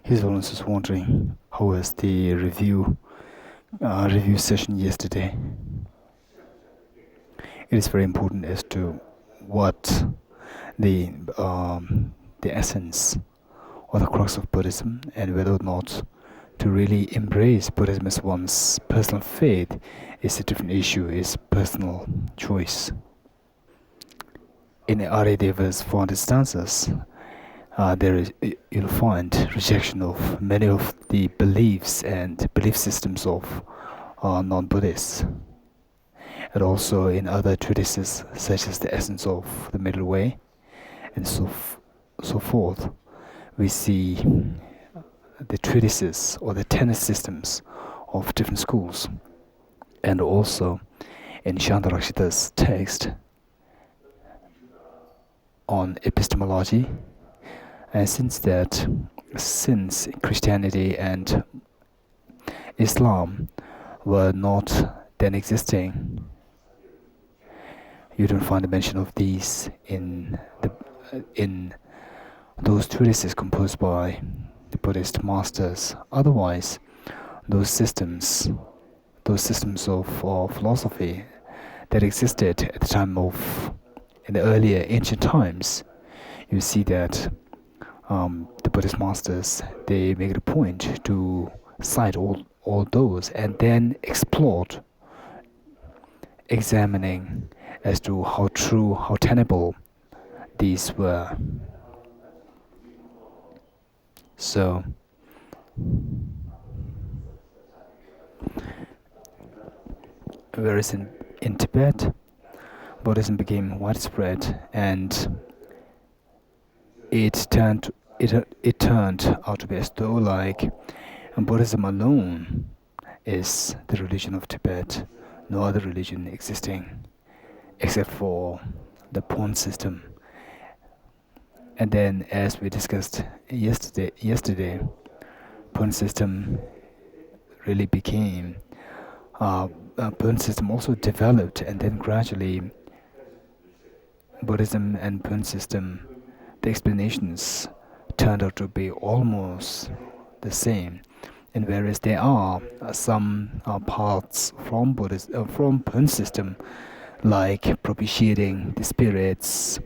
His Holiness is wondering how was the review session yesterday. It is very important as to what the essence or the crux of Buddhism, and whether or not to really embrace Buddhism as one's personal faith is a different issue, is personal choice. In the Aryadeva's 400 stanzas, you'll find rejection of many of the beliefs and belief systems of non-Buddhists. And also in other treatises, such as the Essence of the Middle Way, and so forth, we see the treatises or the tenet systems of different schools. And also in Shantarakshita's text on epistemology, and since Christianity and Islam were not then existing, you don't find a mention of these in those treatises composed by the Buddhist masters. Otherwise, those systems of philosophy that existed at the time in the earlier ancient times, you see that the Buddhist masters, they make it a point to cite all those and then explore, examining as to how true, how tenable these were. So, whereas in Tibet, Buddhism became widespread, and it turned out to be as though like Buddhism alone is the religion of Tibet, no other religion existing except for the pawn system. And then, as we discussed yesterday, pawn system really became pawn system also developed, and then gradually Buddhism and pawn system, the explanations turned out to be almost the same. And whereas there are some parts from Buddhism, from pawn system, like propitiating the spirits,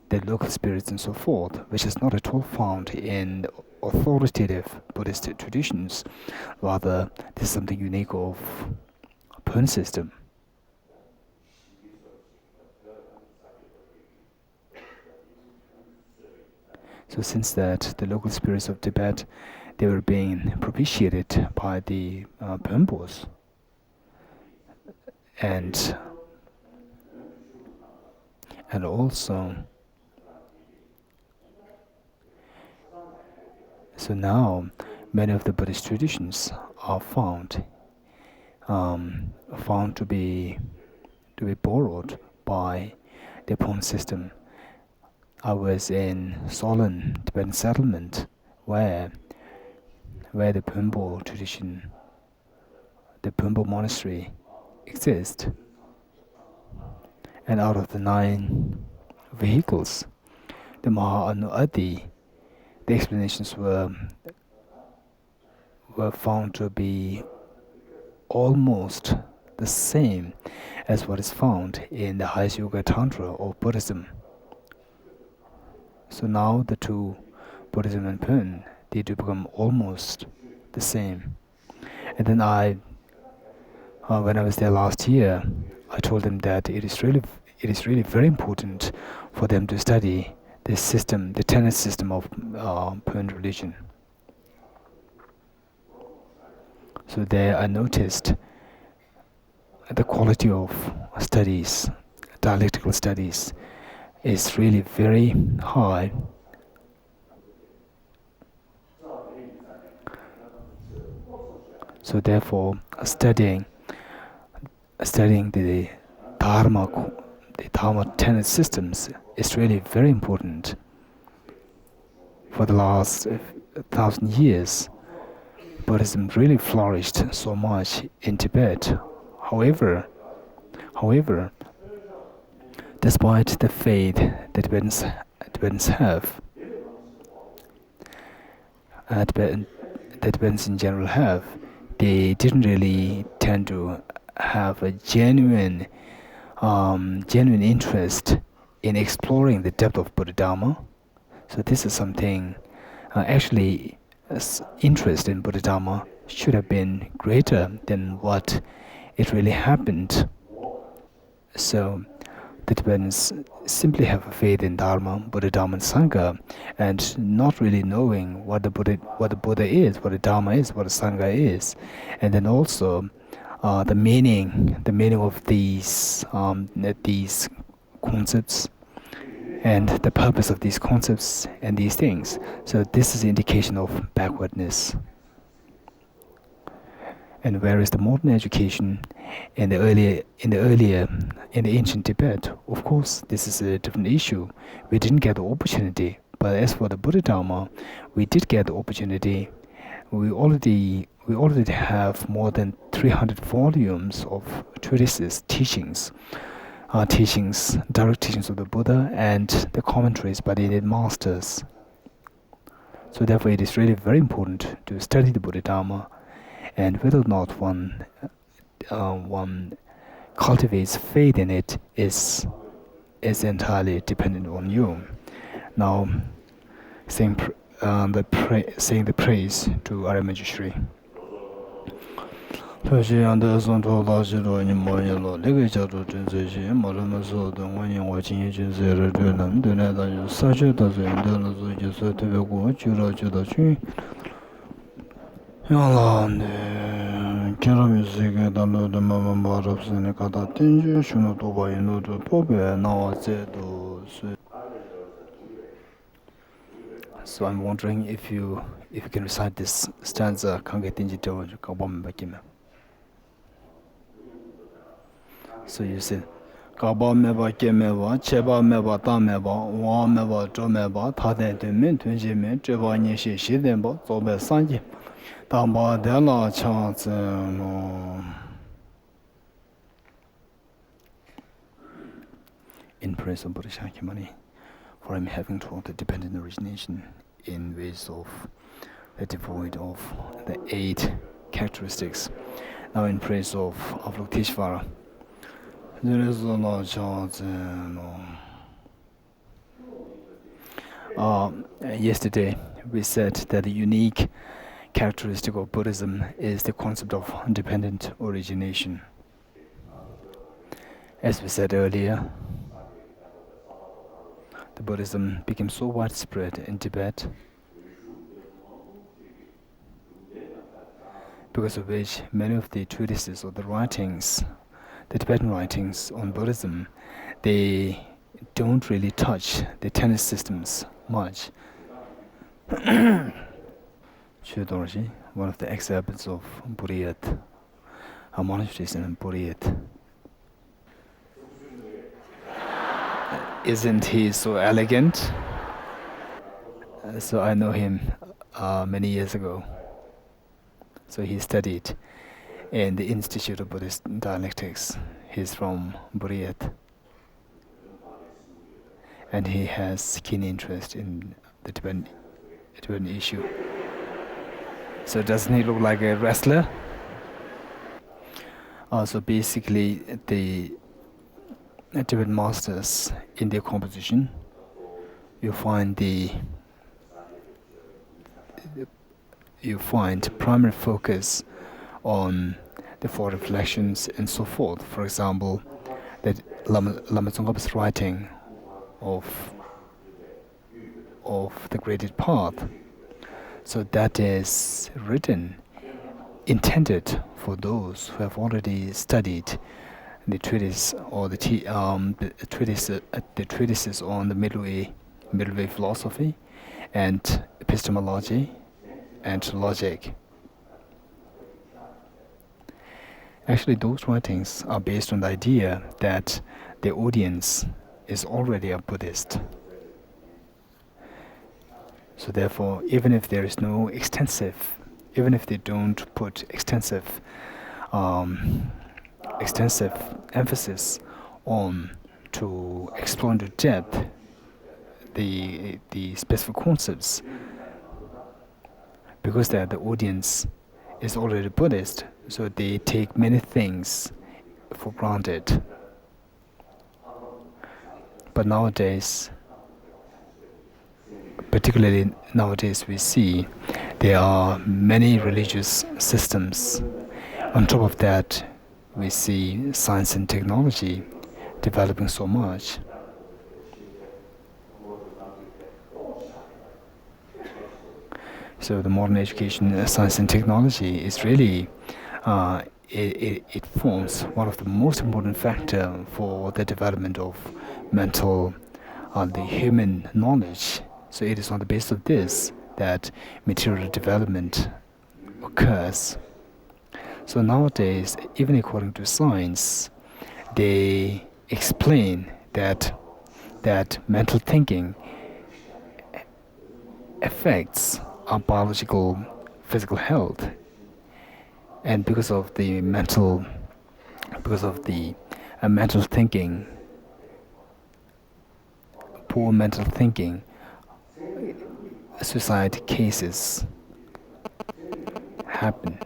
the local spirits and so forth, which is not at all found in authoritative Buddhist traditions. Rather, this is something unique of pawn system. So since that, the local spirits of Tibet, they were being propitiated by the Pönpos. And also, so now many of the Buddhist traditions are found to be borrowed by the pawn system. I was in Solan, Tibetan settlement, where the Pönpo tradition, the Pönpo monastery exists. And out of the 9 vehicles, the Maha Adi, the explanations were found to be almost the same as what is found in the highest Yoga Tantra of Buddhism. So now the two, Buddhism and Pön, they do become almost the same. And then when I was there last year, I told them that it is really very important for them to study this system, the tenet system of Pön religion. So there I noticed the quality of studies, dialectical studies, is really very high. So therefore, studying the Dharma tenet systems is really very important. For the last 1,000 years, Buddhism really flourished so much in Tibet. However, despite the faith that Tibetans have, that Tibetans in general have, they didn't really tend to have a genuine interest in exploring the depth of Buddha Dharma. So this is something interest in Buddha Dharma should have been greater than what it really happened. So the Tibetans simply have a faith in Dharma, Buddha Dharma and Sangha, and not really knowing what the Buddha is, what the Dharma is, what the Sangha is, and then also the meaning of these concepts and the purpose of these concepts and these things. So this is an indication of backwardness. And whereas the modern education in the ancient Tibet, of course, this is a different issue. We didn't get the opportunity. But as for the Buddha Dharma, we did get the opportunity. We already have more than 300 volumes of treatises, teachings, direct teachings of the Buddha, and the commentaries by the Indian masters. So therefore, it is really very important to study the Buddha Dharma, and whether or not one cultivates faith in it is entirely dependent on you. Now, saying the praise to our Majesty. So I'm wondering if you can recite this stanza. So you said, Kaba meba ke meba, cheba meba ta meba, wa meba jo meba, ta den de min tun ji min, cheba ni shi shi den ba, zo be san ji, ta ba de la cha zen lo. In praise of Buddha Shakyamuni, for him having taught the dependent origination in ways of the devoid of the 8 characteristics. Now in praise of Avalokiteshvara. Yesterday we said that the unique characteristic of Buddhism is the concept of dependent origination. As we said earlier, the Buddhism became so widespread in Tibet, because of which many of the treatises or the writings, the Tibetan writings on Buddhism, they don't really touch the tenet systems much. One of the examples of Buriyat, a monastery in Buriyat. Isn't he so elegant? So I know him many years ago. So he studied in the Institute of Buddhist Dialectics. He's from Buriyat. And he has keen interest in the Tibetan issue. So doesn't he look like a wrestler? So basically, the Tibetan masters, in their composition, you find primary focus on the 4 reflections and so forth. For example, that Lama Tsongkhapa's writing of the graded path. So that is intended for those who have already studied the treatise or the treatises on the middle way philosophy and epistemology and logic. Actually, those writings are based on the idea that the audience is already a Buddhist. So therefore, even if they don't put extensive emphasis on to explore into depth the specific concepts, because that the audience is already Buddhist, so they take many things for granted. But nowadays, particularly nowadays, we see there are many religious systems. On top of that, we see science and technology developing so much. So the modern education, science and technology is really, it forms one of the most important factor for the development of mental, the human knowledge. So it is on the basis of this that material development occurs. So nowadays, even according to science, they explain that mental thinking affects our biological, physical health, and because of the mental thinking, poor mental thinking, suicide cases happen.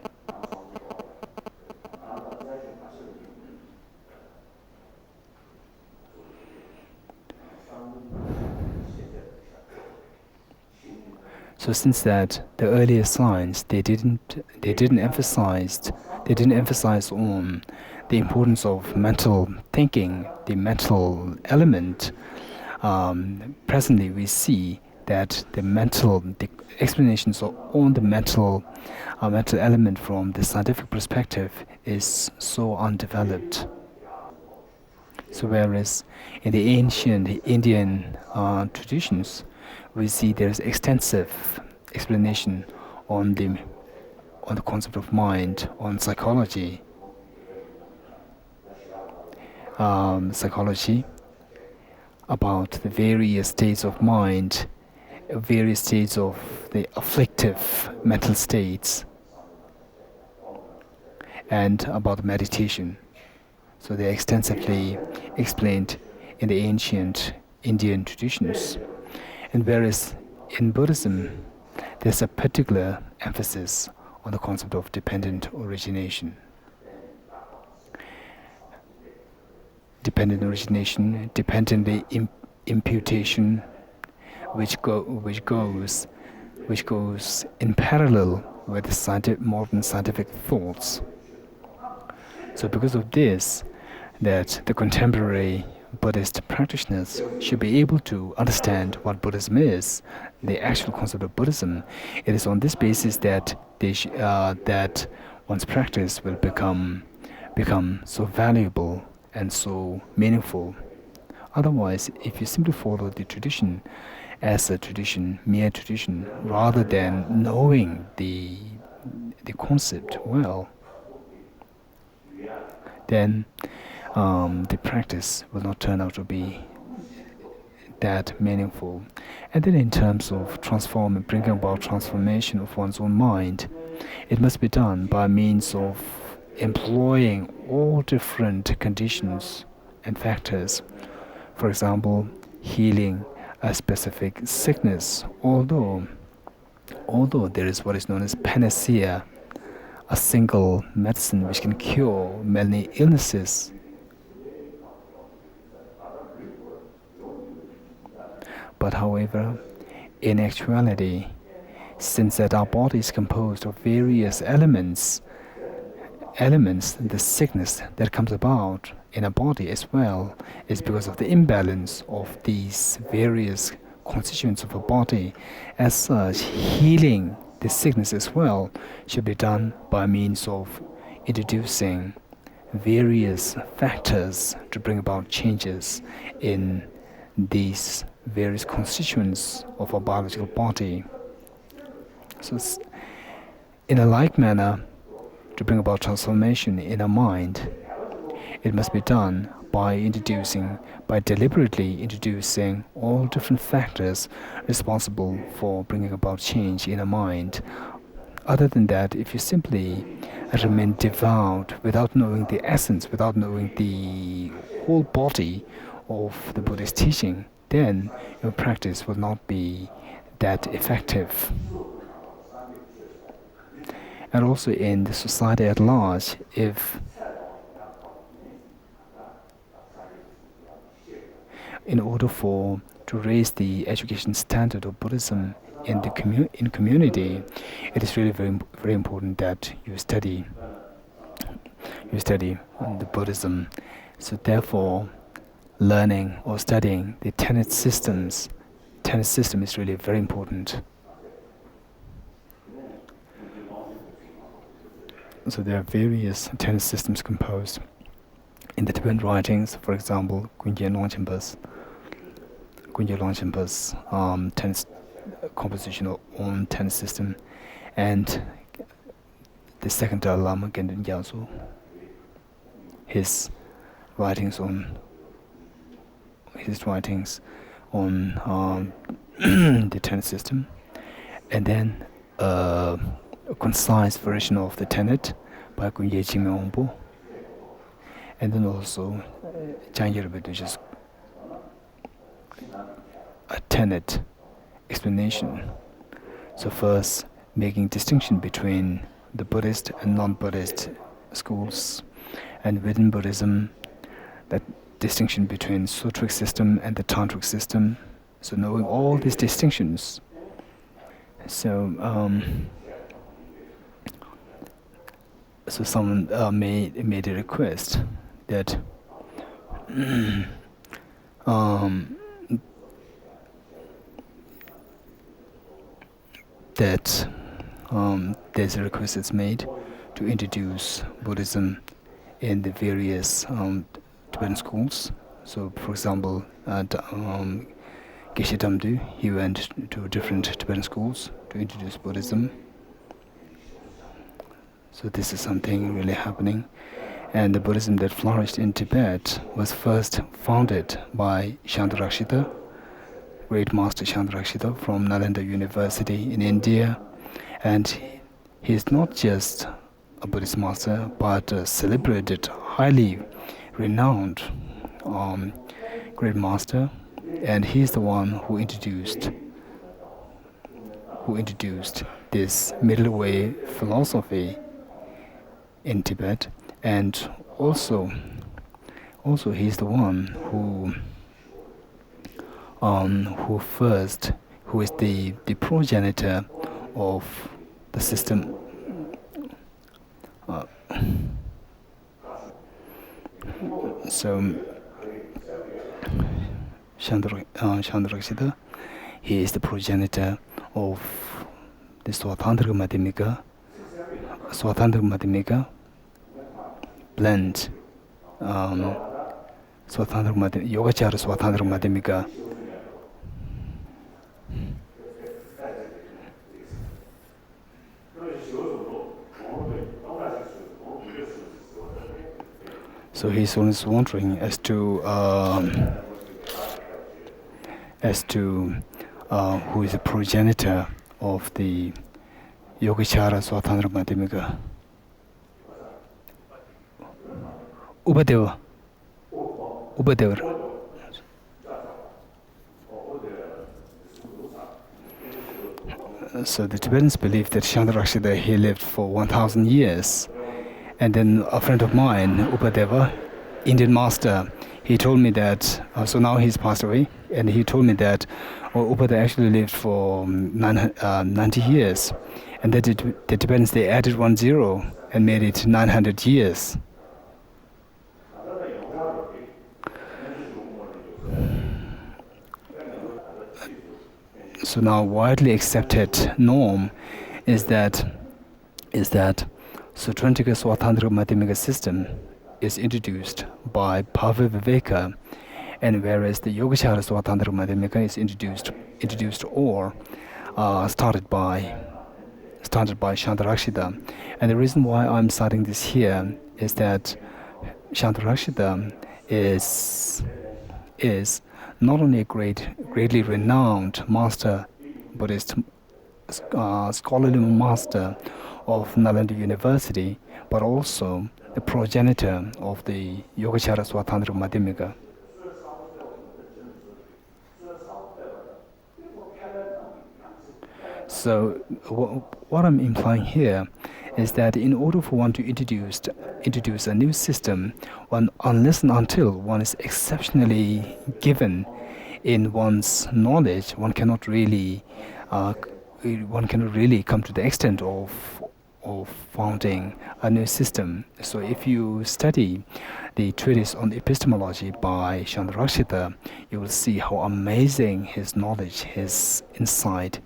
So since that the earlier science they didn't emphasize on the importance of mental thinking, the mental element. Presently, we see that the explanations on the mental element from the scientific perspective is so undeveloped. So whereas in the ancient Indian traditions, we see there's extensive explanation on the concept of mind, on psychology, about the various states of mind, various states of the afflictive mental states, and about meditation. So they're extensively explained in the ancient Indian traditions. And whereas in Buddhism, there's a particular emphasis on the concept of dependent origination. Dependent origination, dependently imputation, which goes in parallel with the modern scientific thoughts. So because of this, that the contemporary Buddhist practitioners should be able to understand what Buddhism is, the actual concept of Buddhism. It is on this basis that that one's practice will become so valuable and so meaningful. Otherwise, if you simply follow the tradition as a tradition, mere tradition, rather than knowing the concept well, then the practice will not turn out to be that meaningful. And then in terms of bringing about transformation of one's own mind, it must be done by means of employing all different conditions and factors. For example, healing a specific sickness, although there is what is known as panacea, a single medicine which can cure many illnesses. But however, in actuality, since that our body is composed of various elements, the sickness that comes about in a body as well is because of the imbalance of these various constituents of a body. As such, healing the sickness as well should be done by means of introducing various factors to bring about changes in these various constituents of our biological body. So in a like manner, to bring about transformation in a mind, it must be done by deliberately introducing all different factors responsible for bringing about change in a mind. Other than that, if you simply remain devout without knowing the essence, without knowing the whole body of the Buddhist teaching, then your practice will not be that effective. and also in the society at large, if in order to raise the education standard of Buddhism in the community, it is really very important that you study the Buddhism. So therefore, learning or studying the tenet system is really very important. So there are various tenet systems composed in the Tibetan writings. For example, Kunje Longchenpa's composition on tenet system, and the second Dalai Lama Gendun Gyaltso, his writings on the tenet system, and then a concise version of the tenet by Kunje Chimyongpo, and then also Changyerbe, which is a tenet explanation. So first, making distinction between the Buddhist and non-Buddhist schools, and within Buddhism, that distinction between sutric system and the tantric system. So knowing all these distinctions, so someone made a request that there's a request that's made to introduce Buddhism in the various Tibetan schools. So, for example, Geshe Damdu, he went to different Tibetan schools to introduce Buddhism. So this is something really happening. And the Buddhism that flourished in Tibet was first founded by Shantarakshita, great master Shantarakshita from Nalanda University in India. And he is not just a Buddhist master, but a celebrated, highly renowned great master. And he is the one who introduced this middle way philosophy in Tibet. And also he's the one who is the progenitor of the system. So Shantarakshita, he is the progenitor of the Swatantrika Madhyamika blend, Yogacara Swatantrika Madhyamika. So he's always wondering as to who is the progenitor of the Yogacara Swatantrika Madhyamika. Ubadeva. So the Tibetans believe that Shantarakshita, he lived for 1,000 years. And then a friend of mine, Upadeva, Indian master, he told me that, so now he's passed away, and he told me that Upadeva actually lived for 90 years. And that the Tibetans, they added 10 and made it 900 years. So now widely accepted norm is that Sutrantika Swatantrika Madhyamika system is introduced by Bhava-Viveka, and whereas the Yogacara Swatantrika Madhyamika is introduced or started by Shantarakshita. And the reason why I'm citing this here is that Shantarakshita is not only a greatly renowned master, Buddhist scholarly master of Nalanda University, but also the progenitor of the Yogacara Swatantrika Madhyamika. So what I'm implying here is that in order for one to introduce a new system, unless and until one is exceptionally given in one's knowledge, uh, one cannot really come to the extent of founding a new system. So if you study the treatise on epistemology by Chandrarakshita, you will see how amazing his knowledge, his insight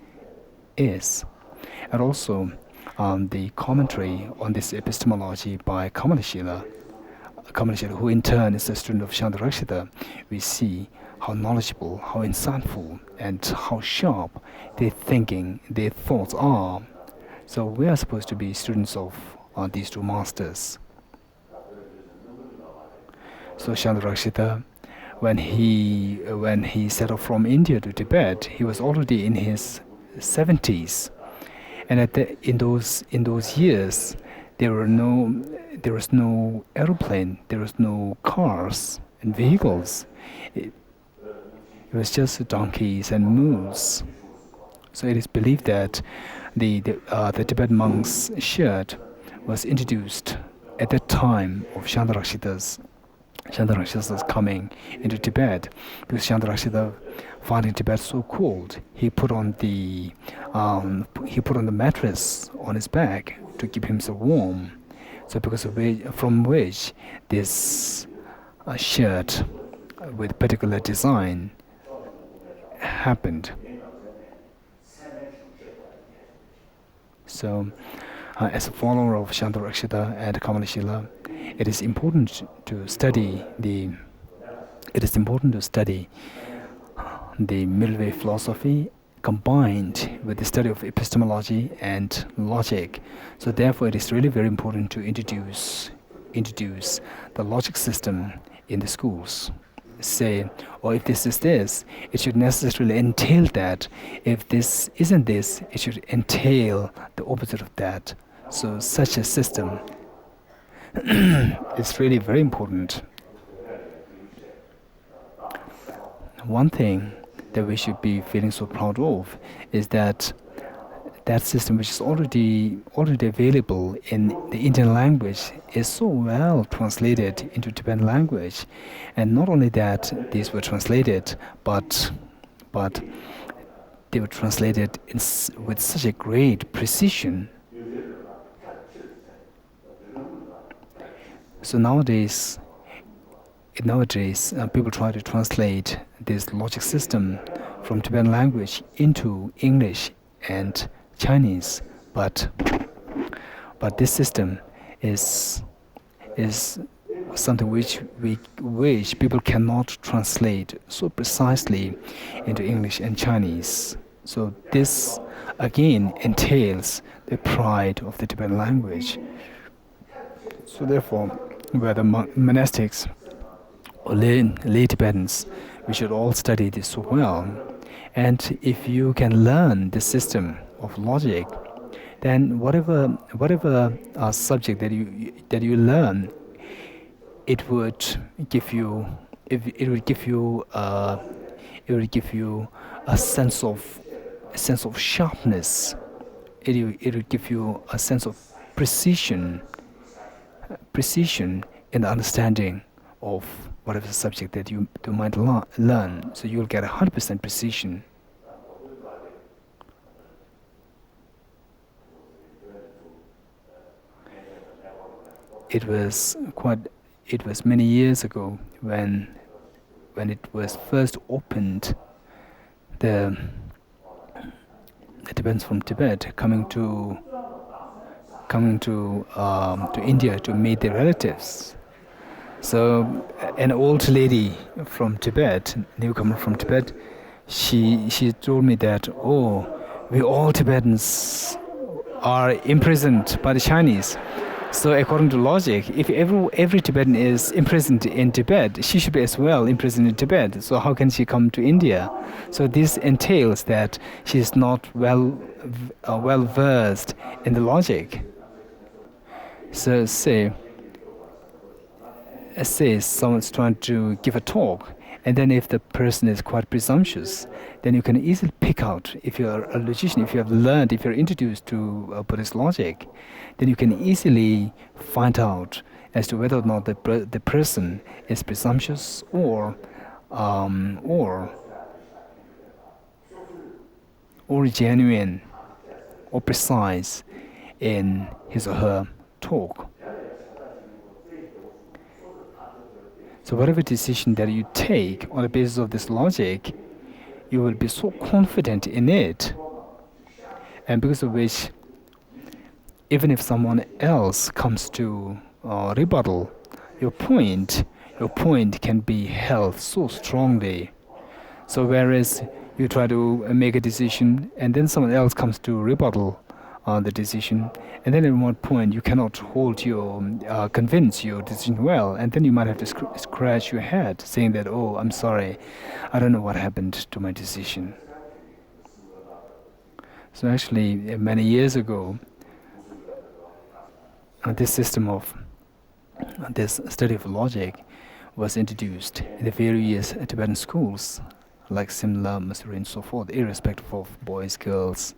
is. And also the commentary on this epistemology by Kamalashila, who in turn is a student of Chandrarakshita, we see how knowledgeable, how insightful, and how sharp their thinking, their thoughts are. So we are supposed to be students of these two masters. So Chandrarakshita, when he set off from India to Tibet, he was already in his 70s, and in those years, there was no aeroplane, there was no cars and vehicles. It was just donkeys and mules. So it is believed that the Tibetan monk's shirt was introduced at the time of Chandrarakshita's coming into Tibet, because Chandrarakshita, finding Tibet so cold, he put on the mattress on his back to keep himself warm. So from which this shirt with particular design happened. So, as a follower of Chandrarakshita and Kamalashila, it is important to study the middle way philosophy combined with the study of epistemology and logic. So therefore, it is really very important to introduce the logic system in the schools. Say, or if this is this, it should necessarily entail that. If this isn't this, it should entail the opposite of that. So such a system is really very important. One thing that we should be feeling so proud of is that system, which is already available in the Indian language, is so well translated into Tibetan language. And not only that, these were translated, but they were translated with such a great precision. So nowadays, people try to translate this logic system from Tibetan language into English and Chinese, but this system is something which people cannot translate so precisely into English and Chinese. So this again entails the pride of the Tibetan language. So therefore, whether monastics or lay Tibetans, we should all study this so well. And if you can learn the system of logic, then whatever subject that you learn, it would give you a sense of sharpness. It would give you a sense of precision in the understanding of whatever subject that you might learn. So you'll get 100% precision. It was many years ago when it was first opened, the Tibetans from Tibet coming to India to meet their relatives. So an old lady from Tibet, newcomer from Tibet, she told me that, we all Tibetans are imprisoned by the Chinese. So according to logic, if every Tibetan is imprisoned in Tibet, she should be as well imprisoned in Tibet. So how can she come to India? So this entails that she is not well versed in the logic. So say someone's trying to give a talk, And then if the person is quite presumptuous, then you can easily pick out, if you're a logician, if you have learned, if you're introduced to Buddhist logic, then you can easily find out as to whether or not the person is presumptuous or genuine or precise in his or her talk. So whatever decision that you take on the basis of this logic, you will be so confident in it, and because of which, even if someone else comes to rebuttal your point can be held so strongly. So whereas you try to make a decision and then someone else comes to rebuttal the decision, and then at one point you cannot hold your convince your decision well, and then you might have to scratch your head saying that, oh, I'm sorry, I don't know what happened to my decision. So actually many years ago, this system of this study of logic was introduced in the various Tibetan schools like Simla, Missouri and so forth, irrespective of boys, girls.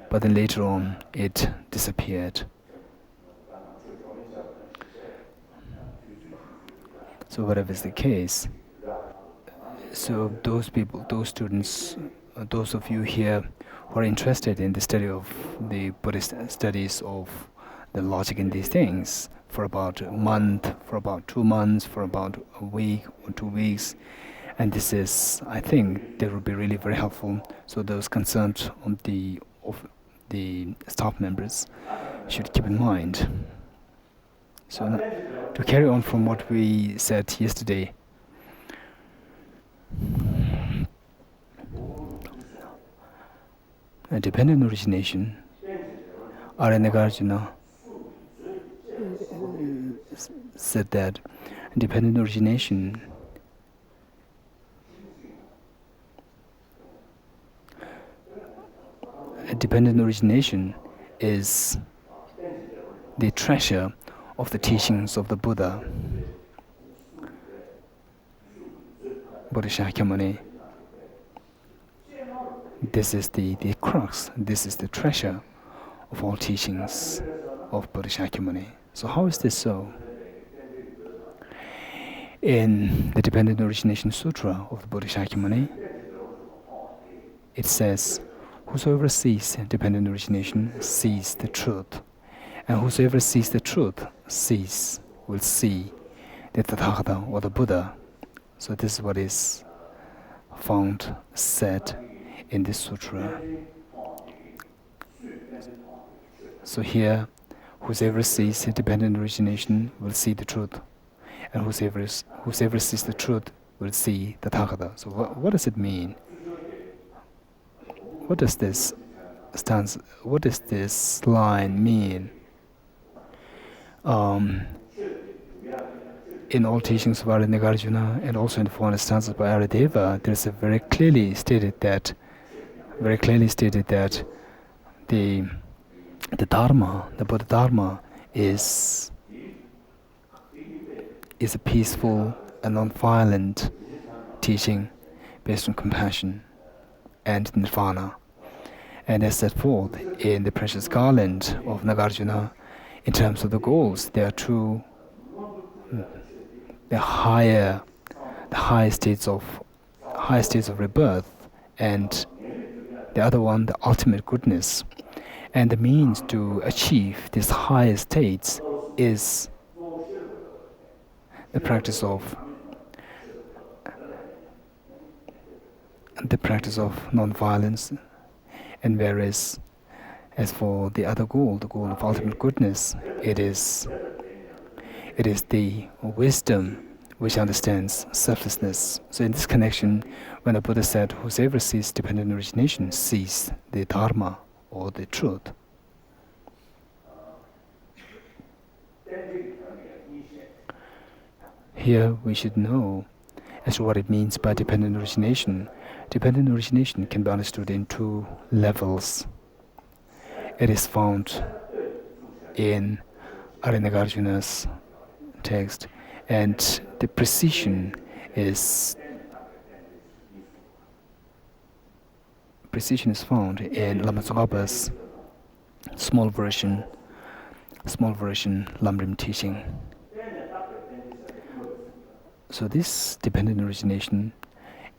But then later on, it disappeared. So whatever is the case, so those people, those students, those of you here who are interested in the study of the Buddhist studies of the logic in these things for about a month, for about 2 months, for about a week or 2 weeks, and this is, I think, that will be really very helpful. So those concerned on the staff members should keep in mind. So now, to carry on from what we said yesterday, a dependent origination, Nagarjuna said that dependent origination is the treasure of the teachings of the Buddha, Buddha Shakyamuni. This is the crux, this is the treasure of all teachings of Buddha Shakyamuni. So how is this so? In the Dependent Origination Sutra of the Buddha Shakyamuni, it says, whosoever sees dependent origination sees the truth, and whosoever sees the truth will see the Tathagata or the Buddha. So this is what is found said in this sutra. So here, whosoever sees dependent origination will see the truth, and whosoever sees the truth will see the Tathagata. So what does it mean? What does this line mean? In all teachings of Nagarjuna and also in 400 stanzas by Aradeva, there's a very clearly stated that the Dharma, the Buddha Dharma, is a peaceful and non-violent teaching based on compassion and nirvana. And as set forth in the precious garland of Nagarjuna, in terms of the goals, there are two, the higher states of rebirth, and the other one, the ultimate goodness. And the means to achieve these higher states is the practice of non-violence. And whereas, as for the other goal, the goal of ultimate goodness, it is the wisdom which understands selflessness. So in this connection, when the Buddha said, whosoever sees dependent origination sees the Dharma or the truth. Here we should know as to what it means by dependent origination. Dependent origination can be understood in two levels. It is found in Nagarjuna's text, and the precision is precision is found in Lama Tsongkhapa's small version Lamrim teaching. So this dependent origination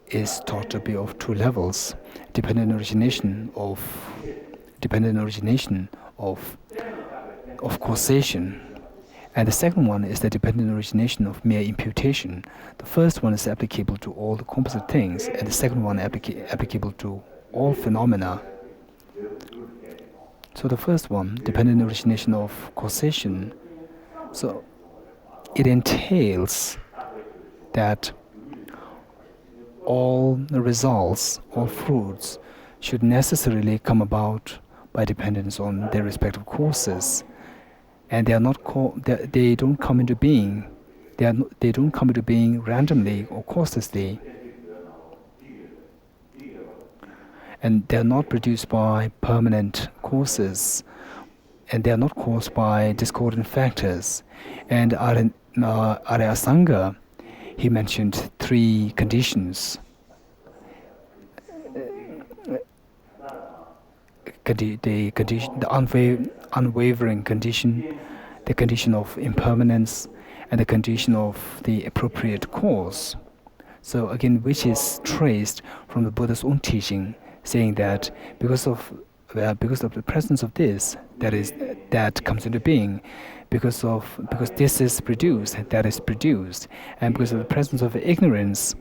is taught to be of two levels: dependent origination of causation, and the second one is the dependent origination of mere imputation. The first one is applicable to all the composite things, and the second one applicable to all phenomena. So the first one, dependent origination of causation, so it entails that all the results, all fruits, should necessarily come about by dependence on their respective causes, and they are not they don't come into being. They don't come into being randomly or causelessly, and they are not produced by permanent causes, and they are not caused by discordant factors. And Arya Sangha, he mentioned three conditions. The unwavering condition, the condition of impermanence, and the condition of the appropriate cause. So again, which is traced from the Buddha's own teaching, saying that because of the presence of this, that comes into being, because this is produced, that is produced, and because of the presence of ignorance,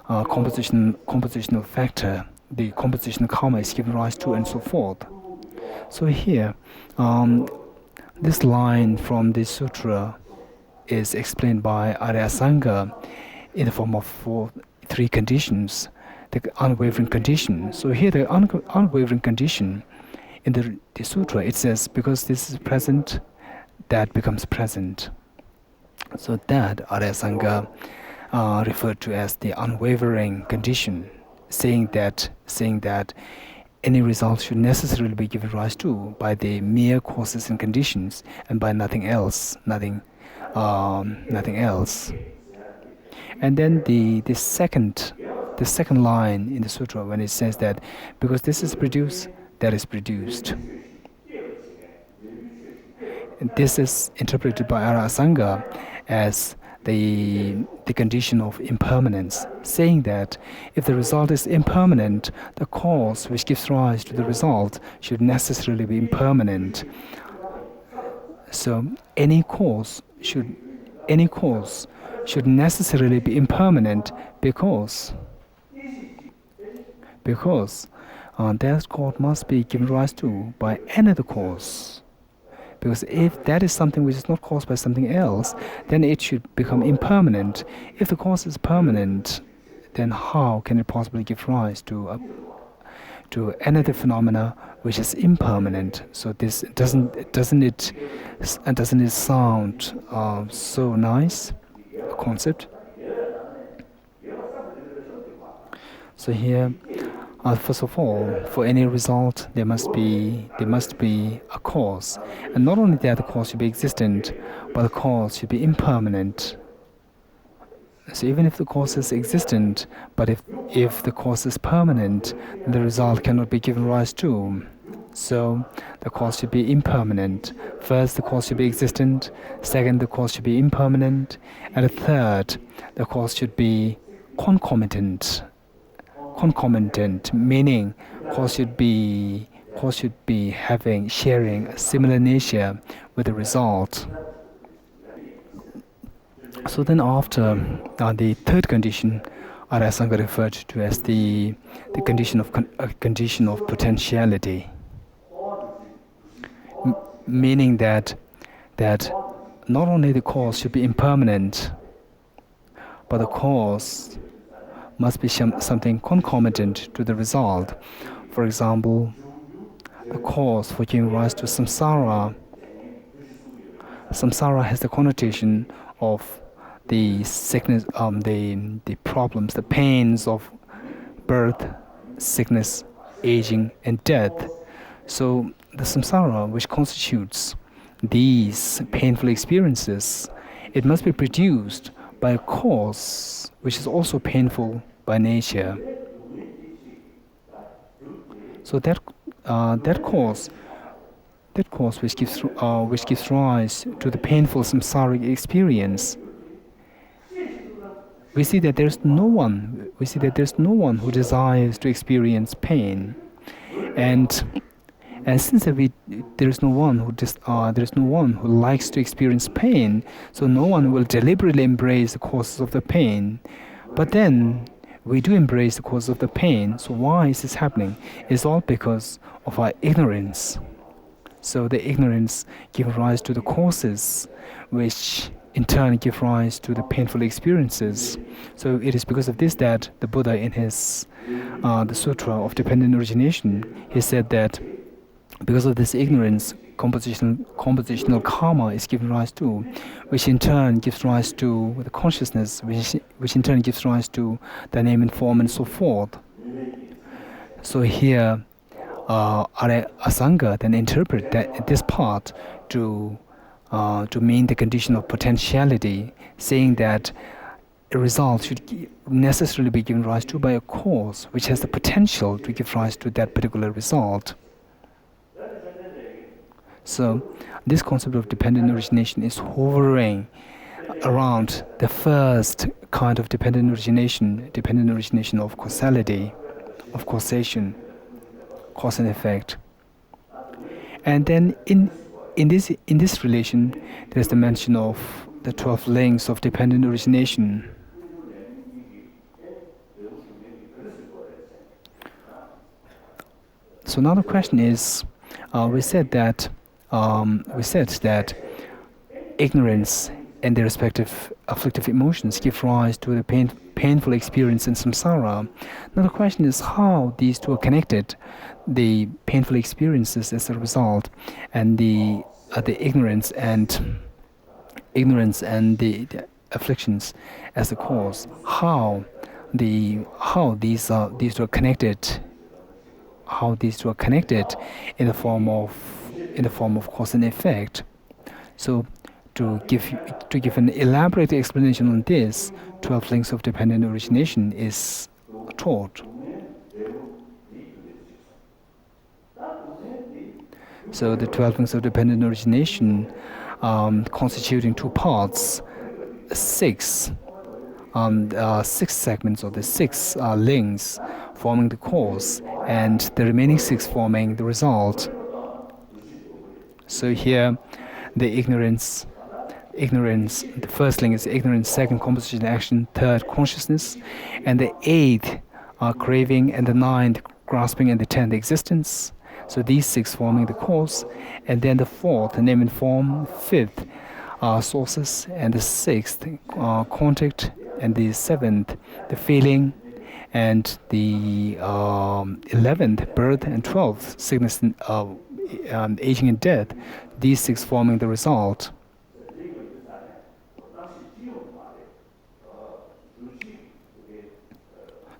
compositional factor, the compositional karma is given rise to, and so forth. So here, this line from this sutra is explained by Arya Sangha in the form of three conditions, the unwavering condition. So here, the unwavering condition in the sutra, it says, because this is present, that becomes present. So that Arya Sangha referred to as the unwavering condition, saying that any result should necessarily be given rise to by the mere causes and conditions, and by nothing else. And then the second line in the sutra, when it says that because this is produced, that is produced. And this is interpreted by Arya Sangha as the condition of impermanence, saying that if the result is impermanent, the cause which gives rise to the result should necessarily be impermanent. So any cause should necessarily be impermanent because that cause must be given rise to by another cause. Because if that is something which is not caused by something else, then it should become impermanent. If the cause is permanent, then how can it possibly give rise to another phenomena which is impermanent? So this doesn't it sound so nice, a concept? So here, first of all, for any result, there must be a cause, and not only that the cause should be existent, but the cause should be impermanent. So even if the cause is existent, but if the cause is permanent, the result cannot be given rise to. So the cause should be impermanent. First, the cause should be existent. Second, the cause should be impermanent, and third, the cause should be concomitant. Concomitant, meaning cause should be sharing a similar nature with the result. So then after the third condition, Arya Sangha referred to as the condition of potentiality, meaning that not only the cause should be impermanent, but the cause must be something concomitant to the result. For example, the cause for giving rise to samsara. Samsara has the connotation of the sickness, the problems, the pains of birth, sickness, aging, and death. So the samsara, which constitutes these painful experiences, it must be produced by a cause which is also painful by nature. So that cause which gives rise to the painful samsaric experience. We see that there's no one who desires to experience pain, and since there's no one who likes to experience pain, so no one will deliberately embrace the causes of the pain. But then we do embrace the cause of the pain. So why is this happening? It's all because of our ignorance. So the ignorance gives rise to the causes, which in turn give rise to the painful experiences. So it is because of this that the Buddha, in his the Sutra of Dependent Origination, he said that because of this ignorance, compositional karma is given rise to, which in turn gives rise to the consciousness, which in turn gives rise to the name and form and so forth. So here, Asanga then interpret this part to mean the condition of potentiality, saying that a result should necessarily be given rise to by a cause which has the potential to give rise to that particular result. So this concept of dependent origination is hovering around the first kind of dependent origination of causality, of causation, cause and effect. And then in this relation, there's the mention of the 12 links of dependent origination. So now the question is, we said that ignorance and their respective afflictive emotions give rise to the painful experience in samsara. Now the question is how these two are connected: the painful experiences as a result, and the ignorance and the afflictions as the cause. How these two are connected? How these two are connected in the form of cause and effect. So to give an elaborate explanation on this, 12 links of dependent origination is taught. So the 12 links of dependent origination constituting two parts, six segments of the six links forming the cause, and the remaining six forming the result. So here, the ignorance, the first link is ignorance, second composition action, third consciousness, and the eighth are craving, and the ninth grasping, and the 10th existence. So these six forming the cause, and then the fourth, the name and form, fifth sources, and the sixth contact, and the seventh, the feeling, and the 11th, birth, and 12th, sickness, aging and death. These six forming the result.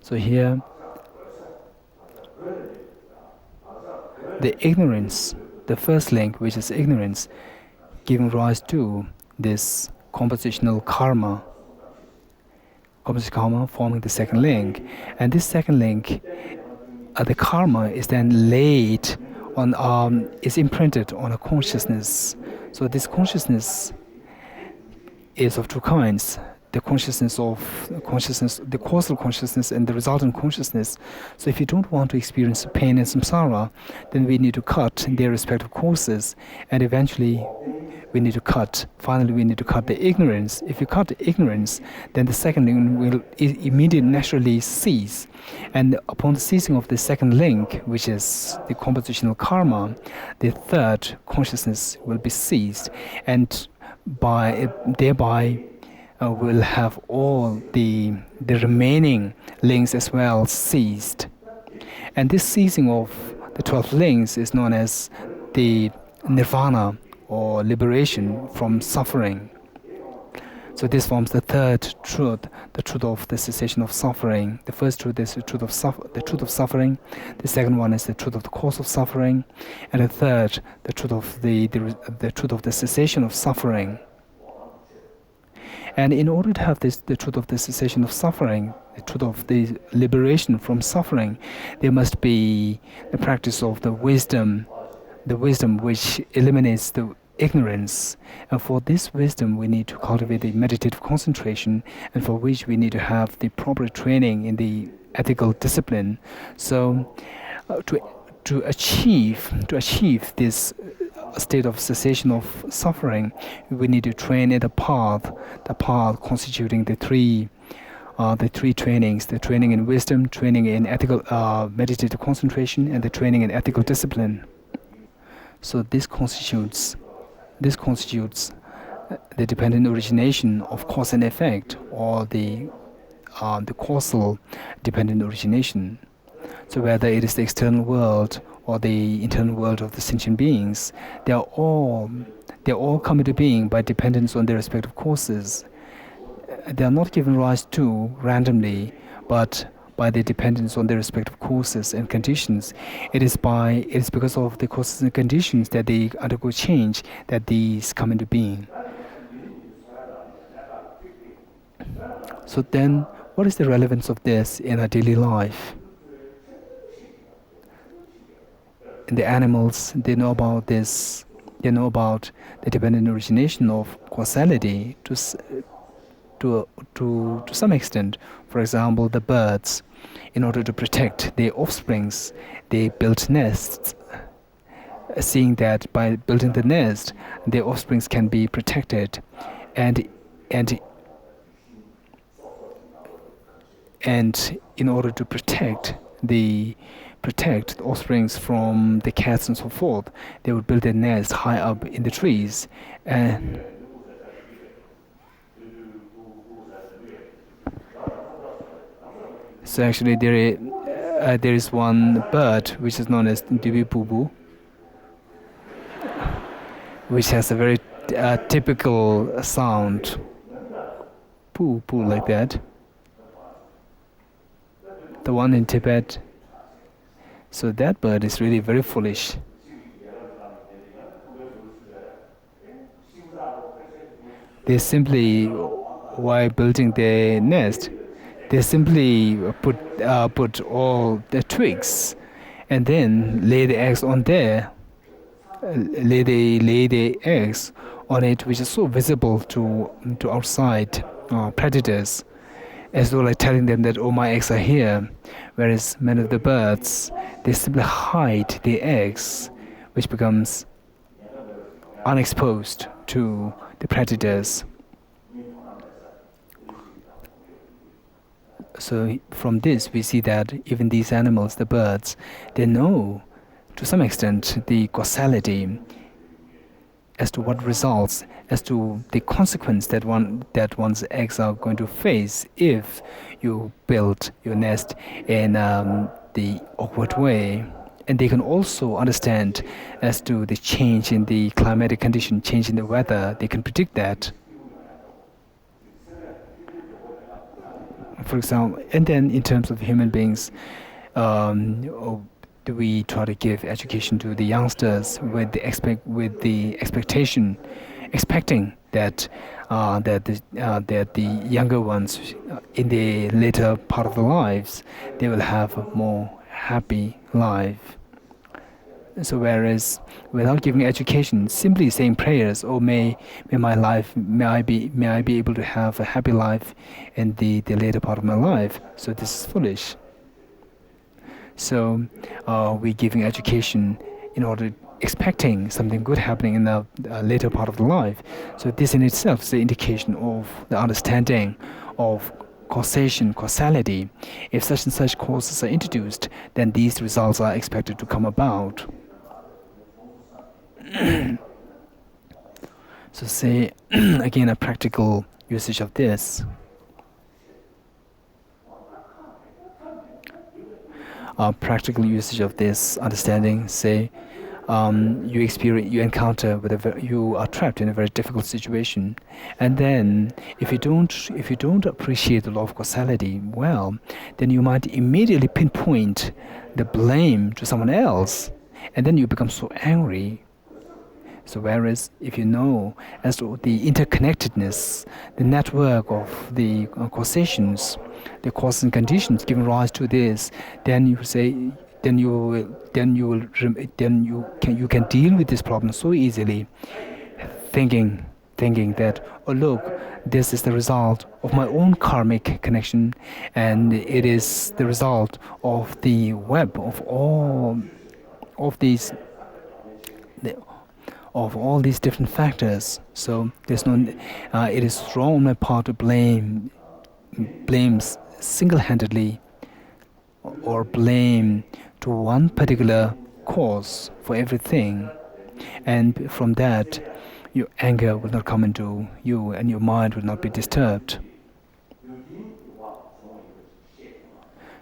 So here, the ignorance, the first link, which is ignorance, giving rise to this compositional karma. Compositional karma forming the second link, and this second link, the karma is then laid on, is imprinted on a consciousness. So this consciousness is of two kinds: the causal consciousness and the resultant consciousness. So if you don't want to experience pain and samsara, then we need to cut their respective causes, and eventually finally we need to cut the ignorance. If you cut the ignorance, then the second link will immediately naturally cease. And upon the ceasing of the second link, which is the compositional karma, the third consciousness will be ceased, and thereby will have all the remaining links as well ceased. And this ceasing of the 12 links is known as the nirvana, or liberation from suffering. So this forms the third truth, the truth of the cessation of suffering. The first truth is the truth of suffering. The second one is the truth of the cause of suffering, and the third, the truth of the truth of the cessation of suffering. And in order to have this, the truth of the cessation of suffering, the truth of the liberation from suffering, there must be the practice of the wisdom which eliminates the ignorance. And for this wisdom, we need to cultivate the meditative concentration, and for which we need to have the proper training in the ethical discipline. So, to achieve this state of cessation of suffering, we need to train in the path constituting the three trainings: the training in wisdom, training in ethical meditative concentration, and the training in ethical discipline. So this constitutes the dependent origination of cause and effect, or the causal dependent origination. So whether it is the external world or the internal world of the sentient beings, they are all come into being by dependence on their respective causes. They are not given rise to randomly, but by their dependence on their respective causes and conditions. It is because of the causes and conditions that they undergo change that these come into being. So then, what is the relevance of this in our daily life? And the animals, they know about this. They know about the dependent origination of causality to some extent. For example, the birds, in order to protect their offsprings, they build nests, seeing that by building the nest, their offsprings can be protected, and in order to protect the offsprings from the cats and so forth, they would build a nest high up in the trees. And so actually there is one bird which is known as Dibi, which has a very typical sound, poo like that. The one in Tibet. So that bird is really very foolish. They simply, while building their nest, they simply put all the twigs, and then lay the eggs on there. Lay the eggs on it, which is so visible to outside predators, as though like telling them that, oh, my eggs are here. Whereas many of the birds, they simply hide the eggs, which becomes unexposed to the predators. So from this, we see that even these animals, the birds, they know to some extent the causality as to what results, as to the consequence that one's eggs are going to face if you build your nest in the awkward way. And they can also understand as to the change in the climatic condition, change in the weather. They can predict that. For example, and then in terms of human beings, we try to give education to the youngsters with the expecting that the younger ones in the later part of their lives, they will have a more happy life. So whereas without giving education, simply saying prayers, oh, may I be able to have a happy life in the later part of my life. So this is foolish. So we're giving education in order expecting something good happening in the later part of the life. So this in itself is the indication of the understanding of causation, causality. If such and such causes are introduced, then these results are expected to come about. So say again a practical usage of this. Practical usage of this understanding. Say you are trapped in a very difficult situation, and then if you don't appreciate the law of causality well, then you might immediately pinpoint the blame to someone else, and then you become so angry. So whereas if you know as to the interconnectedness, the network of the causations, the causes and conditions giving rise to this, then you say, then you can deal with this problem so easily, thinking that, oh look, this is the result of my own karmic connection, and it is the result of the web of all of these the, of all these different factors. So there's no it is wrong on my part to blames single-handedly or blame to one particular cause for everything, and from that your anger will not come into you and your mind will not be disturbed.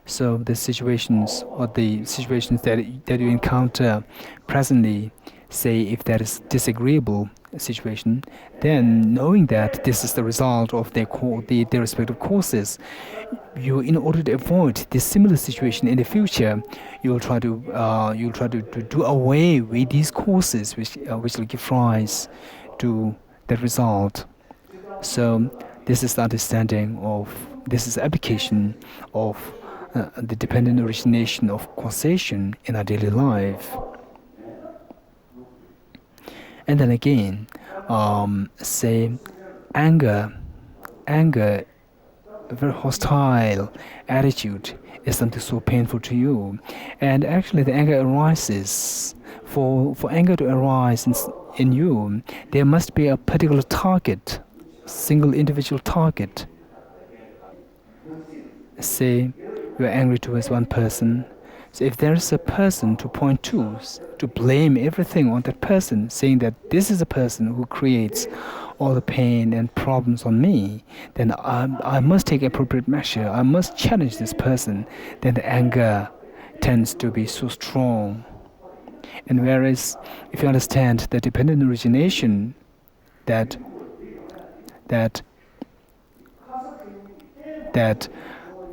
So the situations that you encounter presently, say if that is disagreeable situation, then knowing that this is the result of their respective causes, in order to avoid this similar situation in the future, you'll try to do away with these causes which will give rise to that result. So this is the understanding of, this is the application of the dependent origination of causation in our daily life. And then again, say anger, a very hostile attitude is something so painful to you, and actually the anger arises. For anger to arise in you, there must be a particular target, single individual target. Say you are angry towards one person. So if there is a person to point to blame everything on that person, saying that this is a person who creates all the pain and problems on me, then I must take appropriate measure. I must challenge this person. Then the anger tends to be so strong. And whereas if you understand the dependent origination, that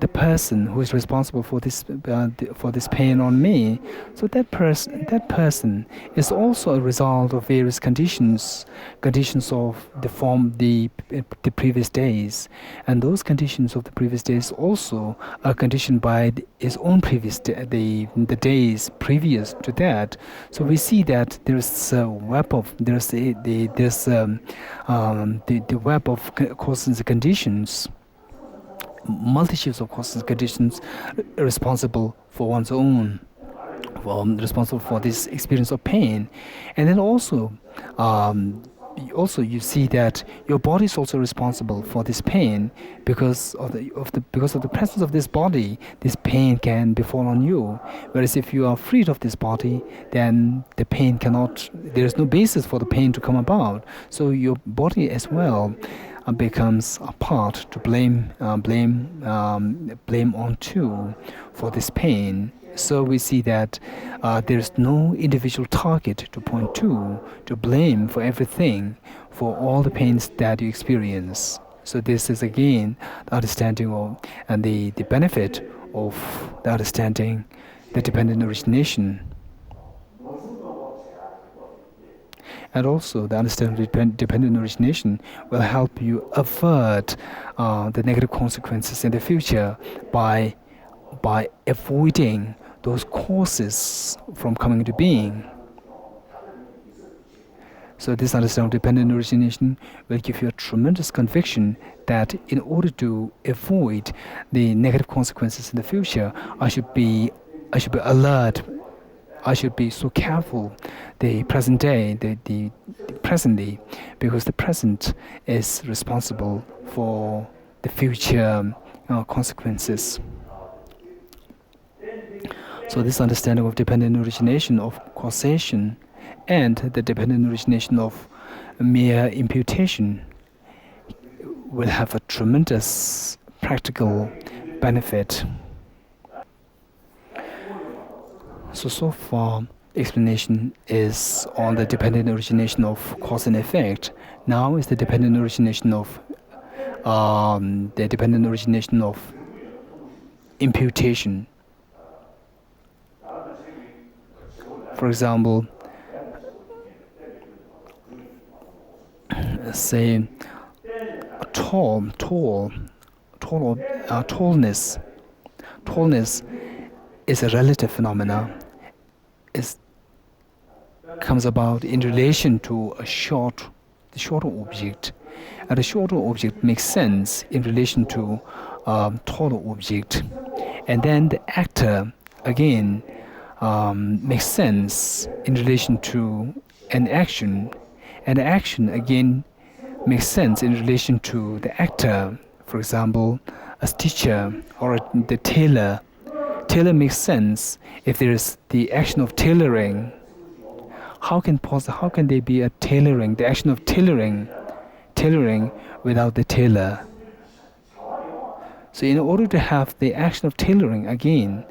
the person who is responsible for this pain on me, so that person is also a result of various conditions of the previous days, and those conditions of the previous days also are conditioned by his own previous the days previous to that. So we see that there's a web of the web of causes and conditions, multitudes of causes and conditions responsible for one's own, responsible for this experience of pain. And then also you see that your body is also responsible for this pain, because of the presence of this body. This pain can befall on you, whereas if you are freed of this body, then the pain cannot, there is no basis for the pain to come about. So your body as well becomes a part to blame onto for this pain. So we see that there is no individual target to point to blame for everything, for all the pains that you experience. So this is again the understanding of, and the benefit of the understanding the dependent origination. And also the understanding of dependent origination will help you avert the negative consequences in the future by avoiding those causes from coming into being. So this understanding of dependent origination will give you a tremendous conviction that in order to avoid the negative consequences in the future, I should be alert. I should be so careful the present day, the presently, because the present is responsible for the future consequences. So this understanding of dependent origination of causation and the dependent origination of mere imputation will have a tremendous practical benefit. So far, explanation is on the dependent origination of cause and effect. Now is the dependent origination of imputation. For example, say, tallness. Tallness is a relative phenomena. It comes about in relation to the shorter object. And the shorter object makes sense in relation to taller object. And then the actor, again, makes sense in relation to an action. And the action, again, makes sense in relation to the actor. For example, a stitcher or the tailor. Tailor makes sense if there is the action of tailoring. How can there be a tailoring, the action of tailoring without the tailor? So in order to have the action of tailoring, again,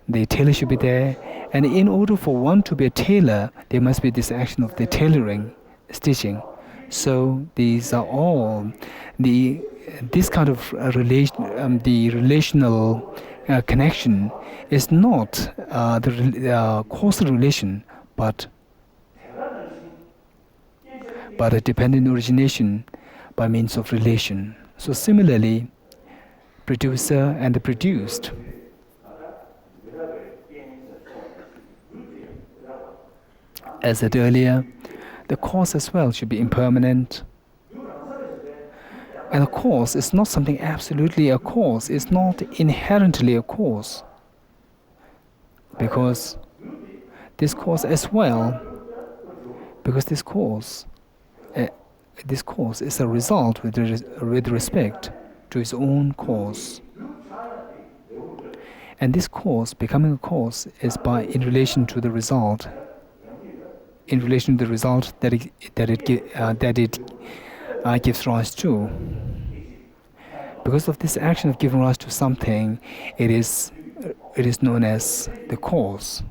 the tailor should be there. And in order for one to be a tailor, there must be this action of the tailoring, stitching. So these are all this kind of the relational connection is not the causal relation, but a dependent origination by means of relation. So similarly, producer and the produced. As said earlier, the cause as well should be impermanent. And a cause is not something absolutely a cause. It's not inherently a cause. Because this cause as well, because this cause is a result with respect to its own cause. And this cause, becoming a cause, is in relation to the result. In relation to the result that it gives rise to. Because of this action of giving rise to something, it is known as the cause.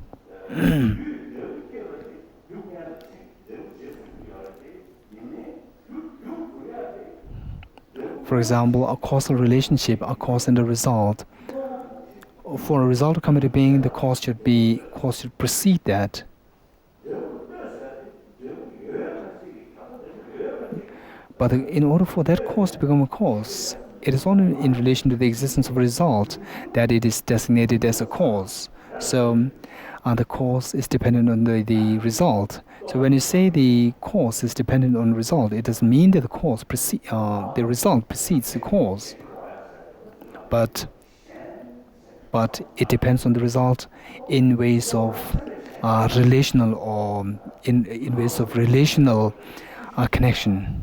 For example, a causal relationship, a cause and a result. For a result to come into being, the cause should precede that. But in order for that cause to become a cause, it is only in relation to the existence of a result that it is designated as a cause. So the cause is dependent on the result. So when you say the cause is dependent on the result, it doesn't mean that the result precedes the cause. But it depends on the result in ways of relational or in ways of relational connection.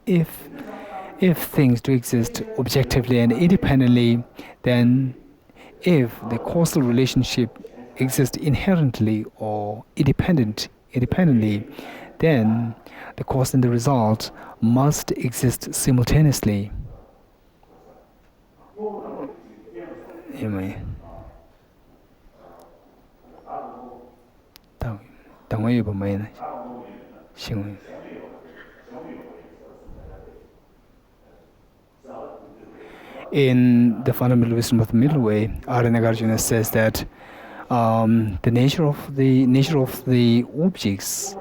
If things do exist objectively and independently, then if the causal relationship exists inherently or independently, then the cause and the result must exist simultaneously. In the fundamental wisdom of the middle way, Nagarjuna says that the nature of the objects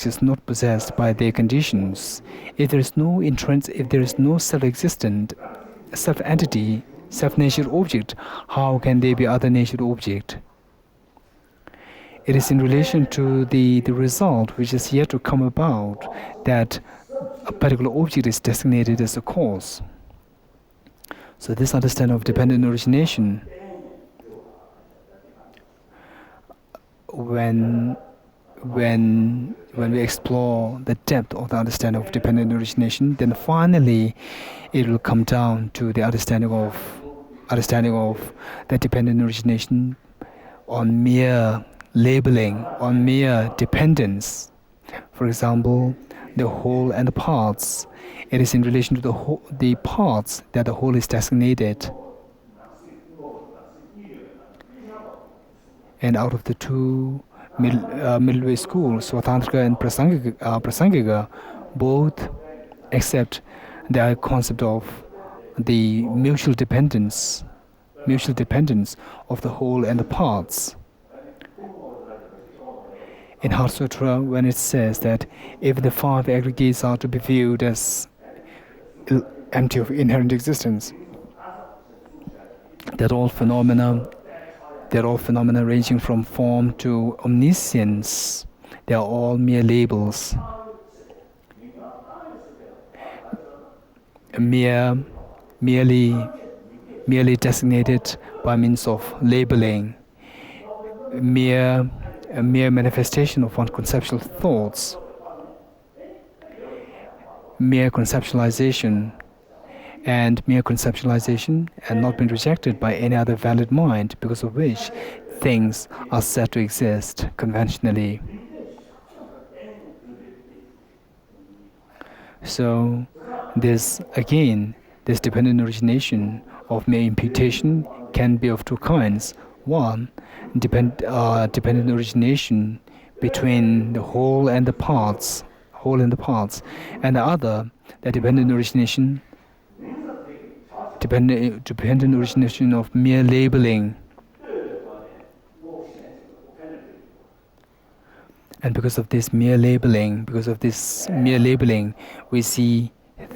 is not possessed by their conditions. If there is no self-existent, self-entity, self-natured object, how can there be other natured object? It is in relation to the result which is yet to come about that a particular object is designated as a cause. So this understanding of dependent origination, when we explore the depth of the understanding of dependent origination, then finally it will come down to the understanding of the dependent origination on mere labeling, on mere dependence. For example, the whole and the parts. It is in relation to the parts that the whole is designated. And out of the two middle way schools, Swatantrika and Prasangika, both accept the concept of the mutual dependence of the whole and the parts. in Heart Sutra when it says that if the five aggregates are to be viewed as empty of inherent existence, that all phenomena ranging from form to omniscience, they are all mere labels, merely designated by means of labeling, a mere manifestation of one's conceptual thoughts, mere conceptualization and not being rejected by any other valid mind, because of which things are said to exist conventionally. So this dependent origination of mere imputation can be of two kinds. One, dependent origination between the whole and the parts, and the other, the dependent origination of mere labeling. And because of this mere labeling, we see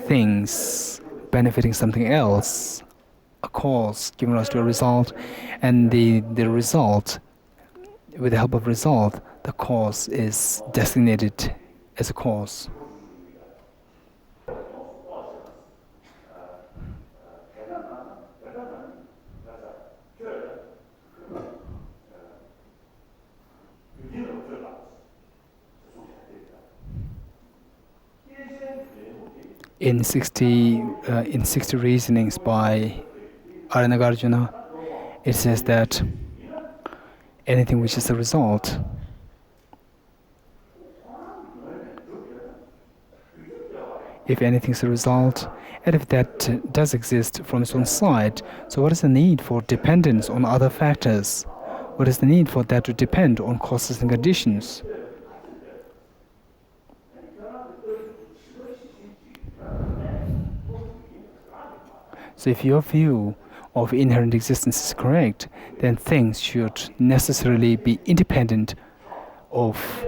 things benefiting something else, a cause giving rise to a result, and the result, with the help of result, the cause is designated as a cause. In 60 reasonings by Nagarjuna, it says that anything which is a result, if anything is a result, and if that does exist from its own side, so what is the need for dependence on other factors? What is the need for that to depend on causes and conditions? So if your view of inherent existence is correct, then things should necessarily be independent of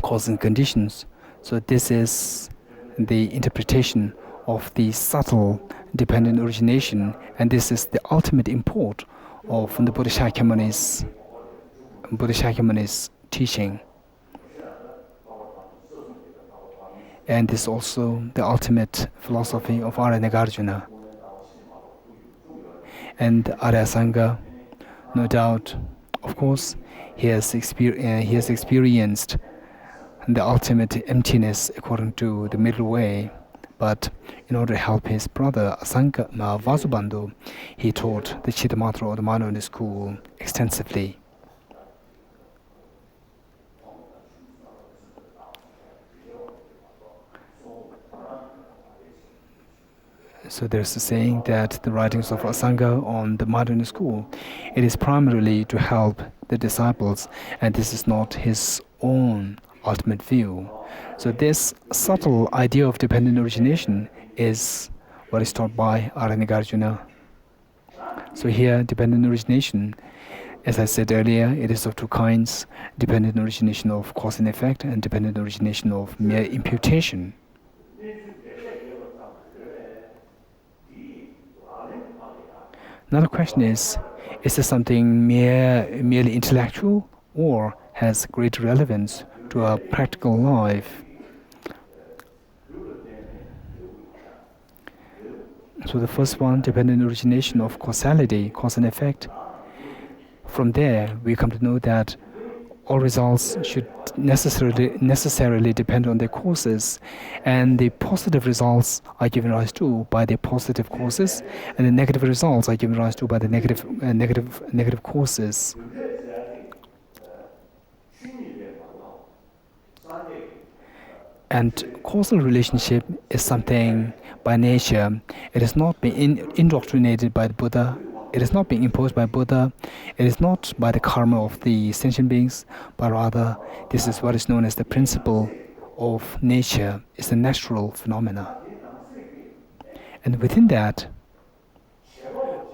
causes and conditions. So this is the interpretation of the subtle dependent origination, and this is the ultimate import of the Buddha Shakyamuni's teaching. And this is also the ultimate philosophy of Nagarjuna. And Arya Sangha, no doubt, of course, he has experienced the ultimate emptiness according to the middle way. But in order to help his brother Vasubandhu, he taught the Chittamatra or the Manoni school extensively. So there's a saying that the writings of Asanga on the modern school, it is primarily to help the disciples, and this is not his own ultimate view. So this subtle idea of dependent origination is what is taught by Nagarjuna. So here, dependent origination, as I said earlier, it is of two kinds: dependent origination of cause and effect, and dependent origination of mere imputation. Another question is this something merely intellectual, or has great relevance to our practical life? So the first one, dependent origination of causality, cause and effect. From there, we come to know that all results should necessarily depend on their causes, and the positive results are given rise to by their positive causes, and the negative results are given rise to by the negative causes. And causal relationship is something by nature. It has not been indoctrinated by the Buddha. It is not being imposed by Buddha. It is not by the karma of the sentient beings, but rather this is what is known as the principle of nature. It's a natural phenomena. And within that,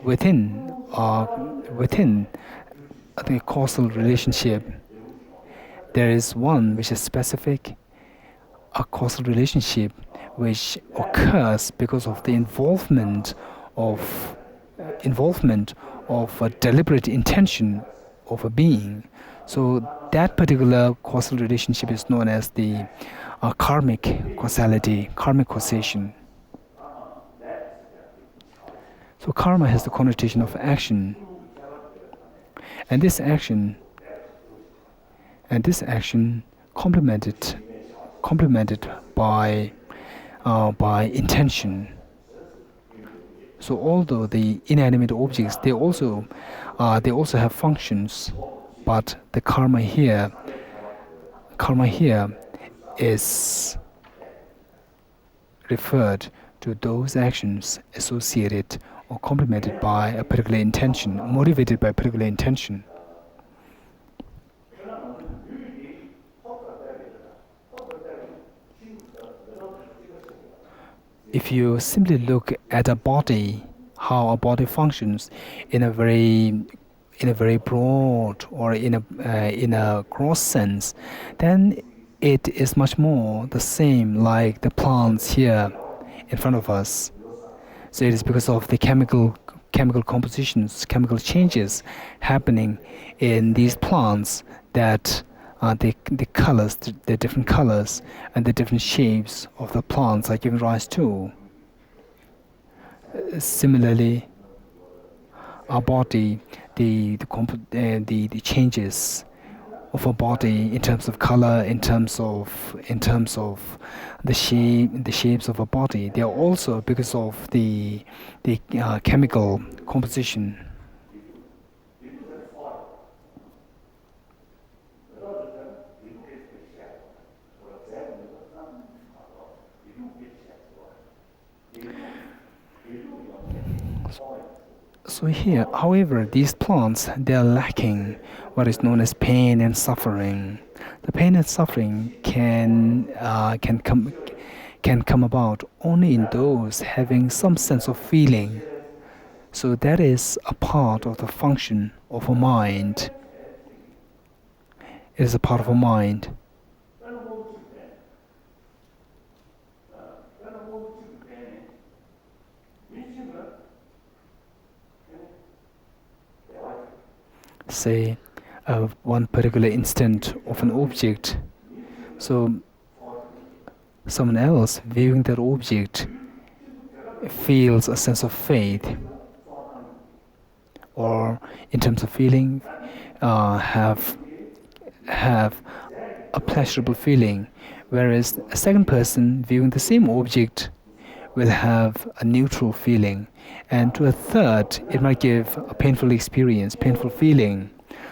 within the causal relationship, There is one which is specific, a causal relationship which occurs because of the of involvement of a deliberate intention of a being. So that particular causal relationship is known as the karmic causality, karmic causation. So karma has the connotation of action, and this action complemented by intention. So although the inanimate objects they also have functions, but the karma here is referred to those actions associated or complemented by a particular intention, motivated by a particular intention. If you simply look at a body, how a body functions in a very broad or in a gross sense, then it is much more the same like the plants here in front of us. So it is because of the chemical compositions, chemical changes happening in these plants that the colors, the different colors and the different shapes of the plants are giving rise to. Similarly, our body, the changes of our body in terms of color, in terms of the shapes of our body, they are also because of the chemical composition. So here, however, these plants, they are lacking what is known as pain and suffering. The pain and suffering can come about only in those having some sense of feeling. So that is a part of the function of a mind. It is a part of a mind. Say one particular instant of an object. So someone else viewing that object feels a sense of faith, or in terms of feeling, have a pleasurable feeling, whereas a second person viewing the same object will have a neutral feeling, and to a third it might give a painful experience, painful feeling.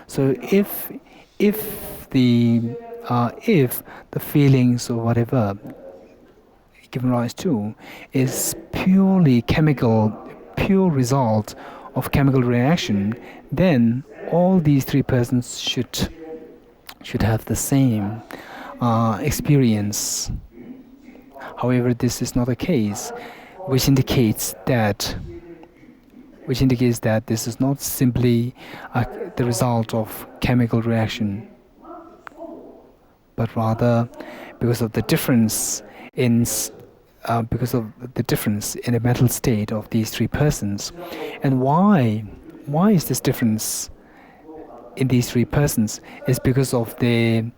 So if the feelings or whatever given rise to is purely chemical, pure result of chemical reaction, then all these three persons should have the same experience. However, this is not the case, which indicates that this is not simply the result of chemical reaction, but rather because of the difference in the mental state of these three persons. And why is this difference in these three persons? Is because of the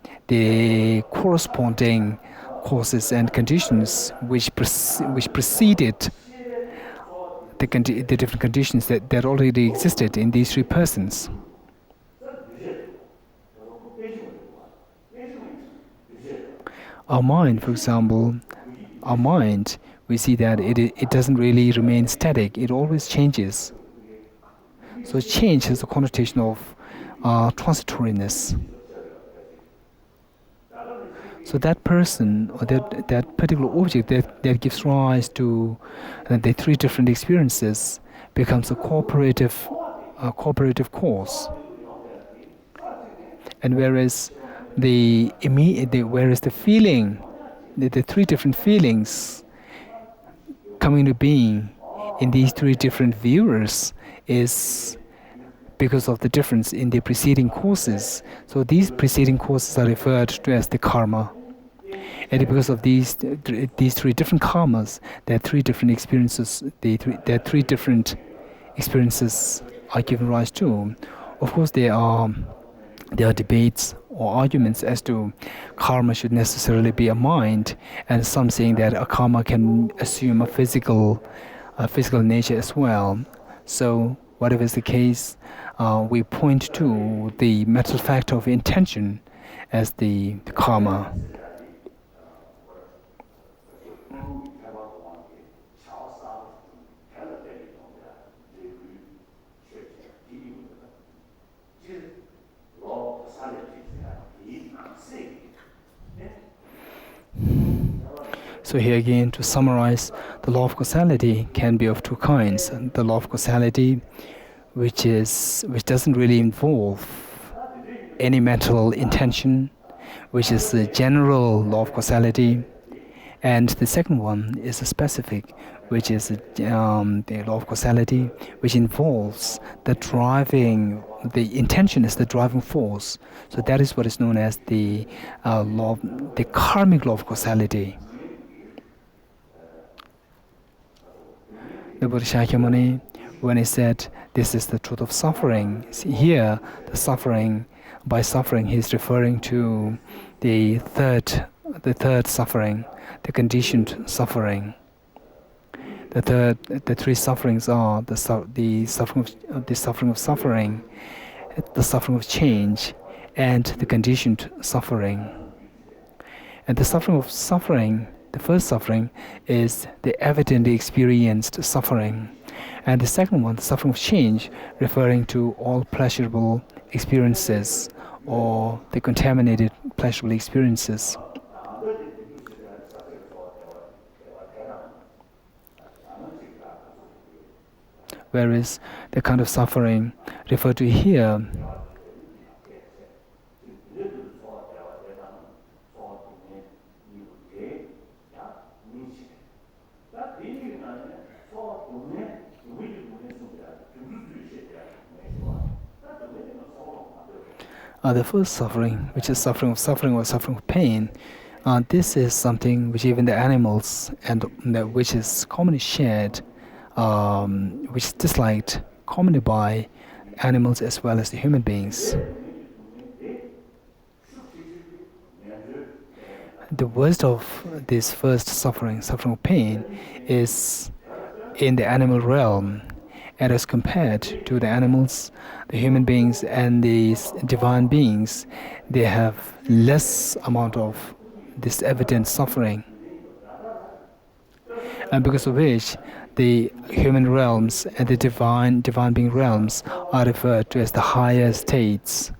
corresponding causes and conditions which preceded the different conditions that already existed in these three persons. Our mind, for example, we see that it doesn't really remain static. It always changes. So change has a connotation of transitoriness. So that person or that particular object that gives rise to the three different experiences becomes a cooperative cause. And whereas the feeling, the three different feelings coming to being in these three different viewers is because of the difference in the preceding causes. So these preceding causes are referred to as the karma. And because of these three different karmas, there are three different experiences. There are three different experiences are given rise to. Of course, there are debates or arguments as to karma should necessarily be a mind, and some saying that a karma can assume a physical nature as well. So whatever is the case, we point to the mental factor of intention as the karma. So here again, to summarize, the law of causality can be of two kinds. The law of causality, which doesn't really involve any mental intention, which is the general law of causality. And the second one is a specific, which is the law of causality, which involves the intention is the driving force. So that is what is known as the karmic law of causality. The Buddha Shakyamuni, when he said, "This is the truth of suffering," here, by suffering, he's referring to the third suffering, the conditioned suffering. The three sufferings are the suffering of suffering, the suffering of change, and the conditioned suffering. And the suffering of suffering, the first suffering, is the evidently experienced suffering. And the second one, the suffering of change, referring to all pleasurable experiences or the contaminated pleasurable experiences. Whereas the kind of suffering referred to here the first suffering, which is suffering of suffering or suffering of pain, this is something which even the animals and which is commonly shared, which is disliked commonly by animals as well as the human beings. The worst of this first suffering of pain, is in the animal realm. And as compared to the animals, the human beings and the divine beings, they have less amount of this evident suffering. And because of which, the human realms and the divine being realms are referred to as the higher states.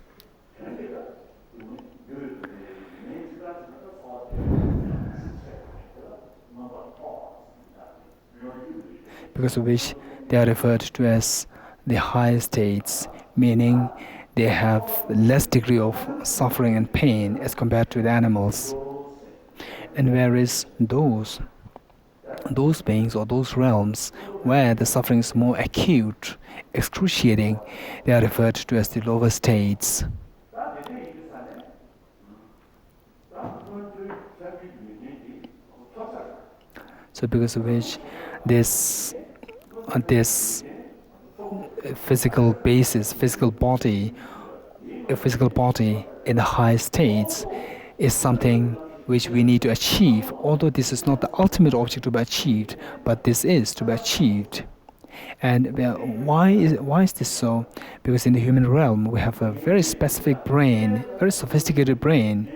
Because of which they are referred to as the higher states, meaning they have less degree of suffering and pain as compared to the animals. And whereas those beings or those realms where the suffering is more acute, excruciating, they are referred to as the lower states. So because of which this physical basis, physical body in the high states is something which we need to achieve, although this is not the ultimate object to be achieved, but this is to be achieved. And why is this so? Because in the human realm we have a very specific brain, very sophisticated brain.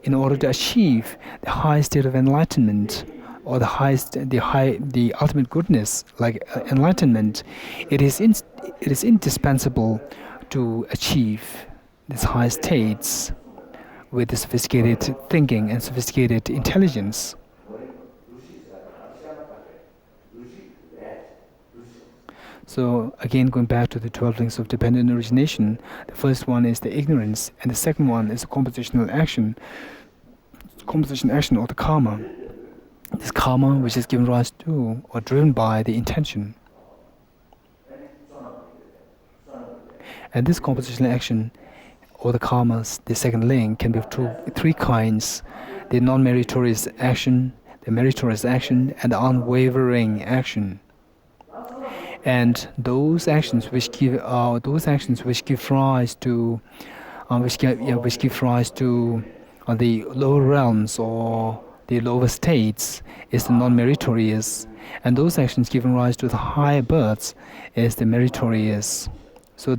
In order to achieve the high state of enlightenment, or the ultimate goodness, like enlightenment, it is indispensable to achieve these high states with the sophisticated thinking and sophisticated intelligence. So again, going back to the 12 links of dependent origination, the first one is the ignorance, and the second one is the composition action or the karma. This karma which is given rise to or driven by the intention. And this compositional action, or the karmas, the second link, can be of three kinds: the non-meritorious action, the meritorious action, and the unwavering action. And those actions which give rise to the lower realms or the lower states is the non-meritorious, and those actions giving rise to the higher births is the meritorious. So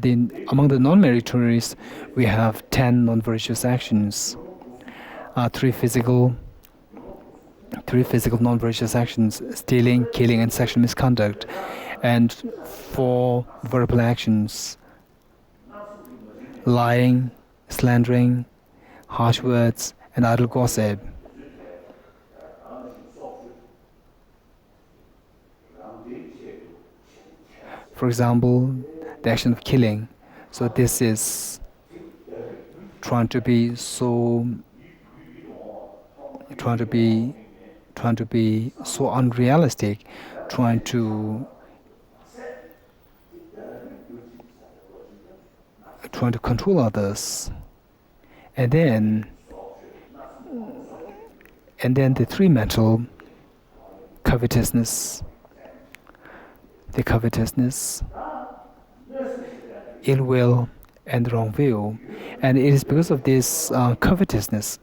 among the non-meritorious, we have 10 non-virtuous actions, three physical non-virtuous actions: stealing, killing, and sexual misconduct, and 4 verbal actions: lying, slandering, harsh words, and idle gossip. For example, the action of killing. So this is trying to be so unrealistic, trying to control others. And then the 3 mental: covetousness, ill will, and wrong view. And it is because of this covetousness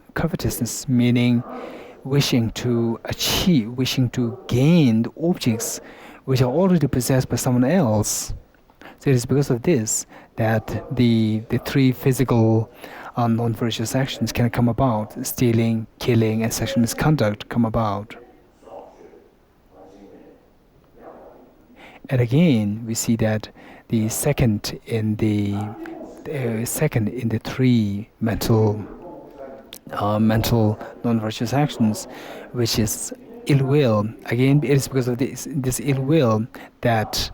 meaning wishing to gain the objects which are already possessed by someone else. So it is because of this that the 3 physical non-virtuous actions can come about: stealing, killing, and sexual misconduct come about. And again, we see that the second in the 3 mental non-virtuous actions, which is ill will. Again, it is because of this ill will that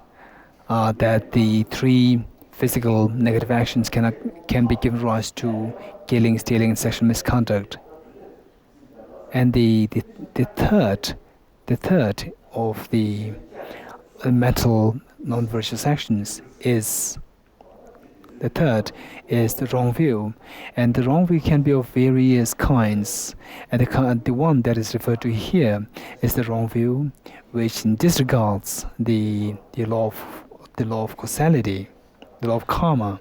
the 3 physical negative actions can be given rise to killing, stealing, and sexual misconduct. And the third of the mental non-virtuous actions is the wrong view. And the wrong view can be of various kinds. And the one that is referred to here is the wrong view which disregards the law of causality, the law of karma,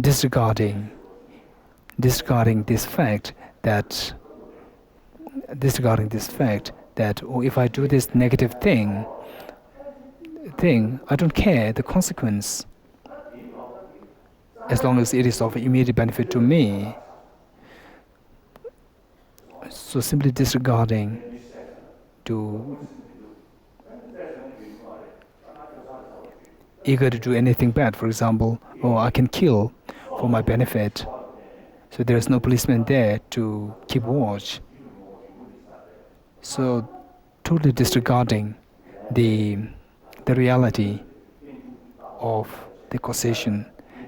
disregarding this fact that oh, if I do this negative thing, I don't care the consequence, as long as it is of immediate benefit to me. So simply disregarding eager to do anything bad. For example, I can kill for my benefit. So there is no policeman there to keep watch. So totally disregarding the reality of the causation,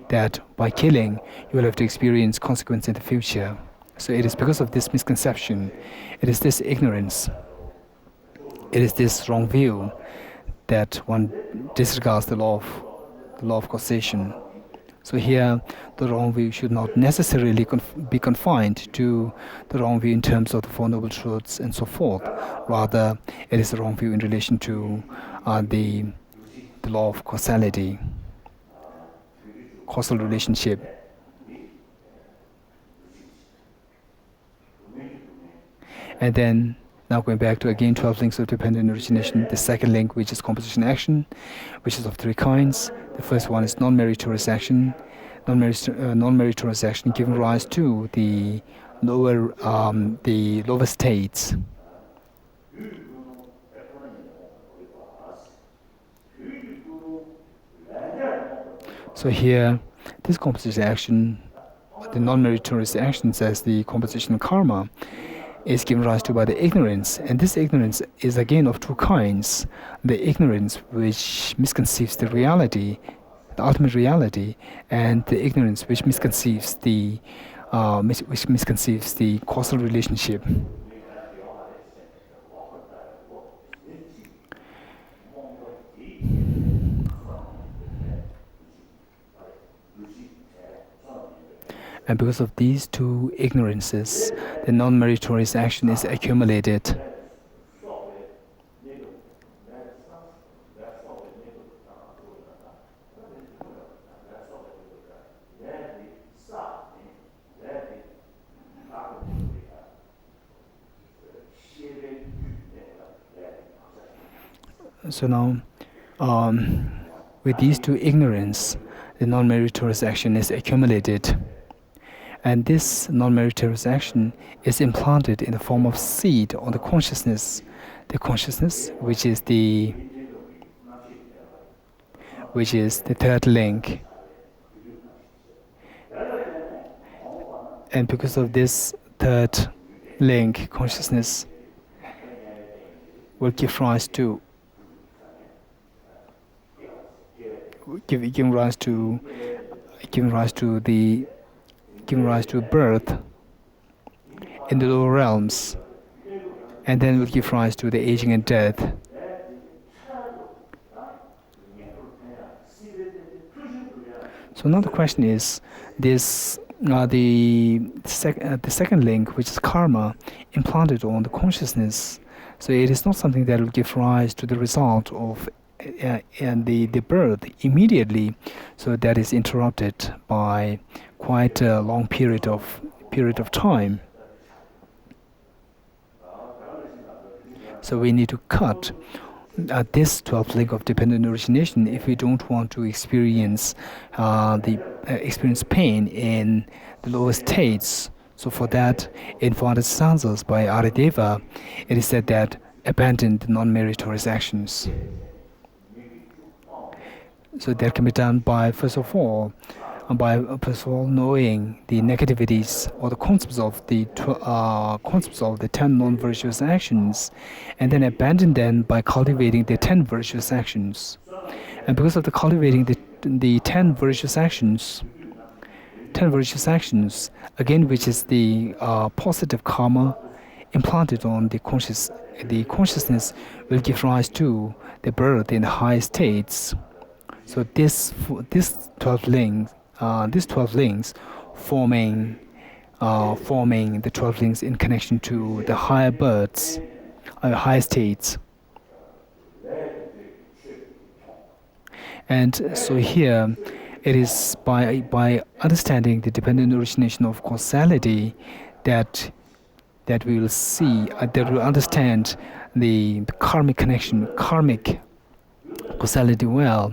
that by killing you will have to experience consequence in the future. So it is because of this misconception, it is this ignorance, it is this wrong view that one disregards the law of causation. So here, the wrong view should not necessarily be confined to the wrong view in terms of the Four Noble Truths and so forth. Rather, it is the wrong view in relation to the law of causality, causal relationship. And then, now going back to again 12 links of dependent origination, the second link, which is composition action, which is of 3 kinds. The first one is non-meritorious action. Non-meritorious action giving rise to the lower states. So here, this composition action, the non-meritorious action, says the composition karma, is given rise to by the ignorance, and this ignorance is again of 2 kinds: the ignorance which misconceives the reality, the ultimate reality, and the ignorance which misconceives the causal relationship. And because of these two ignorances, the non-meritorious action is accumulated. So now, with these two ignorance, the non-meritorious action is accumulated. And this non-meritorious action is implanted in the form of seed on the consciousness. The consciousness, which is the third link. And because of this third link, consciousness will give rise to birth in the lower realms, and then will give rise to the aging and death. So now the question is, this the second link, which is karma, implanted on the consciousness. So it is not something that will give rise to the result of the birth immediately. So that is interrupted by quite a long period of time. So we need to cut this 12th link of dependent origination if we don't want to experience experience pain in the lower states. So for that, in 400 stanzas by Arideva, it is said that abandon the non-meritorious actions. So that can be done by first of all knowing the negativities or the concepts of the 10 non-virtuous actions, and then abandon them by cultivating the 10 virtuous actions. And because of the cultivating the 10 virtuous actions, again, which is the positive karma implanted on the consciousness, will give rise to the birth in the high states. So these 12 links forming the 12 links in connection to the higher births, higher states. And so here, it is by understanding the dependent origination of causality that we will see, that we will understand the karmic connection, karmic causality well.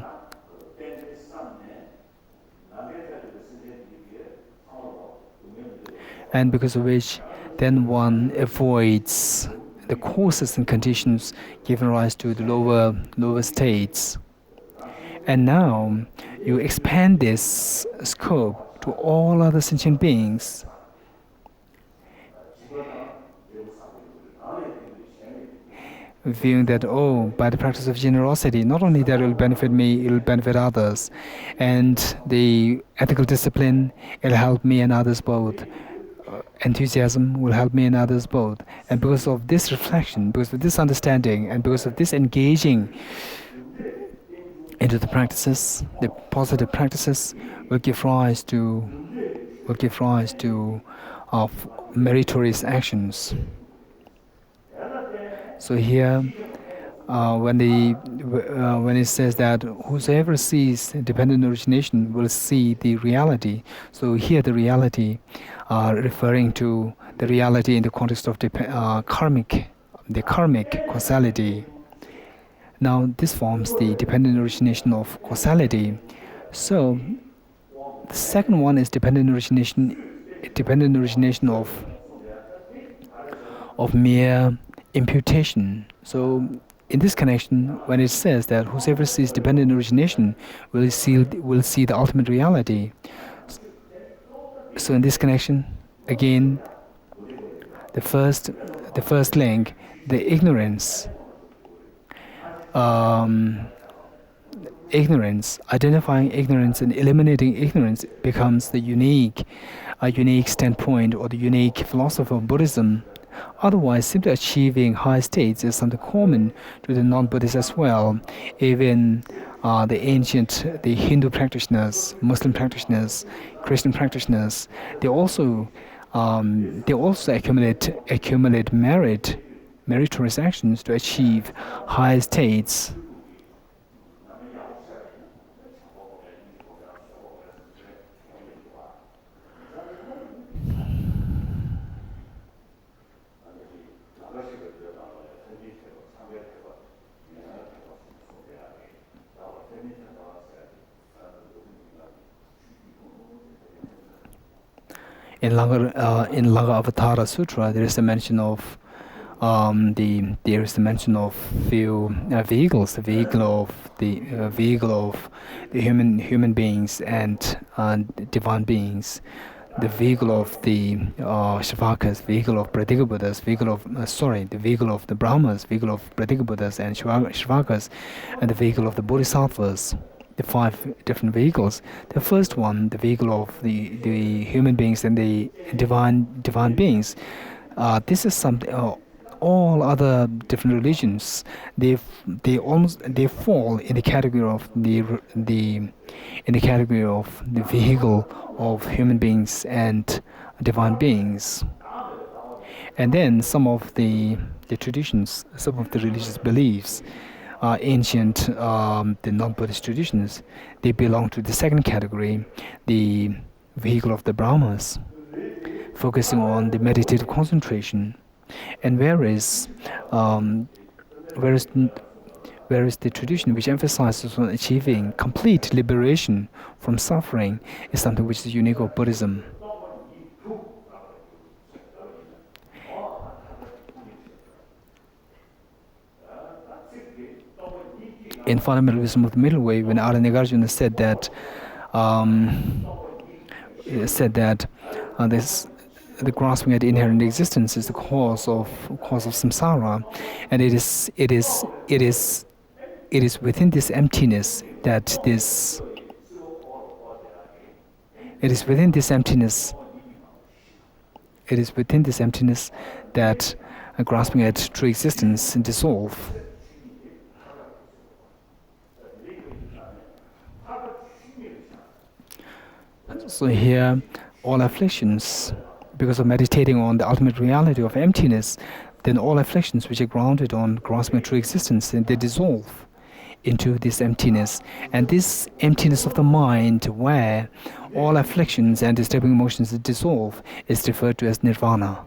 And because of which, then one avoids the causes and conditions giving rise to the lower states. And now you expand this scope to all other sentient beings. Viewing that, by the practice of generosity, not only that it will benefit me, it will benefit others. And the ethical discipline, it will help me and others both. Enthusiasm will help me and others both. And because of this reflection, because of this understanding, and because of this engaging into the practices, the positive practices will give rise to meritorious actions. So here, when it says that whosoever sees dependent origination will see the reality. So here the reality, referring to the reality in the context of the karmic causality. Now this forms the dependent origination of causality. So the second one is dependent origination of mere imputation. So in this connection, when it says that whosoever sees dependent origination will see the ultimate reality. So in this connection, again, the first link, the ignorance, identifying ignorance and eliminating ignorance becomes the unique standpoint or the unique philosophy of Buddhism. Otherwise, simply achieving high states is something common to the non-Buddhists as well. Even the Hindu practitioners, Muslim practitioners, Christian practitioners, they also accumulate meritorious actions to achieve high states. In Langa Avatara Sutra, there is a mention of few vehicles, the vehicle of the human beings and divine beings, the vehicle of the Shavakas, vehicle of Pratika Buddhas, the vehicle of the Brahmas, vehicle of Pratika Buddhas and Shavakas, and the vehicle of the Bodhisattvas. The 5 different vehicles. The first one, the vehicle of the human beings and the divine beings. This is something. All other different religions, they fall in the category of the vehicle of human beings and divine beings. And then some of the traditions, some of the religious beliefs, ancient, the non-Buddhist traditions, they belong to the second category, the vehicle of the Brahmas, focusing on the meditative concentration. And whereas the tradition which emphasizes on achieving complete liberation from suffering is something which is unique of Buddhism. In Fundamental Wisdom of the Middle Way, when Nagarjuna said that the grasping at inherent existence is the cause of samsara, and it is within this emptiness that grasping at true existence dissolve. So here, all afflictions, because of meditating on the ultimate reality of emptiness, then all afflictions which are grounded on grasping true existence, they dissolve into this emptiness. And this emptiness of the mind, where all afflictions and disturbing emotions dissolve, is referred to as nirvana.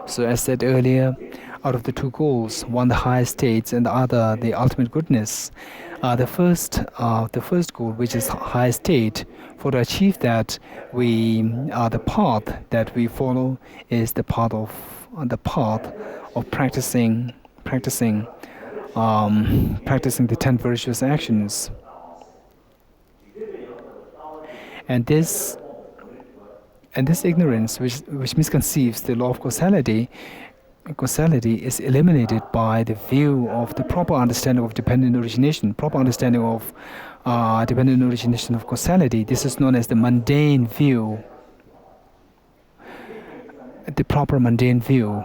So as said earlier, out of the 2 goals, one the highest states and the other the ultimate goodness. The first goal, which is highest state, for to achieve that, the path that we follow is the path of practicing the 10 virtuous actions. And this ignorance, which misconceives the law of causality is eliminated by the view of the proper understanding of dependent origination, proper understanding of dependent origination of causality. This is known as the mundane view, the proper mundane view.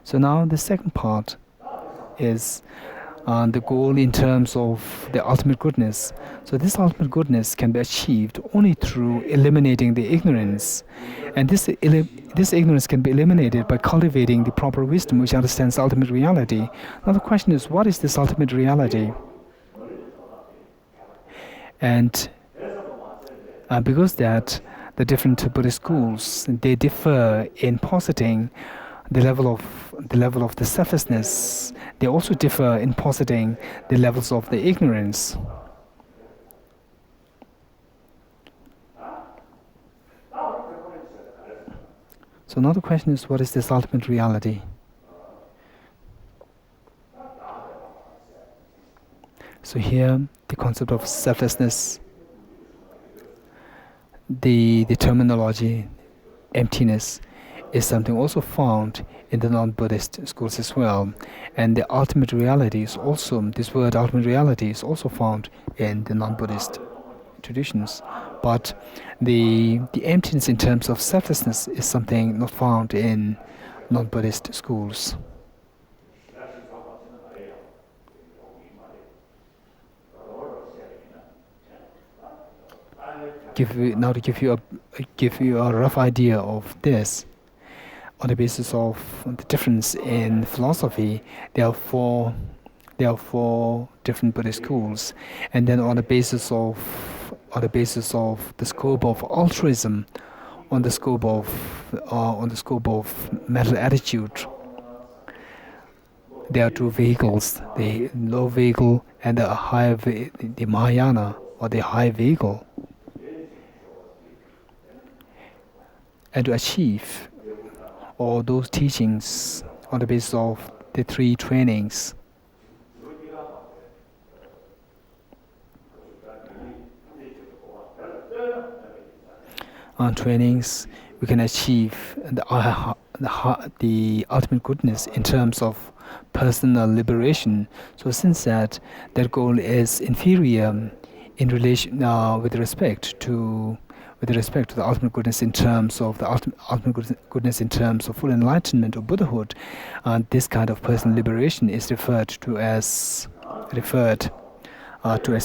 So now the second part is the goal in terms of the ultimate goodness. So this ultimate goodness can be achieved only through eliminating the ignorance. And this ignorance can be eliminated by cultivating the proper wisdom which understands ultimate reality. Now the question is, what is this ultimate reality? And because that the different Buddhist schools, they differ in positing the level of the selflessness. They also differ in positing the levels of the ignorance. So now the question is, what is this ultimate reality? So here, the concept of selflessness, the terminology, emptiness, is something also found in the non-Buddhist schools as well. And the ultimate reality is also, this word ultimate reality is also found in the non-Buddhist traditions. But the emptiness in terms of selflessness is something not found in non-Buddhist schools. To give you a rough idea of this, on the basis of the difference in philosophy, there are four different Buddhist schools, and then on the basis of the scope of altruism, on the scope of mental attitude, there are two vehicles: the low vehicle and the the Mahayana, or the high vehicle. And to achieve all those teachings on the basis of the three trainings, we can achieve the ultimate goodness in terms of personal liberation. So since that goal is inferior in relation with respect to the ultimate goodness in terms of goodness in terms of full enlightenment or Buddhahood, this kind of personal liberation is referred to as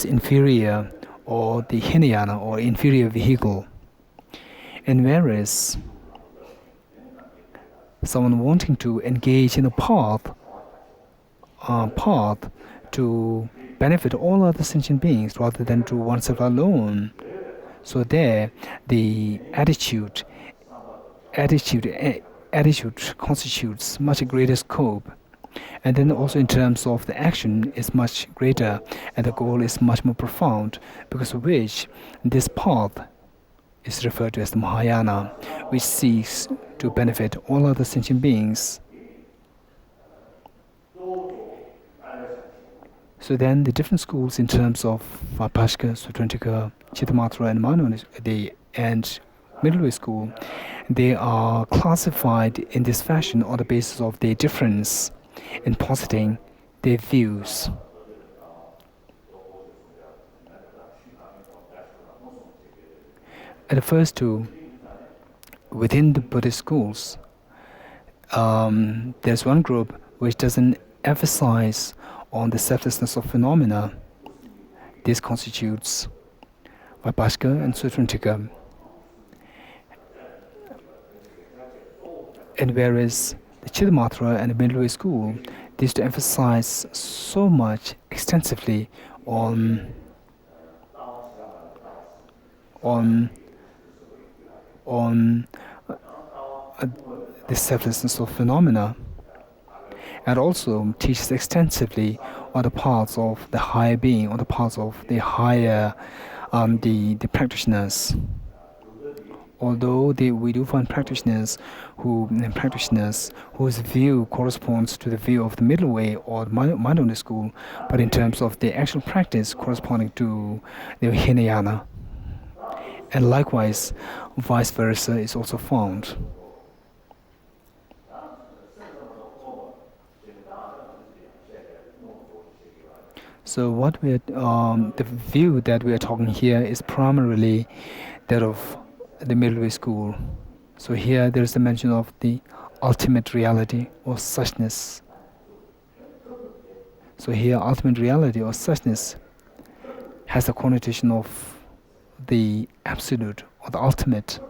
inferior, or the Hinayana, or inferior vehicle. And whereas someone wanting to engage in a path to benefit all other sentient beings rather than to oneself alone, so there the attitude constitutes much greater scope. And then also in terms of the action is much greater, and the goal is much more profound, because of which this path is referred to as the Mahayana, which seeks to benefit all other sentient beings. So then the different schools in terms of Vipashka, Sutrantika, Chittamatra, and Manu, and Middle Way School, they are classified in this fashion on the basis of their difference in positing their views. And the first two, within the Buddhist schools, there's one group which doesn't emphasize on the selflessness of phenomena. This constitutes Vipashka and Sutrantika. And whereas the Chittamatra and the Middle Way School, they used to emphasize so much extensively on the selflessness of phenomena, and also teaches extensively on the paths of the higher being, on the paths of the higher the practitioners. Although we do find practitioners whose view corresponds to the view of the Middle Way or the Mindfulness School, but in terms of the actual practice corresponding to the Hinayana. And likewise, vice versa is also found. So the view that we are talking here is primarily that of the Middle Way School. So here there is the mention of the ultimate reality or suchness. So here ultimate reality or suchness has the connotation of the absolute or the ultimate,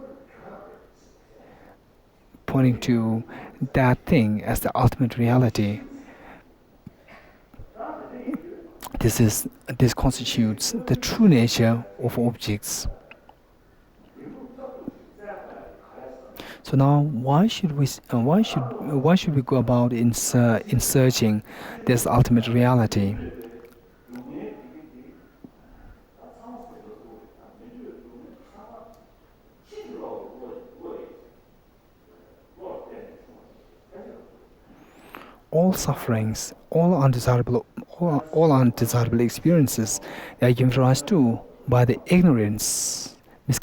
pointing to that thing as the ultimate reality. This constitutes the true nature of objects. So now, why should we go about in searching this ultimate reality? All sufferings, all undesirable experiences, they are given rise to by the ignorance, which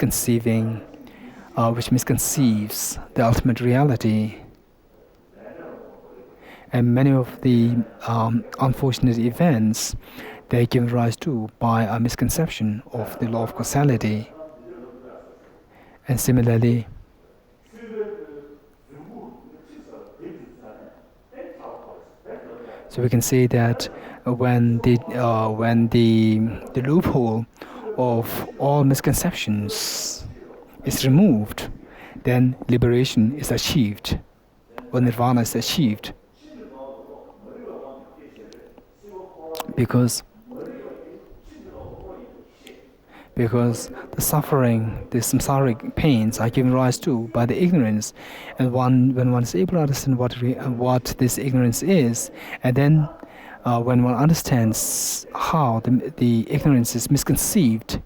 misconceives the ultimate reality. And many of the unfortunate events, they are given rise to by a misconception of the law of causality. And similarly, so we can say that when the loophole of all misconceptions is removed, then liberation is achieved, or nirvana is achieved. Because the suffering, the samsaric pains are given rise to by the ignorance, and when one is able to understand what this ignorance is, and then when one understands how the ignorance is misconceived,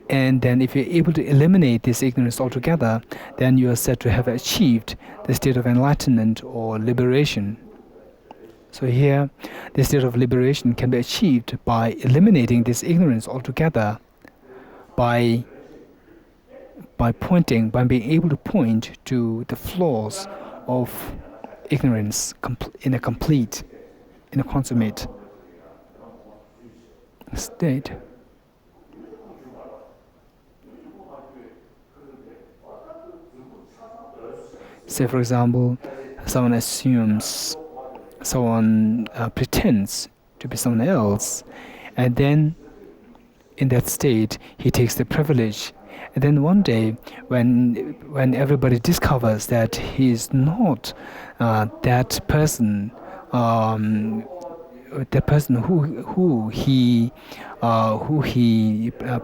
and then if you're able to eliminate this ignorance altogether, then you are said to have achieved the state of enlightenment or liberation. So here, the state of liberation can be achieved by eliminating this ignorance altogether, by being able to point to the flaws of ignorance in a consummate state. Say, for example, someone pretends to be someone else, and then in that state he takes the privilege, and then one day when everybody discovers that he is not that person who he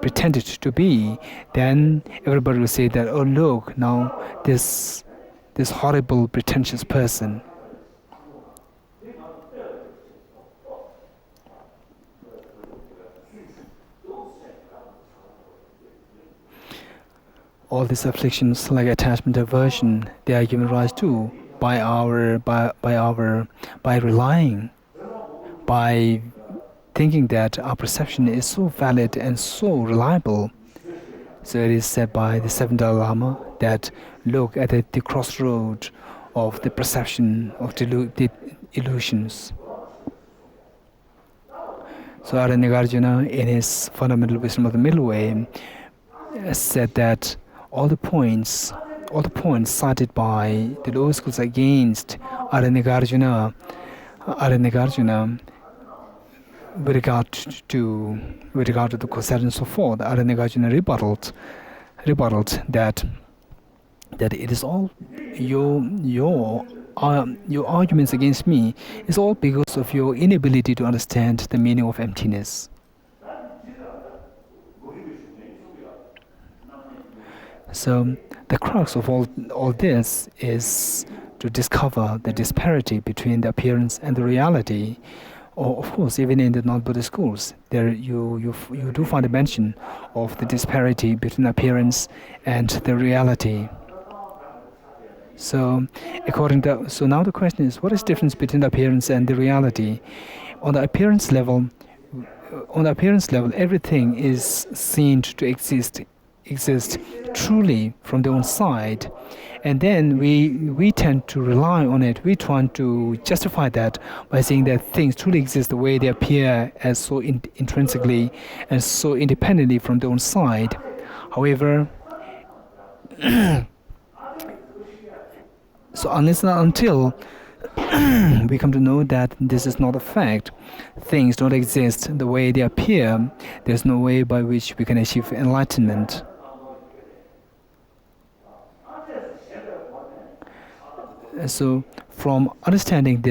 pretended to be, then everybody will say that, oh look, now this horrible pretentious person. All these afflictions, like attachment, aversion, they are given rise to by thinking that our perception is so valid and so reliable. So it is said by the seventh Dalai Lama that look at the crossroad of the perception of the illusions. So Nagarjuna, in his Fundamental Wisdom of the Middle Way, said that all the points cited by the lower schools against Nagarjuna, with regard to the causality and so forth, Nagarjuna rebutted that it is all your arguments against me is all because of your inability to understand the meaning of emptiness. So the crux of all this is to discover the disparity between the appearance and the reality. Or, of course, even in the non-Buddhist schools, there you do find a mention of the disparity between appearance and the reality. So now the question is, what is the difference between the appearance and the reality? On the appearance level, everything is seen to exist truly from their own side, and then we tend to rely on it. We try to justify that by saying that things truly exist the way they appear, as so intrinsically and so independently from their own side. However, so unless and until we come to know that this is not a fact, things don't exist the way they appear, there's no way by which we can achieve enlightenment. So from discovering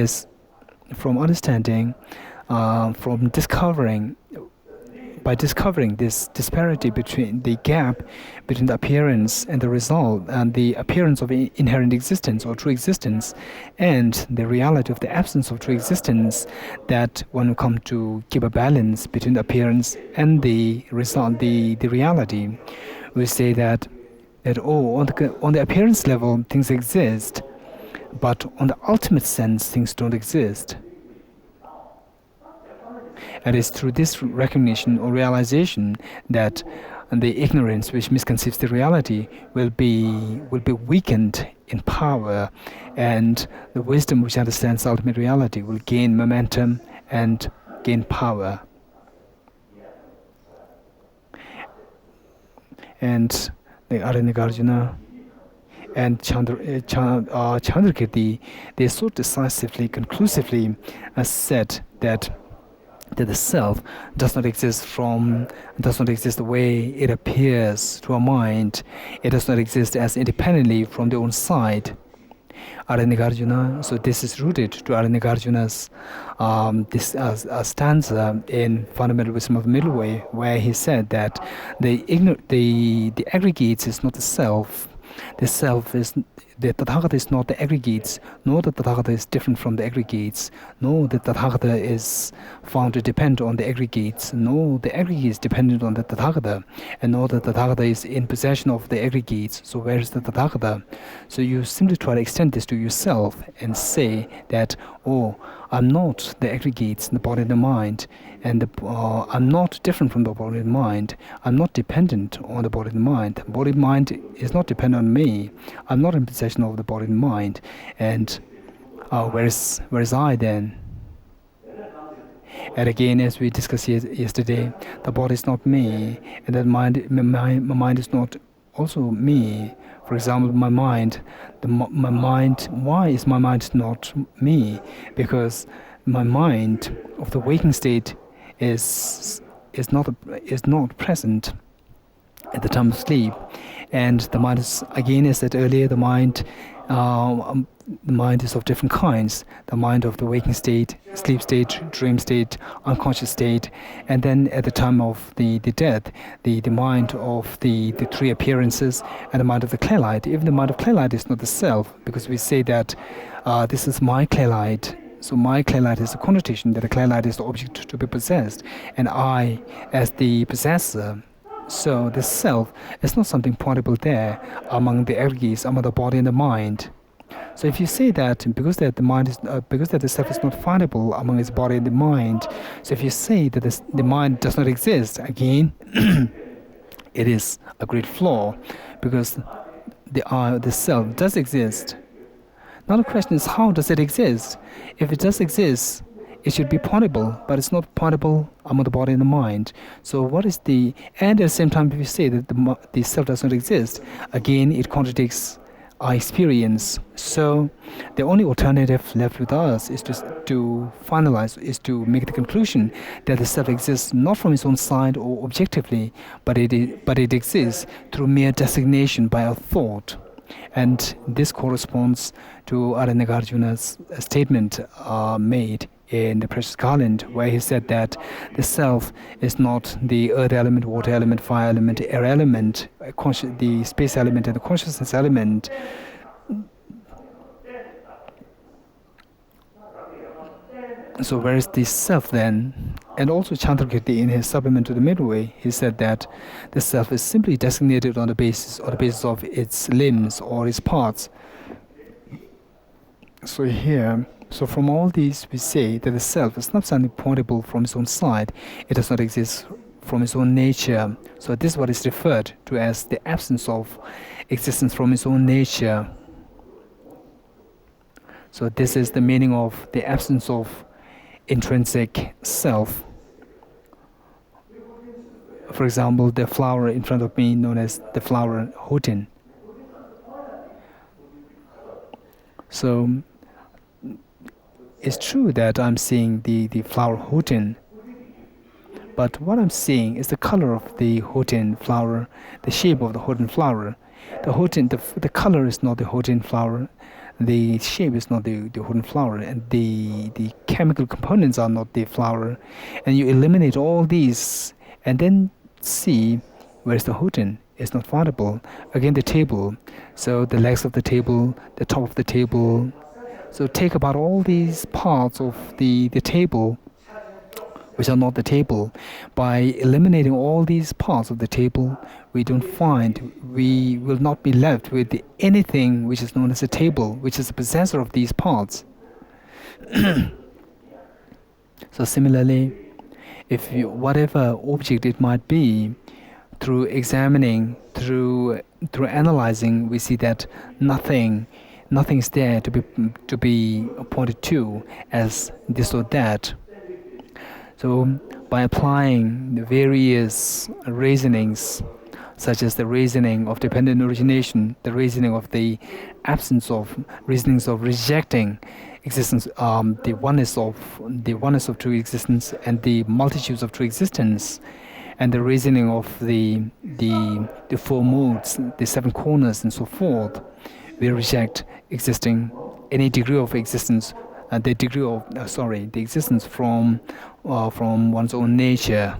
this disparity between the gap between the appearance and the result, and the appearance of inherent existence or true existence, and the reality of the absence of true existence, that when we come to keep a balance between the appearance and the result, the reality, we say that on the appearance level things exist, but on the ultimate sense things don't exist. And it's through this recognition or realization that the ignorance which misconceives the reality will be weakened in power, and the wisdom which understands ultimate reality will gain momentum and gain power. and the Nagarjuna and Chandrakirti, they so decisively, conclusively said that the self does not exist the way it appears to our mind. It does not exist as independently from the own side. Nagarjuna, so this is rooted to Nagarjuna's this stanza in Fundamental Wisdom of the Middle Way, where he said that the aggregates is not the self. The self is the Tathagata is not the aggregates, nor the Tathagata is different from the aggregates, nor the Tathagata is found to depend on the aggregates, nor the aggregates dependent on the Tathagata, and nor the Tathagata is in possession of the aggregates. So where is the Tathagata? So you simply try to extend this to yourself and say that, oh, I'm not the aggregates, the body and the mind, and I'm not different from the body and mind. I'm not dependent on the body and mind. The body and mind is not dependent on me. I'm not in possession of the body and mind. And where is I then? And again, as we discussed yesterday, the body is not me, and that my mind is not also me. For example, my mind. Why is my mind not me? Because my mind of the waking state is not present at the time of sleep, and the mind is, again, as said earlier, the mind is of different kinds. The mind of the waking state, sleep state, dream state, unconscious state, and then at the time of the death, the mind of the three appearances, and the mind of the clear light. Even the mind of clear light is not the self, because we say that this is my clear light. So my clear light is a connotation that the clear light is the object to be possessed, and I as the possessor. So the self is not something pointable there among the aggregates, among the body and the mind. So if you say that because that the self is not findable among its body and the mind, so if you say that the mind does not exist, again, it is a great flaw, because the self does exist. Now the question is, how does it exist? If it does exist, it should be pointable, but it's not pointable among the body and the mind. So what is and at the same time, if you say that the self does not exist, again, it contradicts our experience. So the only alternative left with us is to make the conclusion that the self exists not from its own side or objectively, but it exists through mere designation by our thought. And this corresponds to Nagarjuna's statement made in the Precious Garland, where he said that the self is not the earth element, water element, fire element, air element, the space element, and the consciousness element. So where is the self then? And also Chandrakirti, in his supplement to the Middle Way, he said that the self is simply designated on the basis of its limbs or its parts. So from all these, we say that the self is not something pointable from its own side. It does not exist from its own nature. So this is what is referred to as the absence of existence from its own nature. So this is the meaning of the absence of intrinsic self. For example, the flower in front of me, known as the flower Hotin. So it's true that I'm seeing the flower Hotin, but what I'm seeing is the color of the Hotin flower, the shape of the Hotin flower. The color is not the Hotin flower, the shape is not the Hotin flower, and the chemical components are not the flower. And you eliminate all these and then see where's the Hotin. It's not findable. Again, the table. So the legs of the table, the top of the table. So take about all these parts of the table, which are not the table. By eliminating all these parts of the table, we will not be left with anything which is known as a table, which is the possessor of these parts. So similarly, whatever object it might be, through examining, through analyzing, we see that nothing is there to be pointed to as this or that. So by applying the various reasonings, such as the reasoning of dependent origination, the reasoning of the absence of reasonings of rejecting existence, the oneness of true existence and the multitudes of true existence, and the reasoning of the four moods, the seven corners, and so forth. We reject existing any degree of existence, the existence from one's own nature.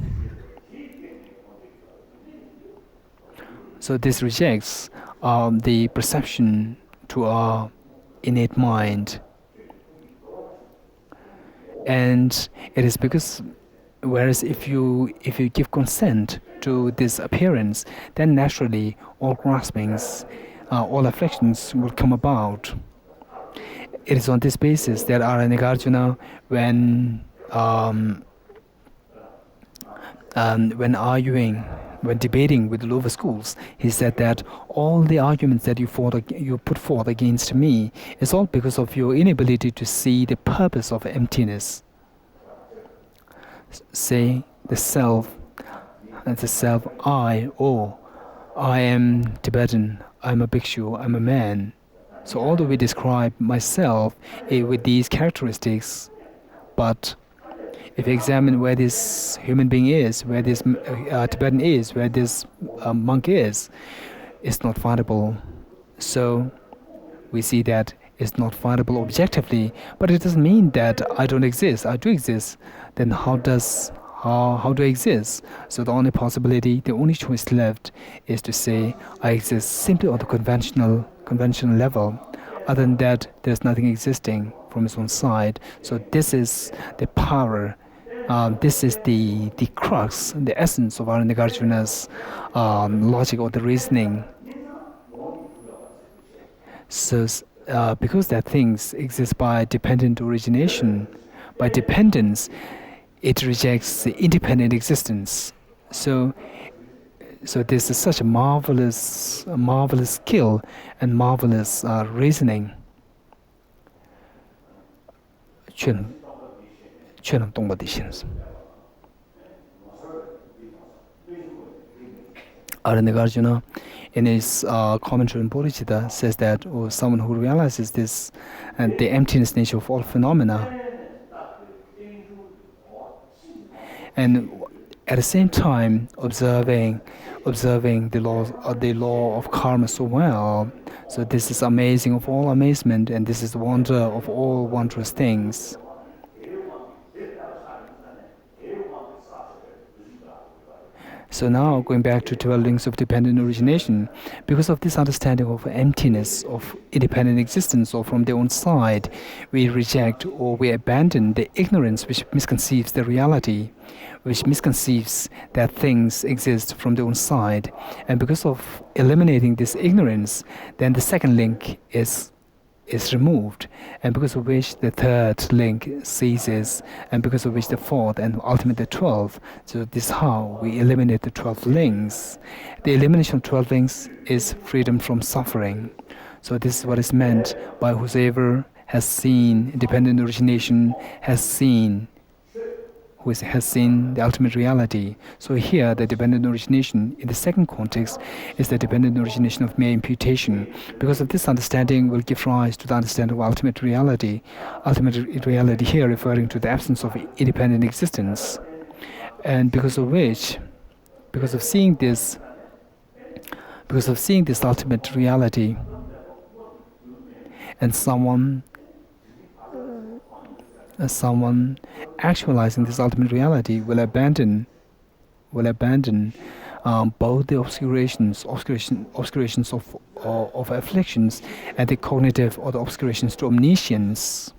So this rejects the perception to our innate mind. And it is because, whereas if you give consent to this appearance, then naturally all graspings, all afflictions will come about. It is on this basis that our Nagarjuna, when debating with the lower schools, he said that all the arguments that you put forth against me is all because of your inability to see the purpose of emptiness. Say the self, I am Tibetan, I'm a bhikshu, I'm a man. So although we describe myself with these characteristics, but if you examine where this human being is, where this Tibetan is, where this monk is, it's not findable. So we see that it's not findable objectively, but it doesn't mean that I don't exist. I do exist. Then how do I exist? So the only possibility, the only choice left is to say I exist simply on the conventional level. Other than that, there's nothing existing from its own side. So this is the power. This is the crux, the essence of our Nagarjuna's logic or the reasoning. So because that things exist by dependent origination, by dependence, it rejects the independent existence. So this is such a marvelous skill and marvelous reasoning. Nagarjuna, in his commentary on Bodhicitta, says that someone who realizes this and the emptiness nature of all phenomena, and at the same time observing the law of karma so well. So this is amazing of all amazement, and this is the wonder of all wondrous things. So now, going back to 12 links of dependent origination, because of this understanding of emptiness, of independent existence, or from their own side, we reject or we abandon the ignorance which misconceives the reality, which misconceives that things exist from their own side. And because of eliminating this ignorance, then the second link is removed, and because of which the third link ceases, and because of which the fourth and ultimately the 12th. So this is how we eliminate the 12 links. The elimination of 12 links is freedom from suffering. So this is what is meant by whosoever has seen dependent origination has seen the ultimate reality. So here, the dependent origination in the second context is the dependent origination of mere imputation. Because of this understanding will give rise to the understanding of ultimate reality. Ultimate reality here referring to the absence of independent existence. And because of seeing this ultimate reality, and someone actualizing this ultimate reality will abandon both the obscurations of afflictions and the cognitive or the obscurations to omniscience,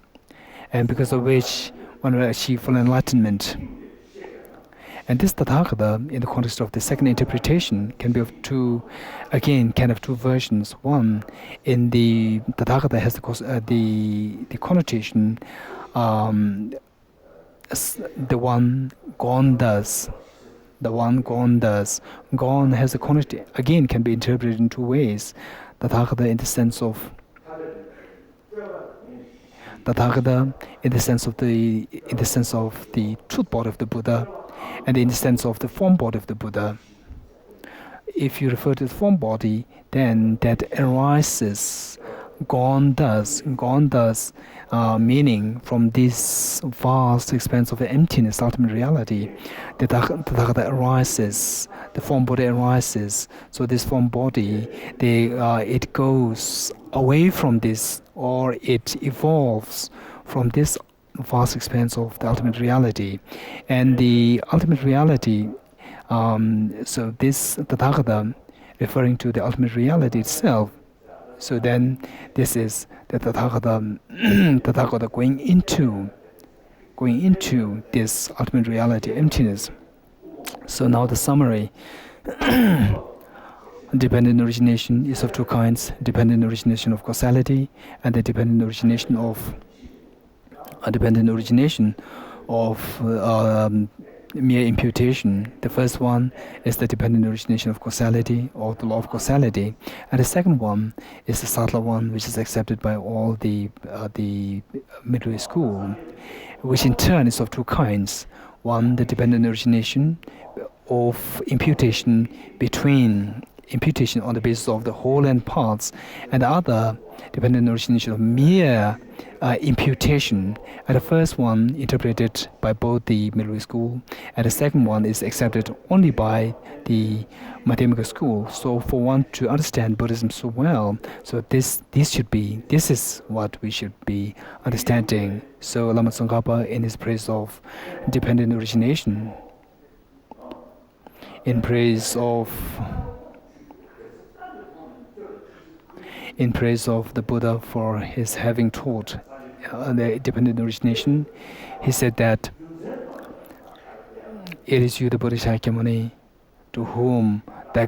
and because of which one will achieve full enlightenment. And this Tathagata, in the context of the second interpretation, can be of two versions. One, in the Tathagata has the connotation, the one gone does. Gone has a connotation, again, can be interpreted in two ways. Tathagata in the sense of the truth body of the Buddha, and in the sense of the form body of the Buddha. if you refer to the form body, then that arises, gone thus, meaning from this vast expanse of emptiness, ultimate reality, the Tathagata arises, the form body arises. So this form body, it goes away from this, or it evolves from this vast expanse of the ultimate reality. And the ultimate reality, so this Tathagata, referring to the ultimate reality itself, so then this is the Tathagata going into this ultimate reality, emptiness. So now the summary. Dependent origination is of two kinds: dependent origination of causality and the dependent origination of mere imputation. The first one is the dependent origination of causality, or the law of causality, and the second one is the subtler one, which is accepted by all the middle school, which in turn is of two kinds. One, the dependent origination of imputation on the basis of the whole and parts, and the other, dependent origination of mere imputation. And the first one interpreted by both the middle school, and the second one is accepted only by the mathematical school. So for one to understand Buddhism so well, so this is what we should be understanding. So Lama Tsongkhapa, in his praise of dependent origination, in praise of the Buddha for his having taught the dependent origination, he said that it is you, the Buddha Shakyamuni, to whom the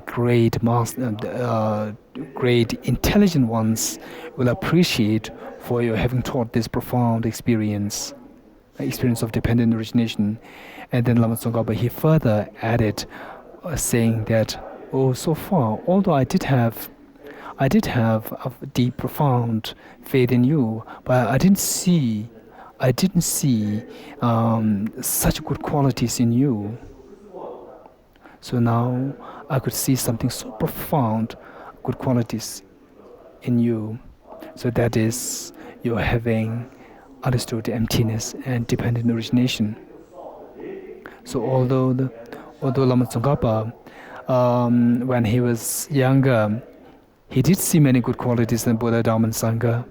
great intelligent ones will appreciate for your having taught this profound experience of dependent origination. And then Lama Tsongkhapa, he further added, saying that, so far, although I did have a deep, profound faith in you, but I didn't see such good qualities in you. So now I could see something so profound, good qualities in you. So that is your having understood emptiness and dependent origination. So although Lama Tsongkhapa, when he was younger, he did see many good qualities in Buddha, Dharma, and Sangha.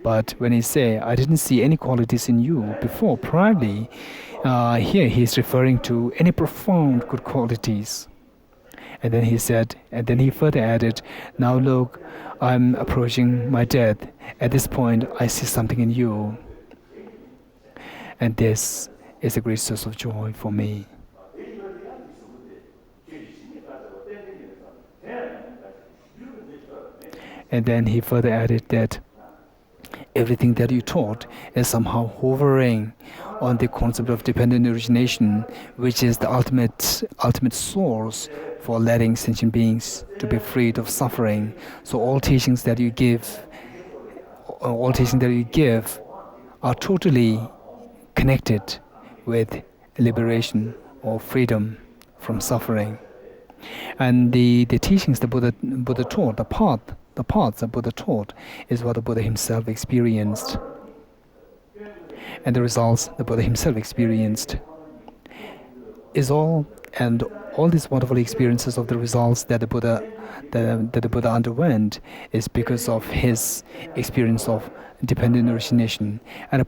But when he say, I didn't see any qualities in you before, probably here he is referring to any profound good qualities. And then he said, and then he further added, now look, I'm approaching my death. At this point, I see something in you. And this is a great source of joy for me. And then he further added that everything that you taught is somehow hovering on the concept of dependent origination, which is the ultimate source for letting sentient beings to be freed of suffering. So all teachings that you give are totally connected with liberation or freedom from suffering. And the teachings the Buddha taught, the paths that Buddha taught, is what the Buddha himself experienced. And the results the Buddha himself experienced is all these wonderful experiences of the results that the Buddha underwent is because of his experience of dependent origination. And the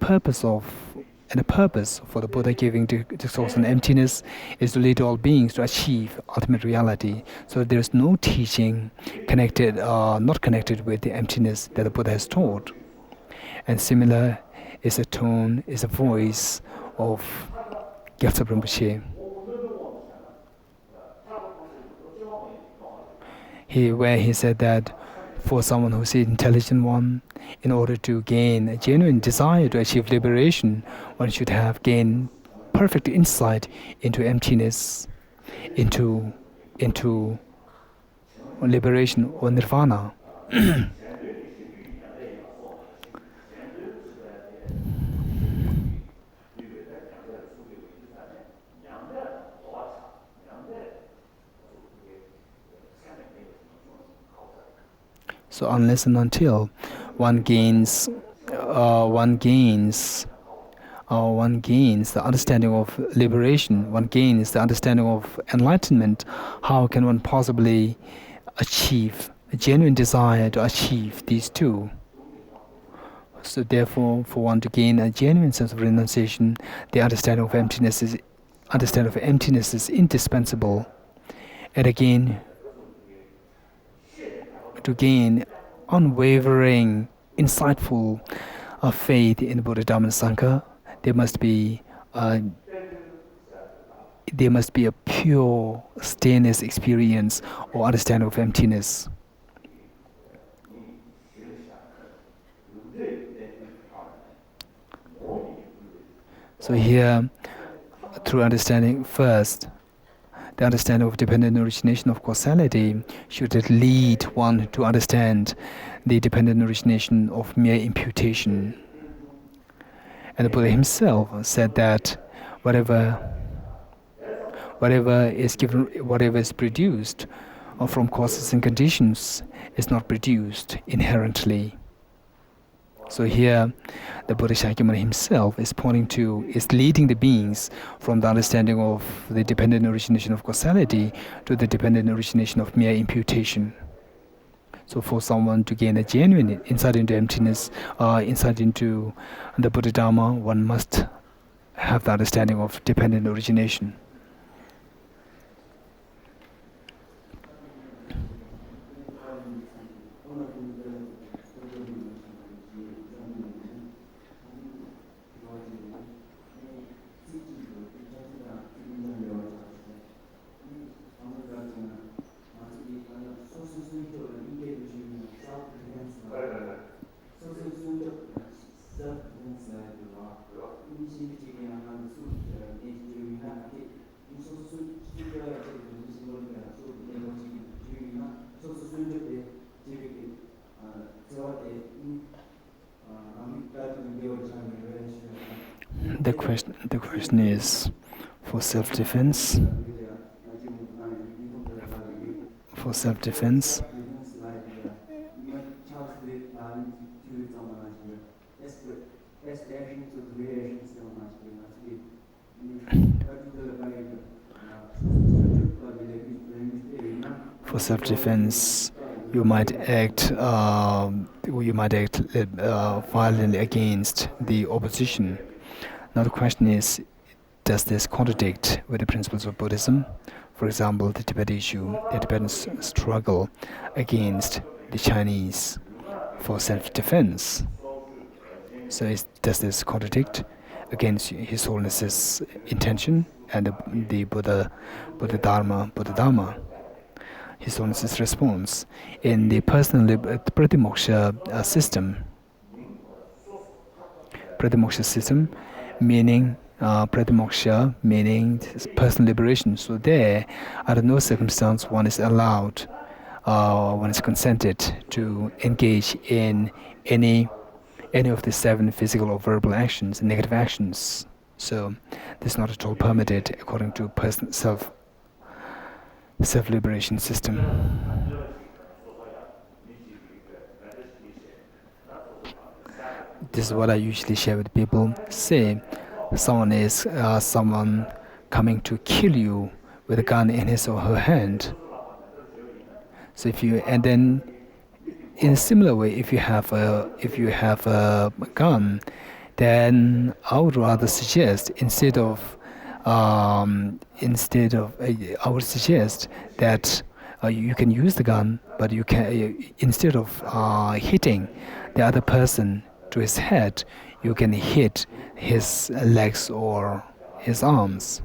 purpose for the Buddha giving discourse on emptiness is to lead all beings to achieve ultimate reality. So there is no teaching not connected with the emptiness that the Buddha has taught. And similar is a tone, is a voice of Gyaltsen Rinpoche. Where he said that for someone who's the intelligent one, in order to gain a genuine desire to achieve liberation, one should have gained perfect insight into emptiness, into liberation or nirvana. So unless and until one gains, one gains one gains the understanding of liberation, one gains the understanding of enlightenment, how can one possibly achieve a genuine desire to achieve these two? So therefore, for one to gain a genuine sense of renunciation, the understanding of emptiness is indispensable. And again, to gain unwavering, insightful faith in Buddha, Dharma, and Sangha, there must be a pure stainless experience or understanding of emptiness. So here, through understanding first, the understanding of dependent origination of causality should lead one to understand the dependent origination of mere imputation. And the Buddha himself said that whatever is produced from causes and conditions is not produced inherently. So here, the Buddha Shakyamuni himself is leading the beings from the understanding of the dependent origination of causality to the dependent origination of mere imputation. So for someone to gain a genuine insight into emptiness, insight into the Buddha Dharma, one must have the understanding of dependent origination. The question is for self-defense. For self-defense. For self-defense, you might act violently against the opposition. Now the question is, does this contradict with the principles of Buddhism? For example, the Tibet issue, the Tibetans struggle against the Chinese for self-defense. So does this contradict against His Holiness's intention and the Buddha Dharma? His Holiness's response in the personal pratimoksha system. Pratimoksha system meaning pratimoksha meaning personal liberation. So there, under no circumstance one is allowed, one is consented to engage in any of the 7 physical or verbal actions, negative actions. So this is not at all permitted according to self-liberation system. This is what I usually share with people. Say someone coming to kill you with a gun in his or her hand. So then in a similar way, if you have a gun, then I would rather suggest I would suggest that you can use the gun, but you can instead of hitting the other person to his head, you can hit his legs or his arms.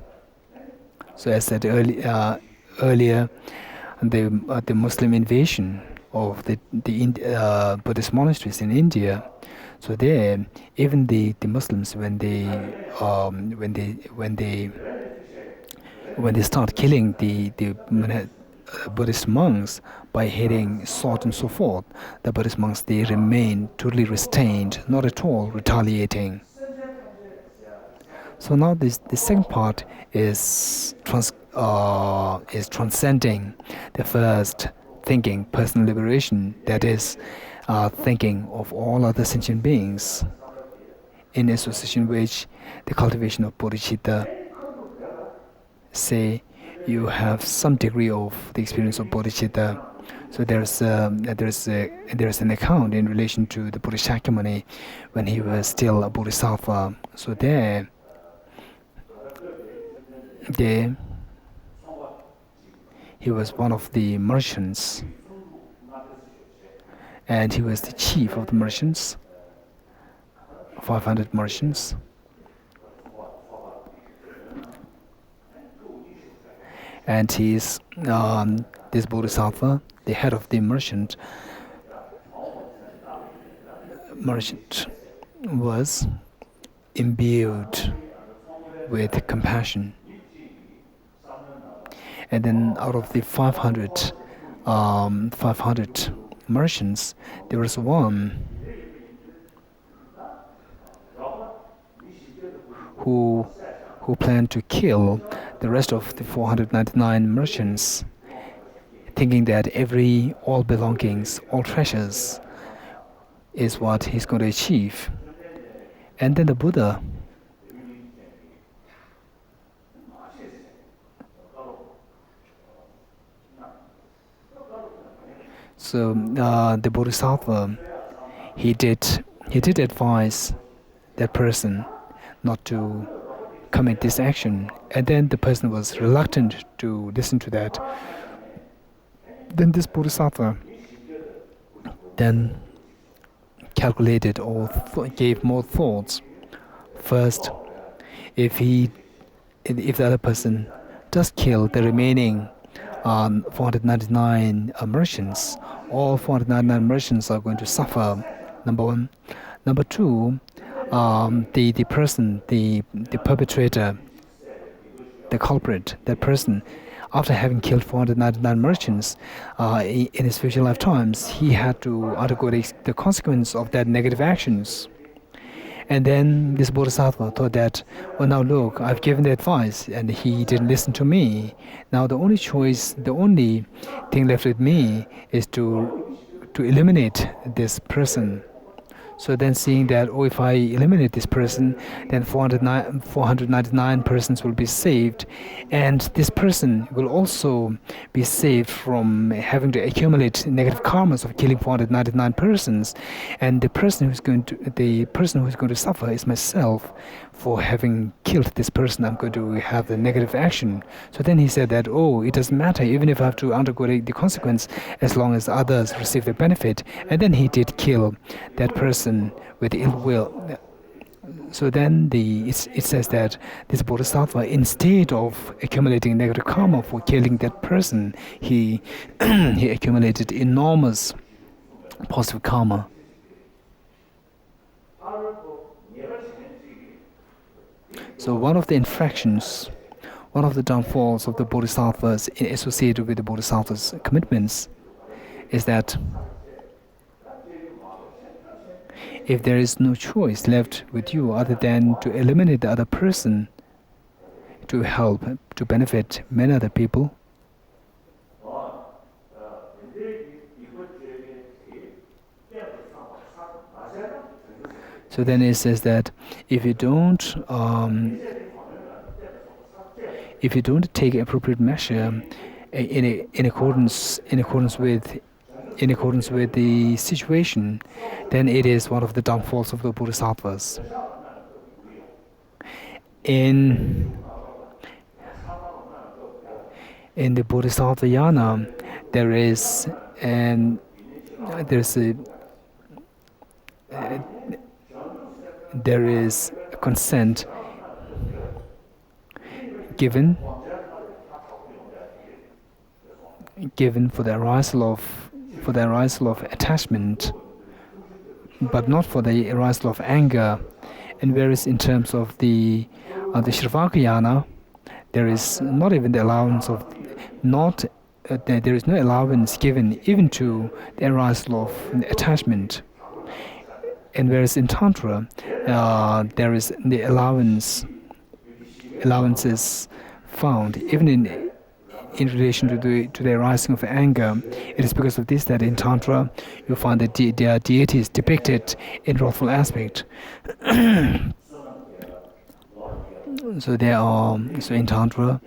So as said earlier, the Muslim invasion of the Buddhist monasteries in India. So there, even the Muslims when they start killing the Buddhist monks by hitting sword and so forth, the Buddhist monks, they remain totally restrained, not at all retaliating. So now the second part is transcending the first thinking personal liberation, that is, thinking of all other sentient beings in association with the cultivation of bodhicitta. Say you have some degree of the experience of bodhicitta. So there's an account in relation to the Buddha Shakyamuni when he was still a bodhisattva. So there he was one of the merchants, and he was the chief of the merchants, 500 merchants. And he's this bodhisattva, the head of the merchant was imbued with compassion. And then out of the 500 merchants, there was one who planned to kill the rest of the 499 merchants, thinking that all belongings, all treasures is what he's going to achieve. And then the Buddha the Bodhisattva, he did advise that person not to commit this action, and then the person was reluctant to listen to that. Then this Bodhisattva then calculated or gave more thoughts. First, if the other person does kill the remaining 499 merchants, all 499 merchants are going to suffer, number one. Number two, the person, the perpetrator, the culprit, that person, after having killed 499 merchants in his future lifetimes, he had to undergo the consequence of that negative actions. And then this Bodhisattva thought that, well, now look, I've given the advice and he didn't listen to me. Now the only thing left with me is to eliminate this person. So then seeing that, if I eliminate this person, then 499 persons will be saved. And this person will also be saved from having to accumulate negative karmas of killing 499 persons. And the person who's going to suffer is myself. For having killed this person, I'm going to have the negative action. So then he said that, it doesn't matter, even if I have to undergo the consequence, as long as others receive the benefit. And then he did kill that person with ill will. So then it says that this Bodhisattva, instead of accumulating negative karma for killing that person, he accumulated enormous positive karma. So one of the infractions, one of the downfalls of the Bodhisattvas associated with the Bodhisattva's commitments is that if there is no choice left with you other than to eliminate the other person to help, to benefit many other people, so then it says that if you don't take appropriate measure in accordance with the situation, then it is one of the downfalls of the Bodhisattvas. In the Bodhisattva yana, there is consent given for the arisal of attachment, but not for the arisal of anger. And whereas in terms of the Shravakayana, there is not even the allowance of there is no allowance given even to the arisal of attachment. And whereas in Tantra, there is the allowances found even in relation to the arising of anger. It is because of this that in Tantra you find that there are deities depicted in wrathful aspect. So in Tantra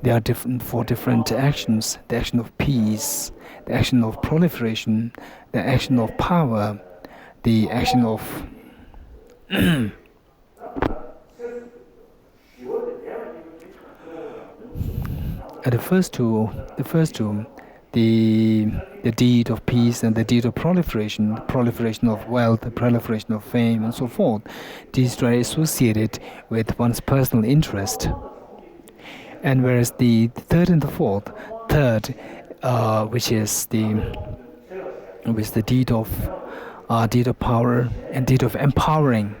there are four different actions: the action of peace, the action of proliferation, the action of power, the action of the first two, the deed of peace and the deed of proliferation, the proliferation of wealth, the proliferation of fame, and so forth. These are associated with one's personal interest. And whereas the third and the fourth, which is the deed of power and deed of empowering,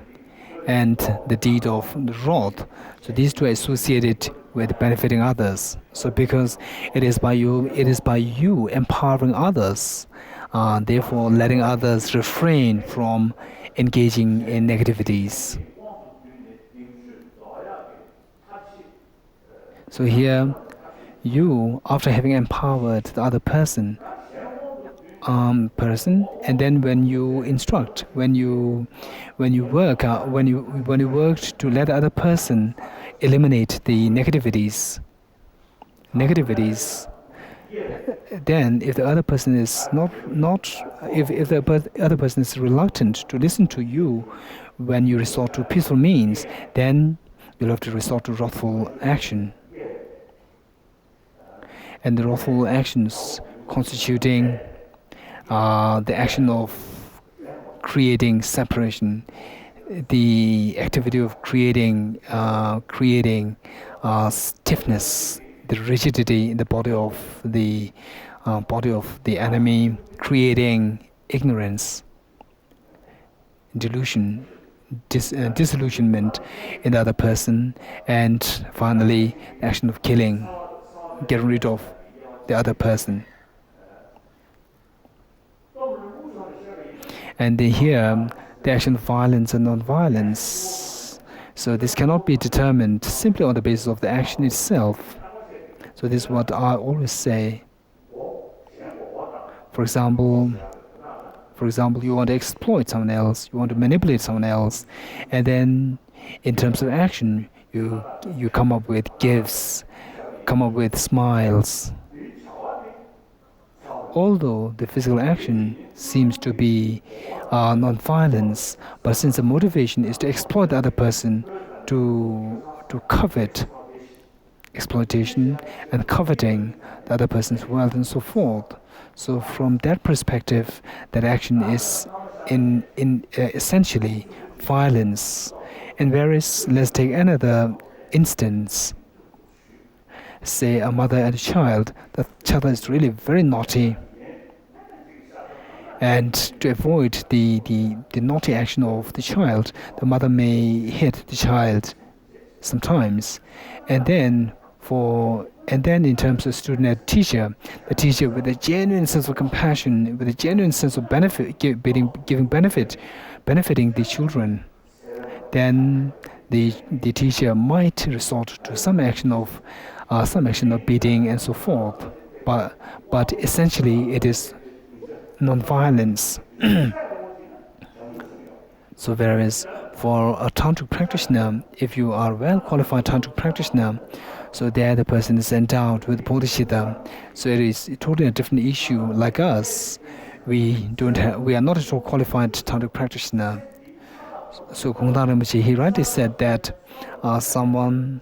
and the deed of the wrath. So these two are associated with benefiting others. So because it is by you empowering others, therefore letting others refrain from engaging in negativities. So here, you, after having empowered the other person, and then when you instruct, when you work to let the other person eliminate the negativities, then if the other person is if the other person is reluctant to listen to you when you resort to peaceful means, then you'll have to resort to wrathful action. And the wrathful actions constituting the action of creating separation, the activity of creating stiffness, the rigidity in the body of the enemy, creating ignorance, delusion, disillusionment in the other person, and finally the action of killing, getting rid of the other person. And here, the action of violence and non-violence. So this cannot be determined simply on the basis of the action itself. So this is what I always say. For example, you want to exploit someone else, you want to manipulate someone else, and then in terms of action, you come up with gifts, come up with smiles. Although the physical action seems to be non-violence, but since the motivation is to exploit the other person, to covet, exploitation and coveting the other person's wealth and so forth. So from that perspective, that action is essentially violence. And whereas, let's take another instance. Say a mother and a child. The child is really very naughty, and to avoid the naughty action of the child, the mother may hit the child sometimes, and then in terms of student and teacher, the teacher with a genuine sense of compassion, with a genuine sense of benefiting the children, then the teacher might resort to some action of beating and so forth, but essentially it is non-violence. So whereas for a tantric practitioner, if you are well qualified tantric practitioner, so there the person is endowed with bodhicitta. So it is totally a different issue. Like us, we are not at all qualified tantric practitioner. So Kongdang Rinpoche, he rightly said that someone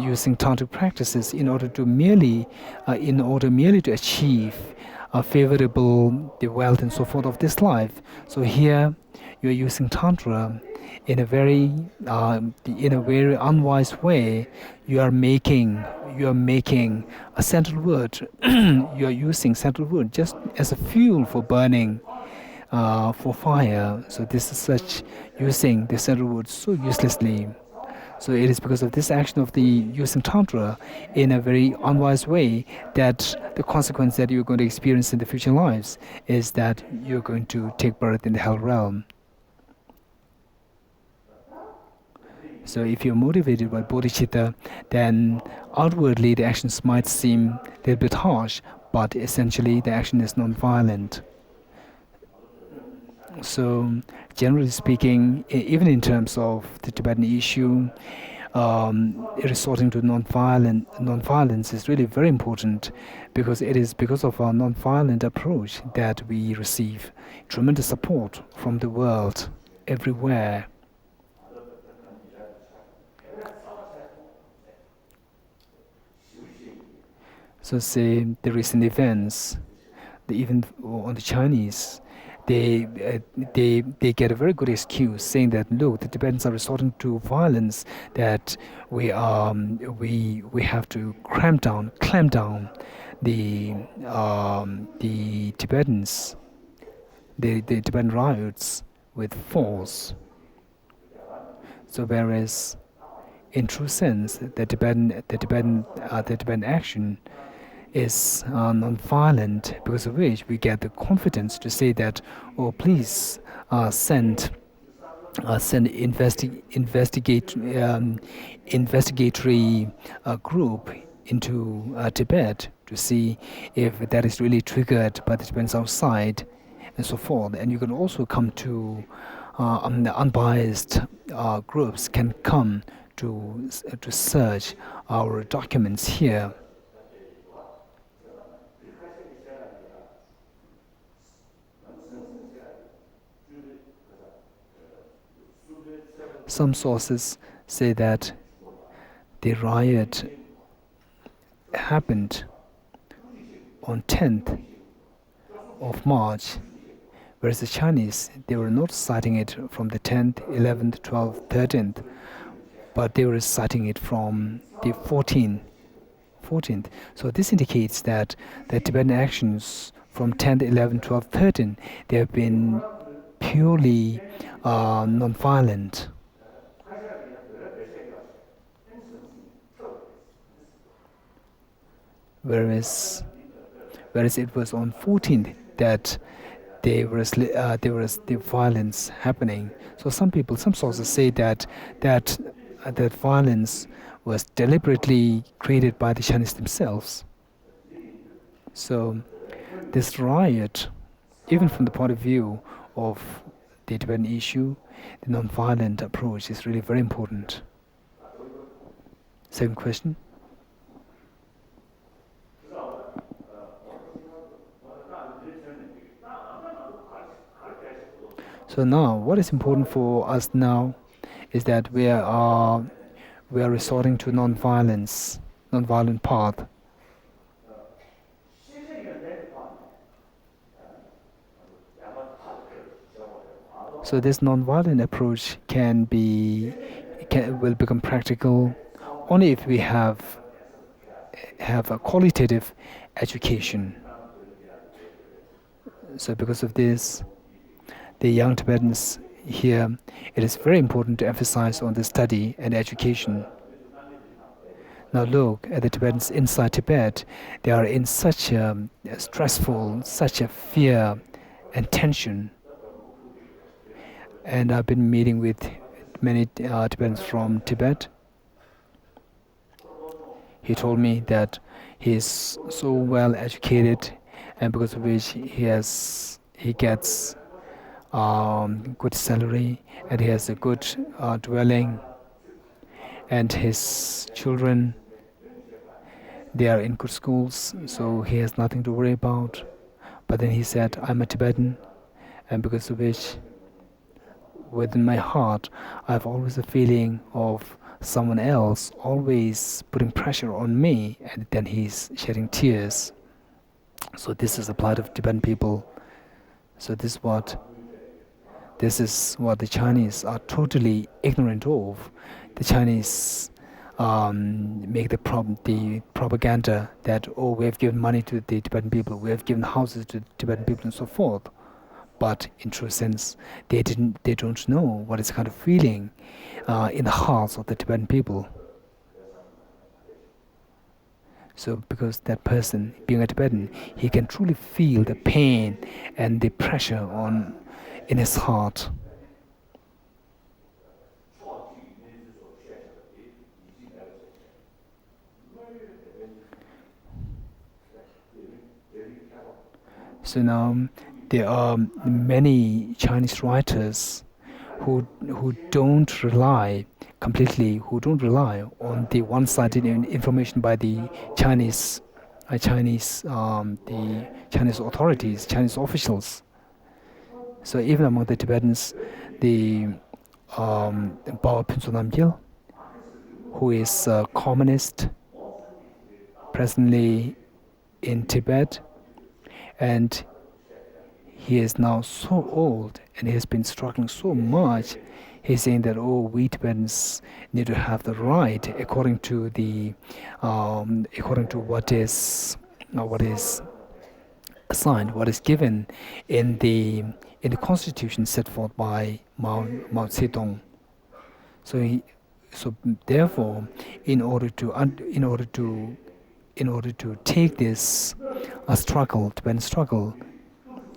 using tantric practices in order merely to achieve favorable the wealth and so forth of this life. So here you are using tantra in a very unwise way. You are making a central word. You are using central word just as a fuel for burning, for fire. So this is such using the central word so uselessly. So it is because of this action of the using tantra in a very unwise way that the consequence that you're going to experience in the future lives is that you're going to take birth in the hell realm. So if you're motivated by bodhicitta, then outwardly the actions might seem a little bit harsh, but essentially the action is non-violent. So generally speaking, even in terms of the Tibetan issue, resorting to non-violence is really very important, because it is because of our non-violent approach that we receive tremendous support from the world everywhere. So say the recent events, even on the Chinese, they get a very good excuse, saying that look, the Tibetans are resorting to violence, that we have to clamp down the Tibetans, the Tibetan riots with force. So whereas in true sense, the Tibetan action is non-violent, because of which we get the confidence to say that, oh, please send investigatory group into Tibet to see if that is really triggered by the Tibetans outside, and so forth. And you can also come to the unbiased groups can come to search our documents here. Some sources say that the riot happened on 10th of March, whereas the Chinese, they were not citing it from the 10th, 11th, 12th, 13th, but they were citing it from the 14th. So this indicates that the Tibetan actions from 10th, 11th, 12th, 13th, they have been purely non-violent. Whereas it was on 14th that there was the violence happening. So some sources say that violence was deliberately created by the Chinese themselves. So this riot, even from the point of view of the Tibetan issue, the non-violent approach is really very important. Second question. So now, what is important for us now is that we are resorting to non-violent path. So this non-violent approach will become practical only if we have a qualitative education. So because of this, the young Tibetans here, it is very important to emphasize on the study and education. Now look at the Tibetans inside Tibet. They are in such a stressful, such a fear and tension. And I've been meeting with many Tibetans from Tibet. He told me that he is so well educated, and because of which he gets good salary, and he has a good dwelling, and his children, they are in good schools, so he has nothing to worry about. But then he said, I'm a Tibetan, and because of which, within my heart, I have always a feeling of someone else always putting pressure on me, and then he's shedding tears. So this is the plight of Tibetan people. So this is what the Chinese are totally ignorant of. The Chinese make the propaganda that, oh, we have given money to the Tibetan people, we have given houses to the Tibetan people, and so forth. But in true sense, they don't know what is the kind of feeling in the hearts of the Tibetan people. So because that person, being a Tibetan, he can truly feel the pain and the pressure in his heart. So now there are many Chinese writers who don't rely who don't rely on the one-sided information by the Chinese, the Chinese authorities, Chinese officials. So even among the Tibetans, the Bao Pinsunamgyel, who is a communist presently in Tibet, and he is now so old and he has been struggling so much. He's saying that, oh, we Tibetans need to have the right according to what is assigned, what is given in the constitution set forth by Mao Zedong. So so therefore, in order to take this Tibetan struggle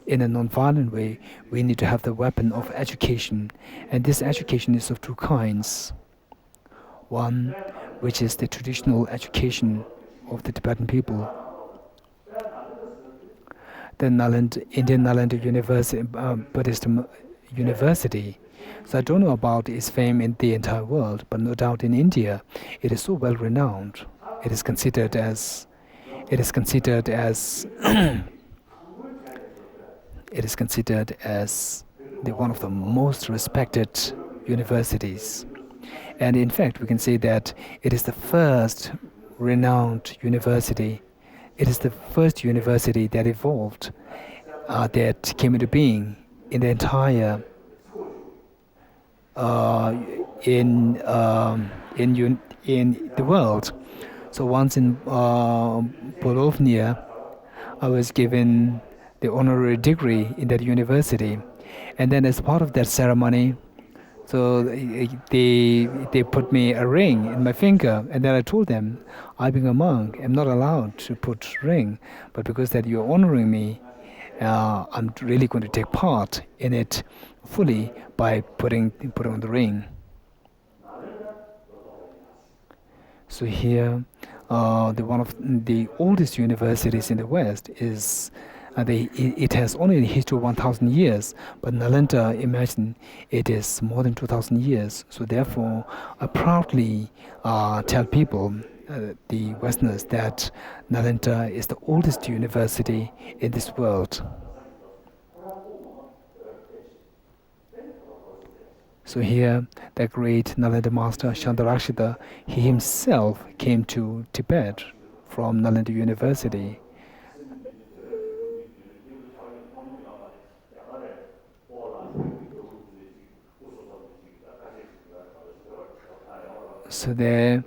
in a non-violent way, we need to have the weapon of education, and this education is of two kinds. One, which is the traditional education of the Tibetan people, the Indian Nalanda University, Buddhist University. So I don't know about its fame in the entire world, but no doubt in India, it is so well renowned. It is considered as it is considered as it is considered as one of the most respected universities. And in fact, we can say that it is the first renowned university. It is the first university that evolved, that came into being in the entire in the world. So once in Bologna, I was given the honorary degree in that university, and then as part of that ceremony, so they put me a ring in my finger, and then I told them, I being a monk, am not allowed to put ring, but because that you're honoring me, I'm really going to take part in it fully by putting on the ring. So here, one of the oldest universities in the West is. It has only a history of 1,000 years, but Nalanda, imagine, it is more than 2,000 years. So therefore, I proudly tell people, the Westerners, that Nalanda is the oldest university in this world. So here, the great Nalanda master Shantarakshita, he himself came to Tibet from Nalanda University. So there,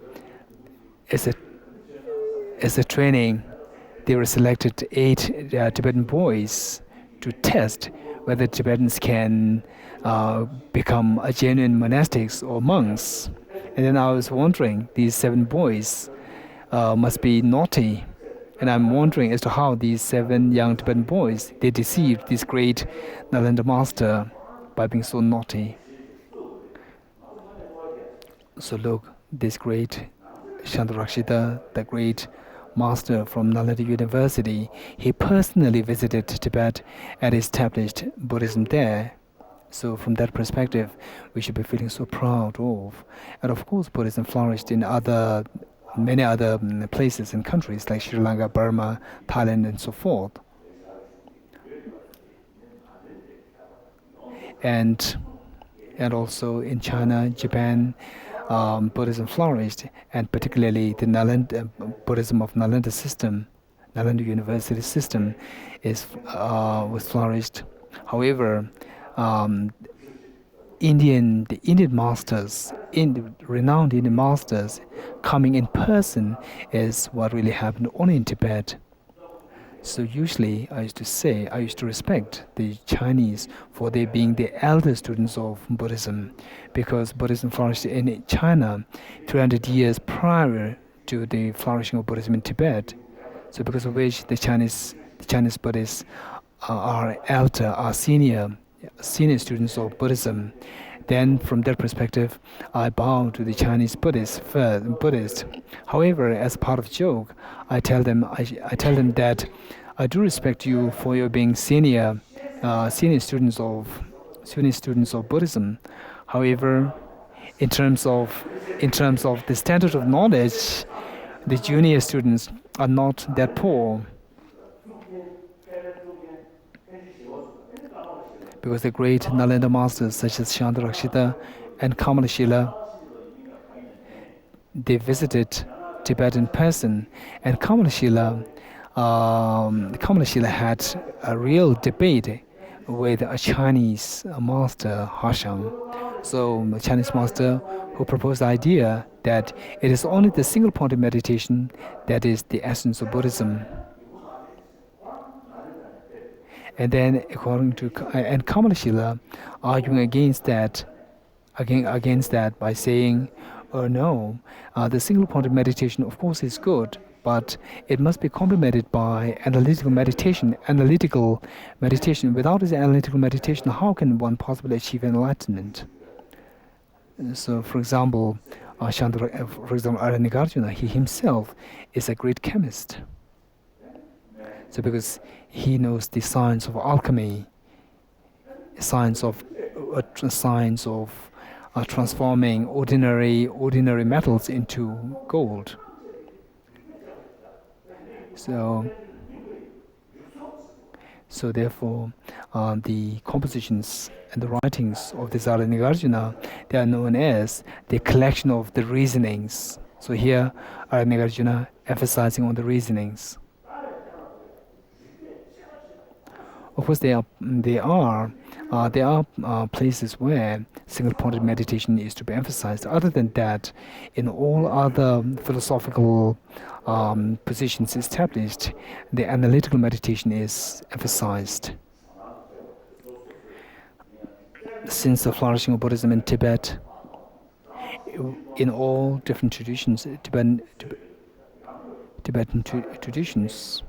as a training, they were selected 8 Tibetan boys to test whether Tibetans can become a genuine monastics or monks. And then I was wondering, these 7 boys must be naughty. And I'm wondering as to how these 7 young Tibetan boys, they deceived this great Nalanda master by being so naughty. So look, this great Shantarakshita, the great master from Nalanda University, he personally visited Tibet and established Buddhism there. So from that perspective, we should be feeling so proud of. And of course, Buddhism flourished in many other places and countries like Sri Lanka, Burma, Thailand, and so forth. And also in China, Japan, Buddhism flourished, and particularly the Nalanda Buddhism of Nalanda system, Nalanda University system, was flourished. However, the Indian masters, renowned Indian masters, coming in person is what really happened only in Tibet. So usually, I used to respect the Chinese for their being the elder students of Buddhism, because Buddhism flourished in China 300 years prior to the flourishing of Buddhism in Tibet. So because of which the Chinese Buddhists are senior students of Buddhism. Then from that perspective, I bow to the Chinese Buddhist. However, as part of joke, I tell them that I do respect you for your being senior students of Buddhism. However, in terms of the standard of knowledge, the junior students are not that poor because the great Nalanda masters such as Shantarakshita and Kamalashila, they visited Tibet in person, and Kamalashila had a real debate with a Chinese master, Hashang. So the Chinese master who proposed the idea that it is only the single point of meditation that is the essence of Buddhism. And then, and Kamalashila arguing against that by saying, "Oh no, the single point of meditation, of course, is good, but it must be complemented by analytical meditation. Analytical meditation. Without this analytical meditation, how can one possibly achieve enlightenment?" So, for example, Nagarjuna, he himself is a great chemist. So, because he knows the science of alchemy, science of transforming ordinary metals into gold. So therefore, the compositions and the writings of the Dalai Nagarjuna, they are known as the collection of the reasonings. So here, Nagarjuna emphasizing on the reasonings. Of course, there are places where single-pointed meditation is to be emphasized. Other than that, in all other philosophical positions established, the analytical meditation is emphasized. Since the flourishing of Buddhism in Tibet, in all different traditions, Tibetan traditions,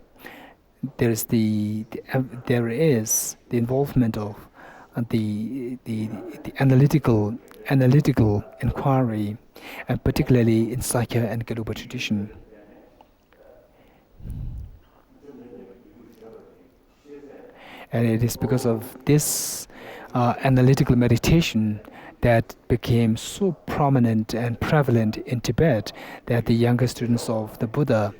there is the involvement of the analytical inquiry, and particularly in Sakya and Garuba tradition. And it is because of this analytical meditation that became so prominent and prevalent in Tibet that the younger students of the Buddha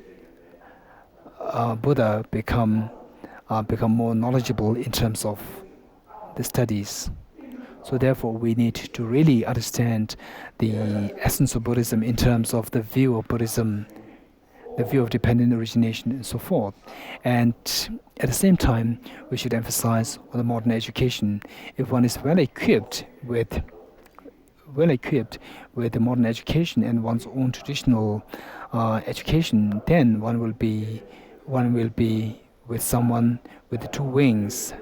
become more knowledgeable in terms of the studies. So therefore, we need to really understand the essence of Buddhism in terms of the view of Buddhism, the view of dependent origination, and so forth. And at the same time, we should emphasize on the modern education. If one is well equipped with the modern education and one's own traditional education, then one will be with someone with the two wings.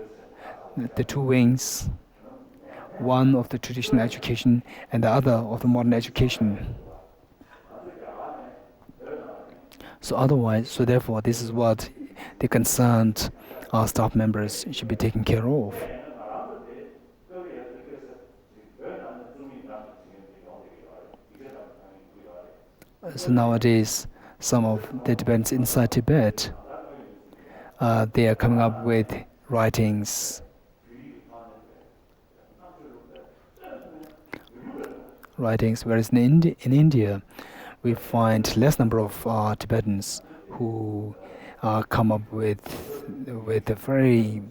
One of the traditional education and the other of the modern education. So therefore, this is what the concerned staff members should be taking care of. So nowadays, some of the Tibetans inside Tibet, they are coming up with writings. Whereas in India, we find less number of Tibetans who come up with a very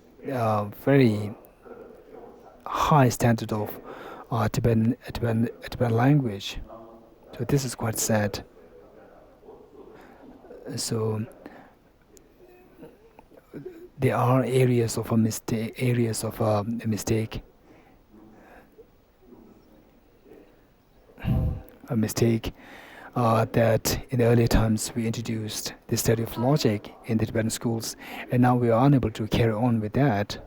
high standard of Tibetan language. So this is quite sad. So there are areas of a mistake. That in the earlier times we introduced the study of logic in the Tibetan schools, and now we are unable to carry on with that.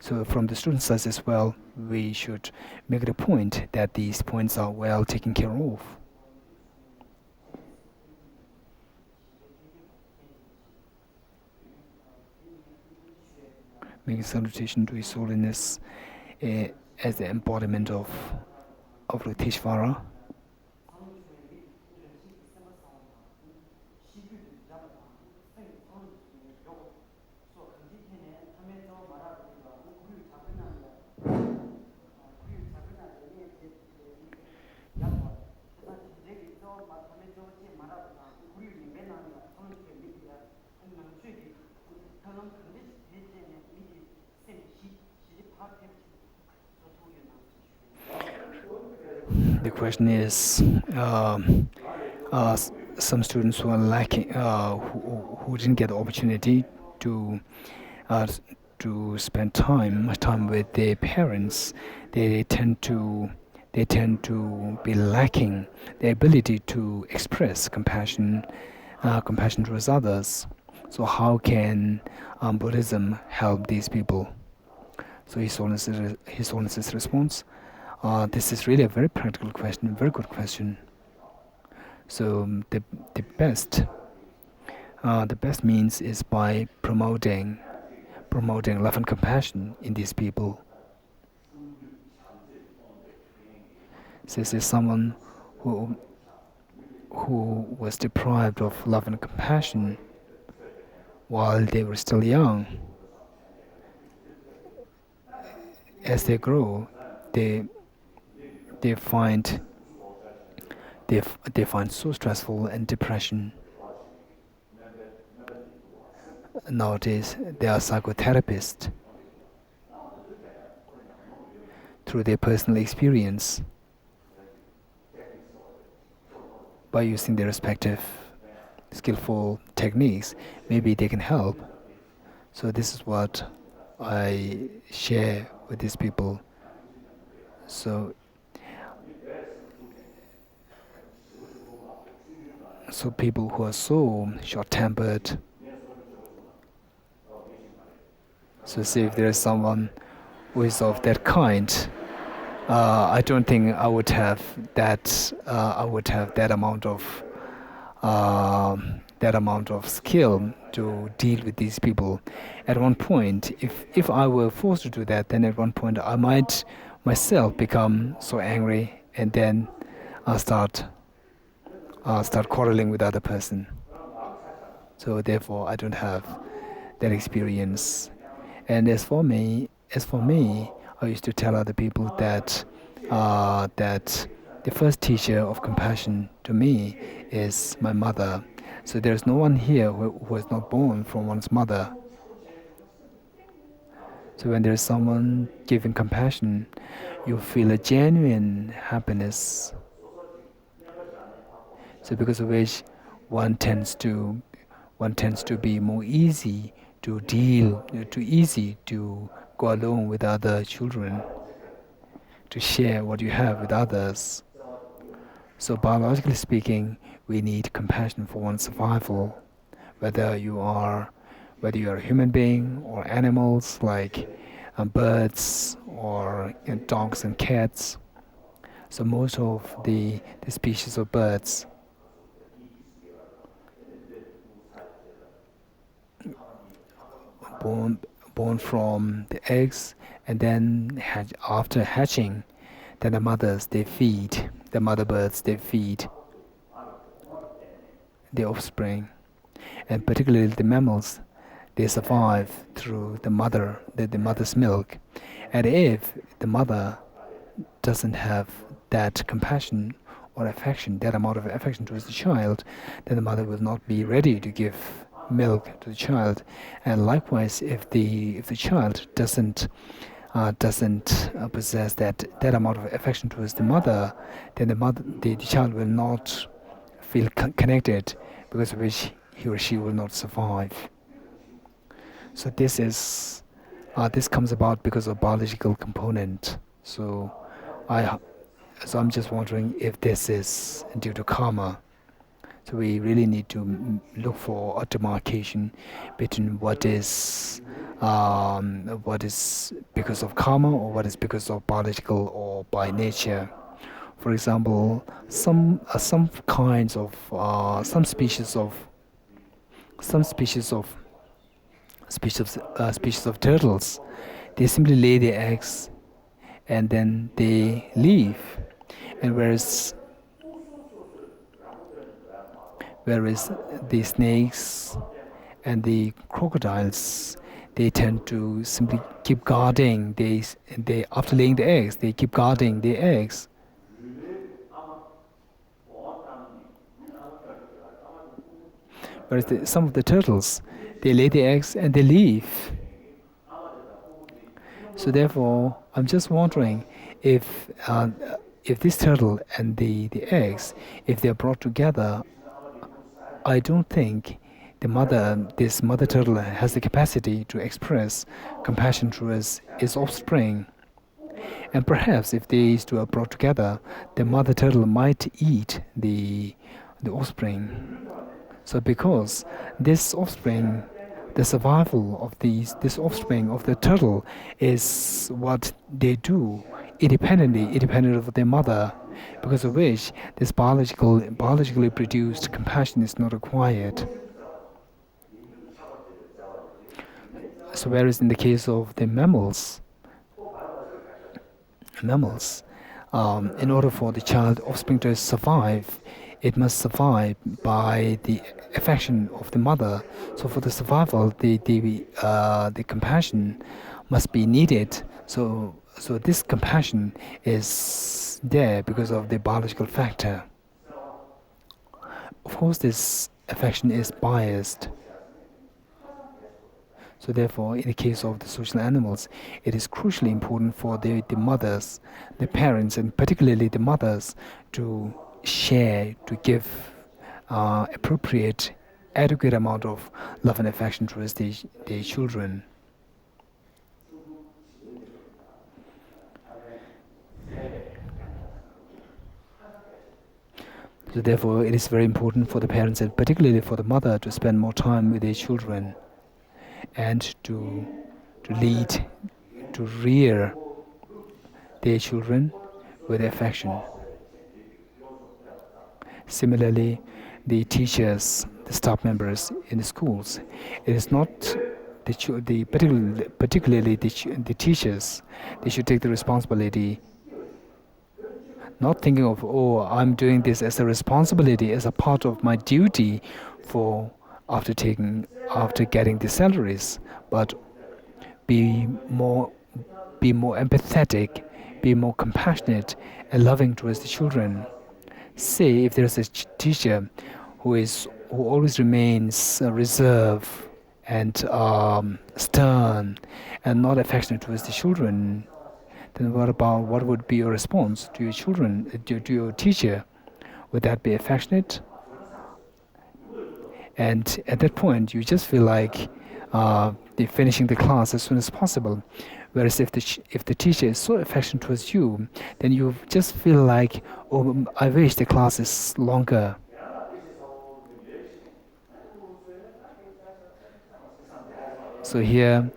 So from the student side as well, we should make it a point that these points are well taken care of. Making salutation to His Holiness as the embodiment of Ruteshvara. the question is, some students who are lacking, who didn't get the opportunity to uh, to spend much time with their parents, they tend to be lacking the ability to express compassion towards others. So how can Buddhism help these people? So His Holiness's response. This is really a very practical question, very good question. So the best means is by promoting love and compassion in these people. So this is someone who was deprived of love and compassion while they were still young. As they grow, they find so stressful and depression. Nowadays, they are psychotherapists through their personal experience. By using their respective skillful techniques, maybe they can help. So this is what I share with these people. So people who are so short-tempered. So see if there is someone who is of that kind. I don't think I would have that. I would have that amount of skill to deal with these people. At one point, if I were forced to do that, then at one point I might myself become so angry, and then I'll start quarreling with the other person. So therefore, I don't have that experience. And as for me, I used to tell other people that the first teacher of compassion to me is my mother. So there's no one here who is not born from one's mother. So when there's someone giving compassion, you feel a genuine happiness. So because of which one tends to be more easy to deal, too easy to go along with other children, to share what you have with others. So biologically speaking, we need compassion for one's survival, whether you are a human being or animals like birds or dogs and cats. So most of the species of birds born from the eggs, and then after hatching, then the mother birds they feed the offspring, and particularly the mammals, they survive through the mother's milk. And if the mother doesn't have that compassion or affection, that amount of affection towards the child, then the mother will not be ready to give milk to the child. And likewise, if the child doesn't possess that amount of affection towards the mother, then the child will not feel connected, because of which he or she will not survive. So this comes about because of biological component. So I'm just wondering if this is due to karma. So we really need to look for a demarcation between what is because of karma or what is because of biological or by nature. For example, some species of turtles, they simply lay their eggs and then they leave. And whereas the snakes and the crocodiles, they tend to simply keep guarding. They after laying the eggs, they keep guarding the eggs. Whereas some of the turtles, they lay the eggs and they leave. So therefore, I'm just wondering if if this turtle and the eggs, if they're brought together, I don't think this mother turtle has the capacity to express compassion towards its offspring. And perhaps if these two are brought together, the mother turtle might eat the offspring. So because this offspring, the survival of this offspring of the turtle is what they do independent of their mother, because of which this biologically produced compassion is not required. So whereas in the case of the mammals, in order for the child offspring to survive, it must survive by the affection of the mother. So for the survival, the compassion must be needed. So this compassion is there because of the biological factor. Of course, this affection is biased. So therefore, in the case of the social animals, it is crucially important for the mothers, the parents, and particularly the mothers to share, to give appropriate, adequate amount of love and affection towards their children. So therefore, it is very important for the parents and particularly for the mother to spend more time with their children and to lead, to rear their children with affection. Similarly, the teachers, the staff members in the schools, it is not particularly the teachers. They should take the responsibility, not thinking of, oh, I'm doing this as a responsibility, as a part of my duty for after getting the salaries, but be more empathetic, be more compassionate and loving towards the children. Say if there's a teacher who always remains reserved and stern and not affectionate towards the children, then what would be your response to your children, to your teacher? Would that be affectionate? And at that point, you just feel like finishing the class as soon as possible. Whereas if the teacher is so affectionate towards you, then you just feel like, oh, I wish the class is longer. So here,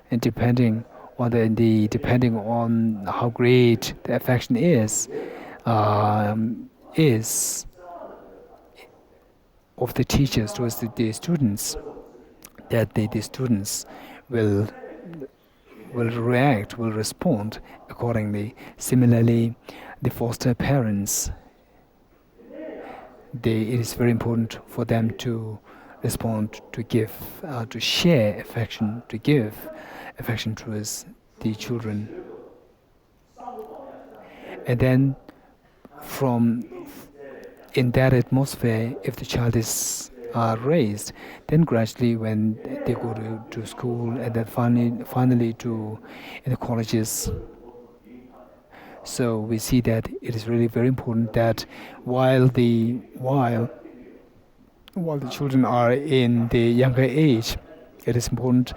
and depending on how great the affection is of the teachers towards the students, that the students will react, will respond accordingly. Similarly, the foster parents, it is very important for them to respond, to give, to share affection, to give affection towards the children. And then in that atmosphere, if the child is raised, then gradually when they go to school and then finally in the colleges. So we see that it is really very important that while the children are in the younger age, it is important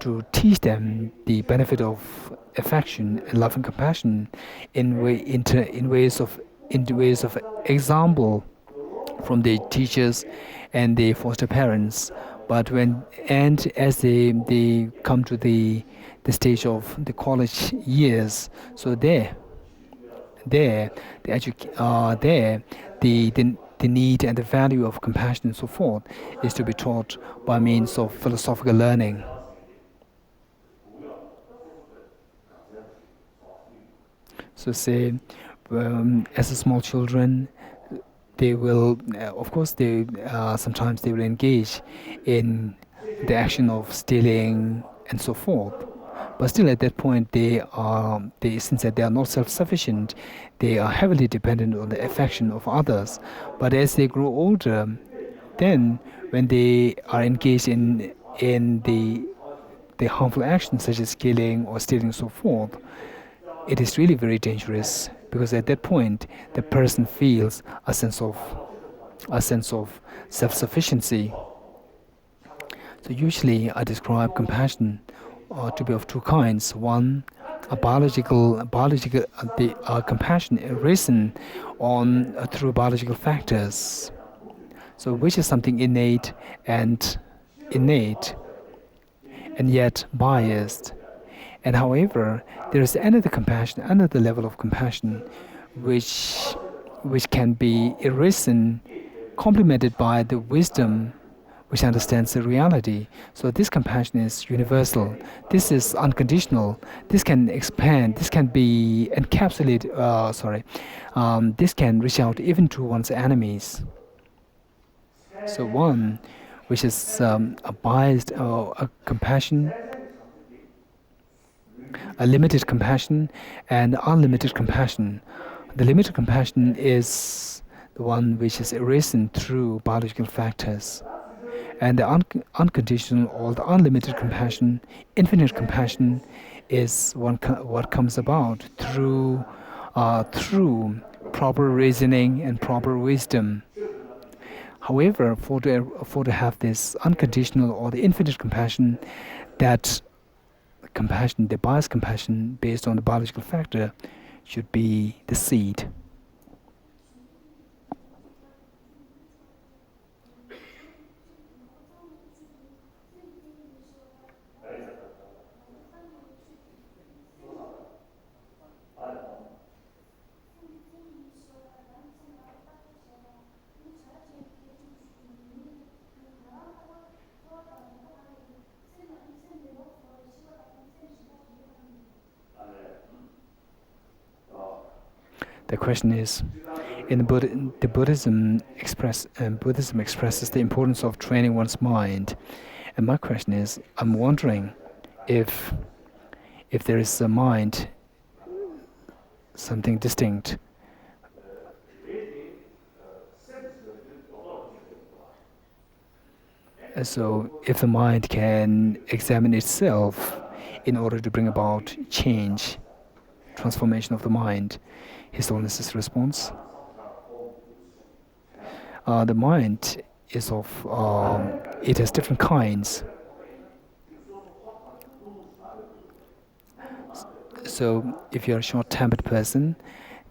to teach them the benefit of affection and love and compassion in ways of example from the teachers and the foster parents. But as they come to the stage of the college years, so the need and the value of compassion and so forth is to be taught by means of philosophical learning. So say, as a small children, they will, of course, sometimes they will engage in the action of stealing and so forth. But still, at that point, since they are not self-sufficient, they are heavily dependent on the affection of others. But as they grow older, then when they are engaged in the harmful actions such as killing or stealing and so forth, it is really very dangerous, because at that point the person feels a sense of self-sufficiency. So usually I describe compassion to be of two kinds. One, a biological the compassion arisen on through biological factors. So which is something and innate and yet biased. And however, there is another level of compassion, which which can be arisen, complemented by the wisdom which understands the reality. So this compassion is universal. This is unconditional. This can expand. This can be encapsulated. This can reach out even to one's enemies. So one, which is a biased a compassion, a limited compassion, and unlimited compassion. The limited compassion is the one which is arisen through biological factors. And the unconditional or the unlimited compassion, infinite compassion, is what comes about through proper reasoning and proper wisdom. However, for to have this unconditional or the infinite compassion, that compassion, the biased compassion based on the biological factor, should be the seed. The question is, in the Buddhism expresses the importance of training one's mind, and my question is, I'm wondering if there is a mind, something distinct. So, if the mind can examine itself in order to bring about change, transformation of the mind, His Holiness's response. The mind is it has different kinds. So if you're a short-tempered person,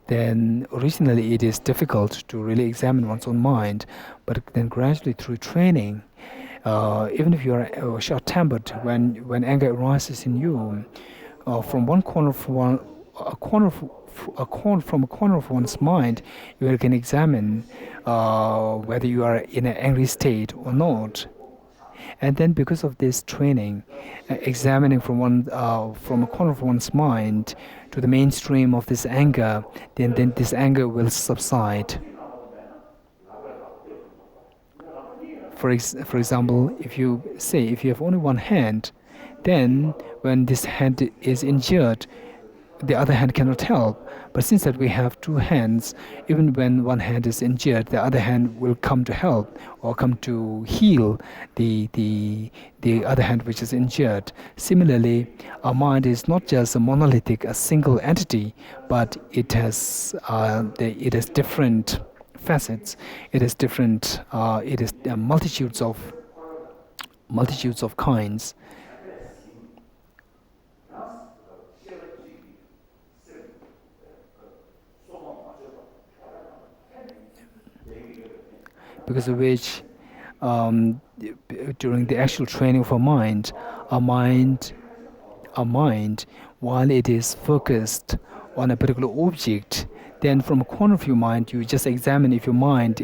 then originally it is difficult to really examine one's own mind, but then gradually through training, even if you are short-tempered, when anger arises in you, from one corner of a corner of one's mind, you can examine whether you are in an angry state or not. And then, because of this training, examining from a corner of one's mind to the mainstream of this anger, then this anger will subside. For example, if you have only one hand, then when this hand is injured, the other hand cannot help. But since that we have two hands, even when one hand is injured, the other hand will come to help or come to heal the other hand which is injured. Similarly, our mind is not just a monolithic, a single entity, but it has different facets. It is different. It is multitudes of kinds. Because of which, during the actual training of our mind, while it is focused on a particular object, then from a corner of your mind, you just examine if your mind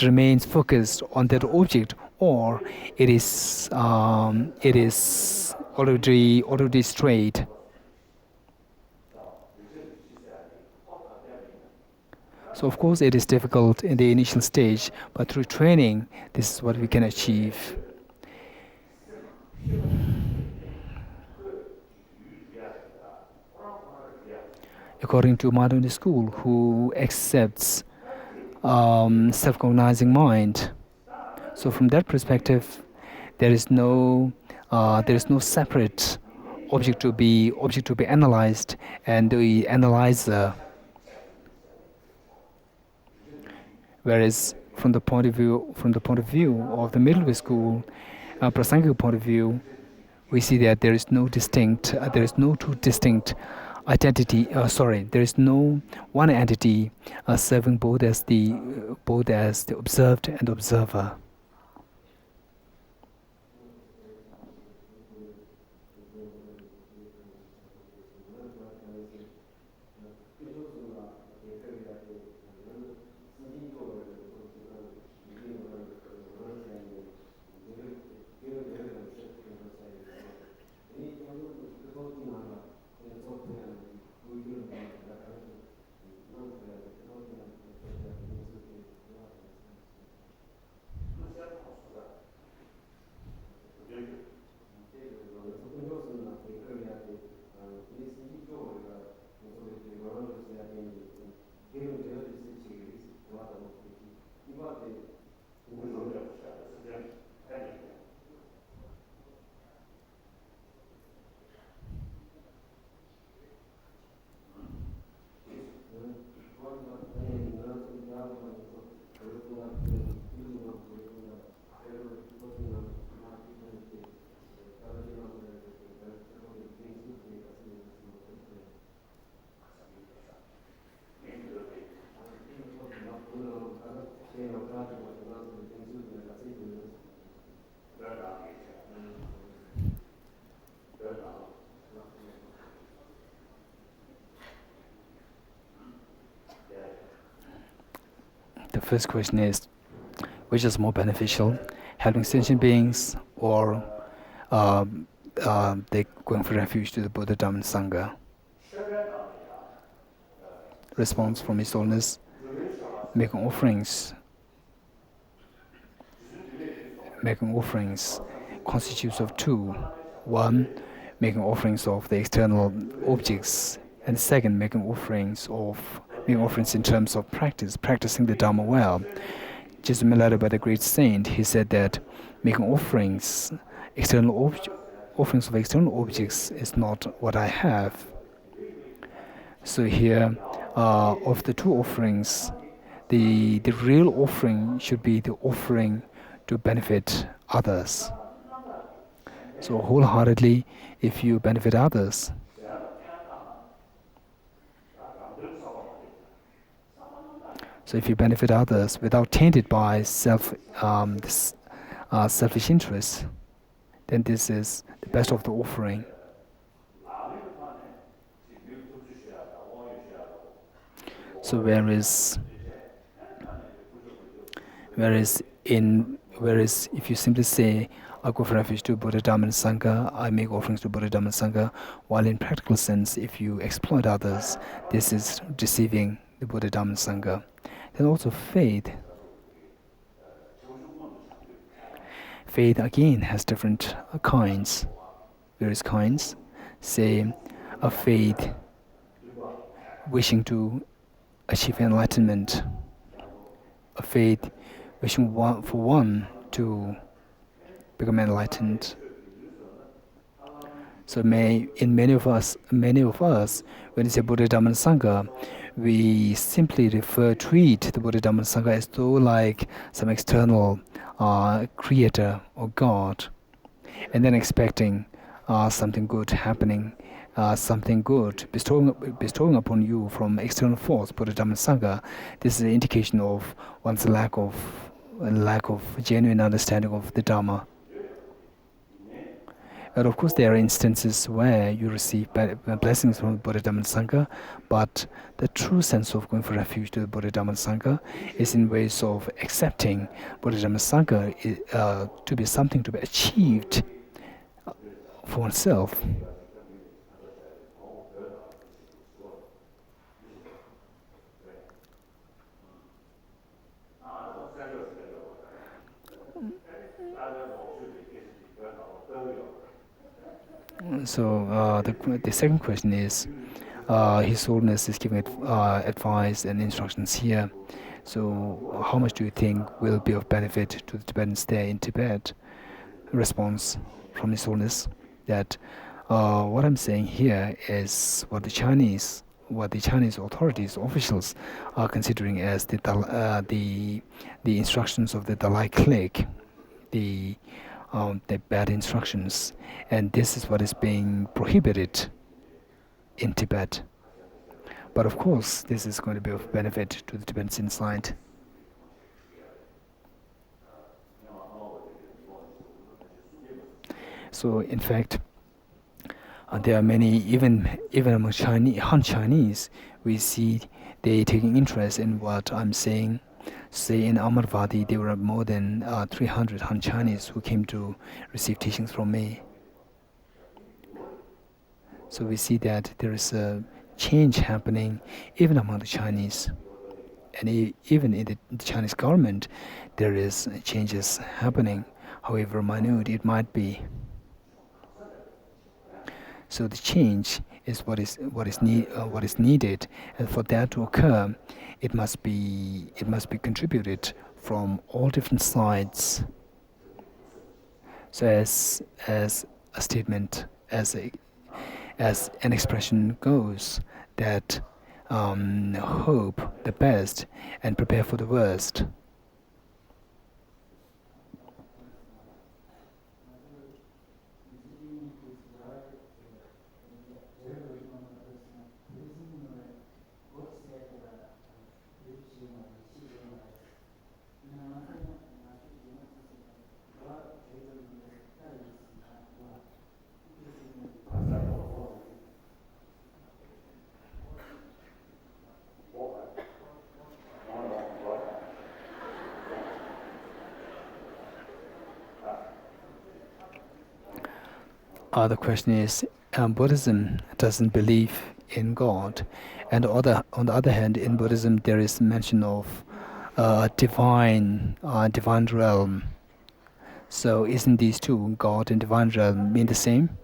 remains focused on that object, or it is already straight. So of course it is difficult in the initial stage, but through training, this is what we can achieve. According to modern school, who accepts self-cognizing mind. So from that perspective, there is no separate object to be analyzed, and the analyzer. Whereas from the point of view of the middle way school, Prasangic point of view, we see that there is no distinct, there is no two distinct identity. There is no one entity serving both as the observed and observer. The first question is, which is more beneficial, helping sentient beings or they going for refuge to the Buddha, Dharma, and Sangha? Response from His Holiness: making offerings constitutes of two. One, making offerings of the external objects, and second, making offerings in terms of practicing the Dharma well. Just related by the great saint, he said that making offerings of external objects is not what I have. So here, of the two offerings, the real offering should be the offering to benefit others. So wholeheartedly, if you benefit others, without tainted by selfish interests, then this is the best of the offering. So whereas if you simply say, I go for refuge to Buddha, Dharma, and Sangha, I make offerings to Buddha, Dharma, and Sangha, while in practical sense, if you exploit others, this is deceiving the Buddha, Dharma, and Sangha. Then also faith. Faith again has different kinds, various kinds. Say, a faith wishing to achieve enlightenment, a faith wishing for one to become enlightened. So many of us, when we say Buddha, Dharma, and Sangha, we simply treat the Buddha, Dharma, and Sangha as though like some external creator or God, and then expecting something good happening, something good bestowing upon you from external force, Buddha, Dharma, and Sangha. This is an indication of one's lack of genuine understanding of the Dharma. But of course, there are instances where you receive blessings from Buddha, Dharma, and Sangha, but the true sense of going for refuge to the Buddha, Dharma, and Sangha is in ways of accepting Buddha, Dharma, and Sangha to be something to be achieved for oneself. So the second question is, His Holiness is giving advice and instructions here. So how much do you think will be of benefit to the Tibetans there in Tibet? Response from His Holiness that What I'm saying here is what the Chinese authorities, officials, are considering as the instructions of the Dalai clique, the bad instructions, and this is what is being prohibited in Tibet. But of course, this is going to be of benefit to the Tibetans inside. So, in fact, there are many, even among Han Chinese, we see they taking interest in what I'm saying. Say in Amarvadi, there were more than 300 Han Chinese who came to receive teachings from me. So we see that there is a change happening even among the Chinese. And even in the Chinese government, there is changes happening, however minute it might be. So the change is what is needed, and for that to occur, it must be contributed from all different sides. So as a statement, as an expression goes, that hope the best and prepare for the worst. The question is, Buddhism doesn't believe in God, and on the other hand, in Buddhism there is mention of divine realm. So isn't these two, God and divine realm, mean the same?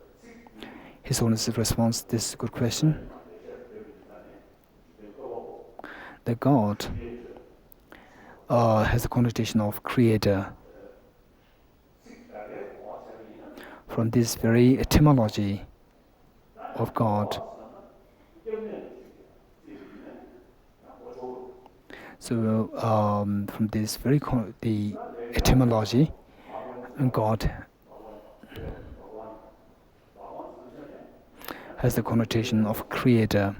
His Holiness' response, this is a good question. The God has a connotation of creator. From this very etymology of God. So from this very the etymology, God has the connotation of creator.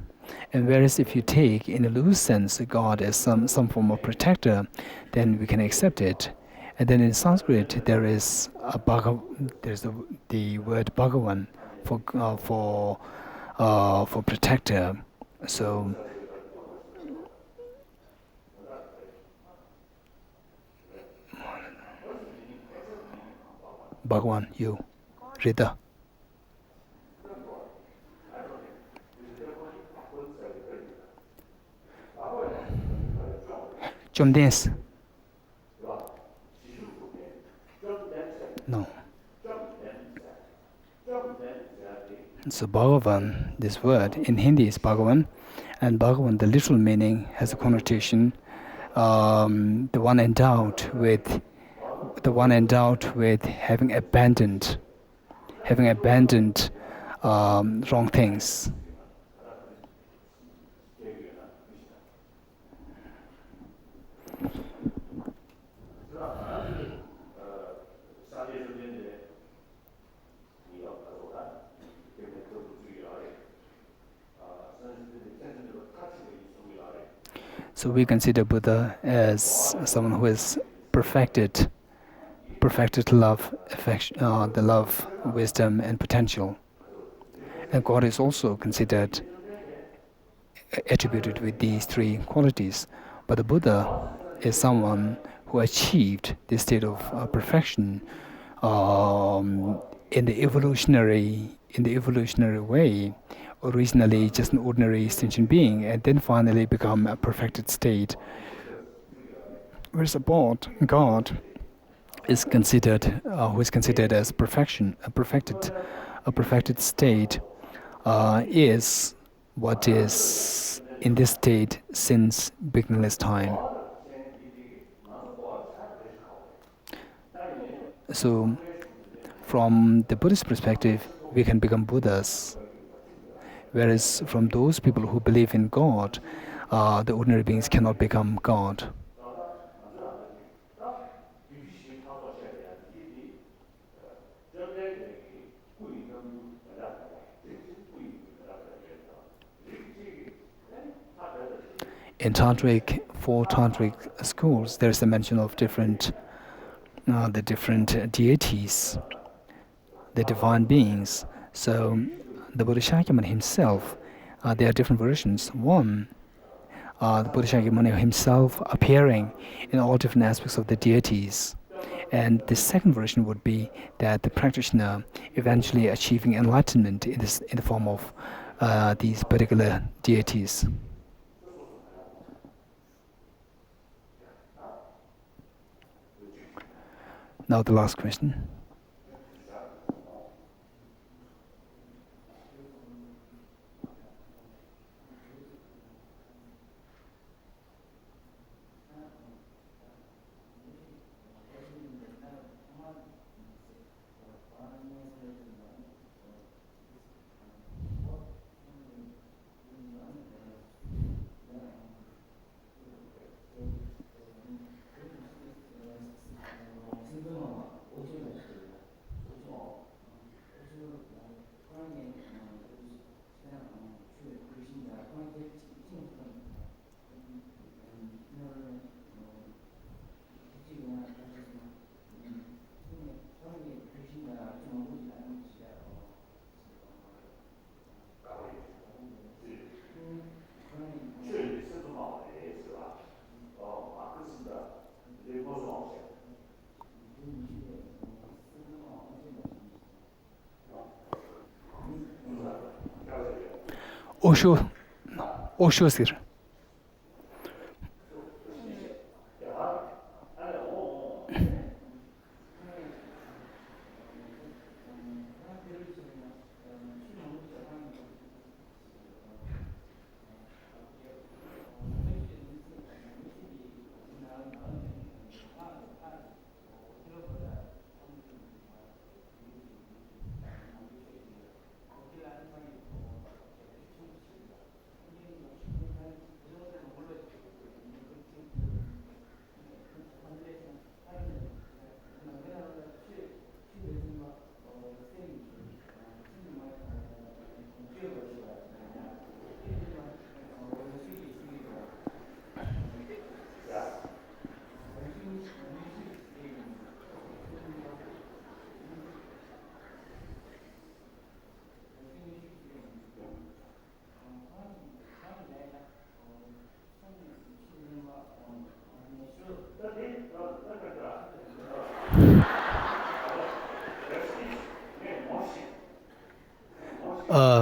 And whereas if you take in a loose sense God as some form of protector, then we can accept it. And then in Sanskrit there is there's the word Bhagavan for protector. So Bhagavan, you read the 좀 dance. No. So Bhagavan, this word in Hindi is Bhagavan, and Bhagavan, the literal meaning has a connotation, the one endowed with having abandoned wrong things. So we consider Buddha as someone who has perfected love, affection, the love, wisdom, and potential. And God is also considered attributed with these three qualities. But the Buddha is someone who achieved this state of perfection in the evolutionary way. Originally just an ordinary sentient being, and then finally become a perfected state. Whereas God is considered, who is considered as perfection, a perfected state, is what is in this state since beginningless time. So, from the Buddhist perspective, we can become Buddhas. Whereas from those people who believe in God, the ordinary beings cannot become God. In Tantric, four Tantric schools, there is a mention of the different deities, the divine beings. So, the Buddha Shakyamuni himself, there are different versions. One, the Buddha Shakyamuni himself appearing in all different aspects of the deities. And the second version would be that the practitioner eventually achieving enlightenment in the form of these particular deities. Now the last question. Osho sir.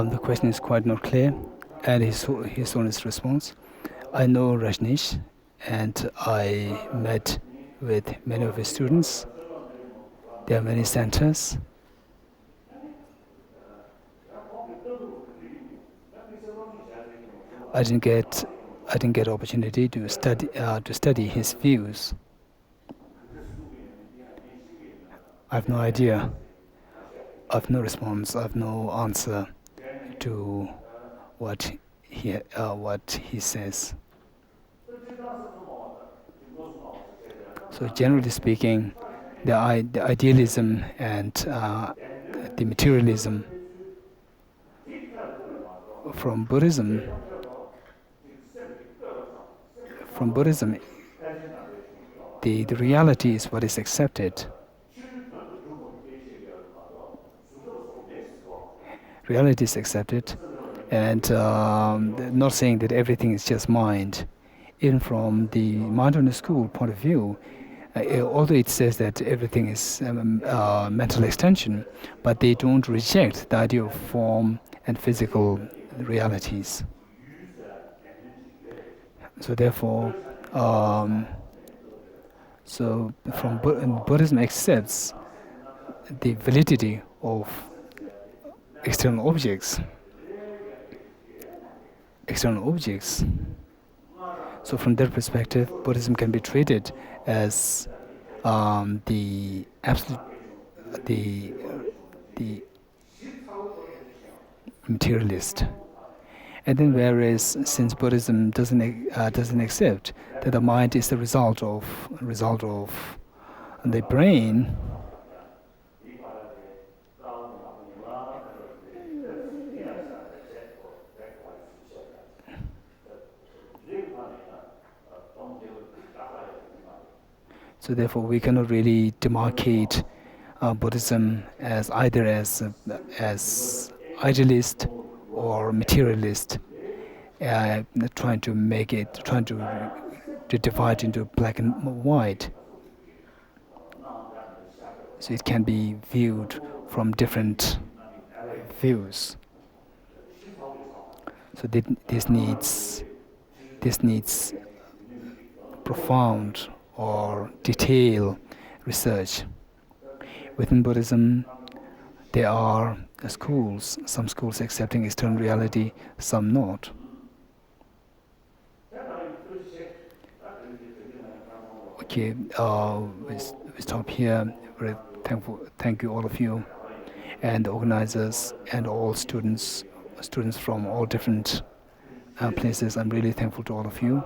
The question is quite not clear, and his honest response. I know Rajneesh, and I met with many of his students. There are many centers. I didn't get opportunity to study his views. I have no idea. I have no response. I have no answer to what he says. So generally speaking, the idealism and the materialism from Buddhism, the reality is what is accepted. Reality is accepted, and not saying that everything is just mind. Even from the mindfulness school point of view, although it says that everything is mental extension, but they don't reject the idea of form and physical realities. So therefore, Buddhism accepts the validity of external objects. So from that perspective, Buddhism can be treated as the absolute, the materialist. And then, whereas since Buddhism doesn't accept that the mind is the result of the brain, so therefore we cannot really demarcate Buddhism as either as idealist or materialist, trying to divide into black and white. So it can be viewed from different views. So this needs profound or detailed research. Within Buddhism, there are schools, some schools accepting external reality, some not. Okay, we stop here. Very thankful. Thank you, all of you, and the organizers, and all students from all different places. I'm really thankful to all of you.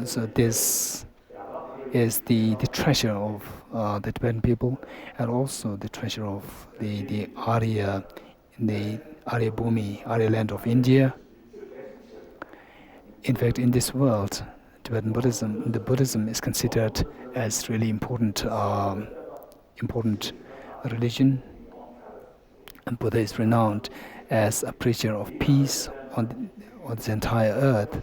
So this is the treasure of the Tibetan people, and also the treasure of the Arya, in the Arya Bhumi, Arya land of India. In fact, in this world, Tibetan Buddhism, the Buddhism is considered as really important religion. And Buddha is renowned as a preacher of peace on the entire earth.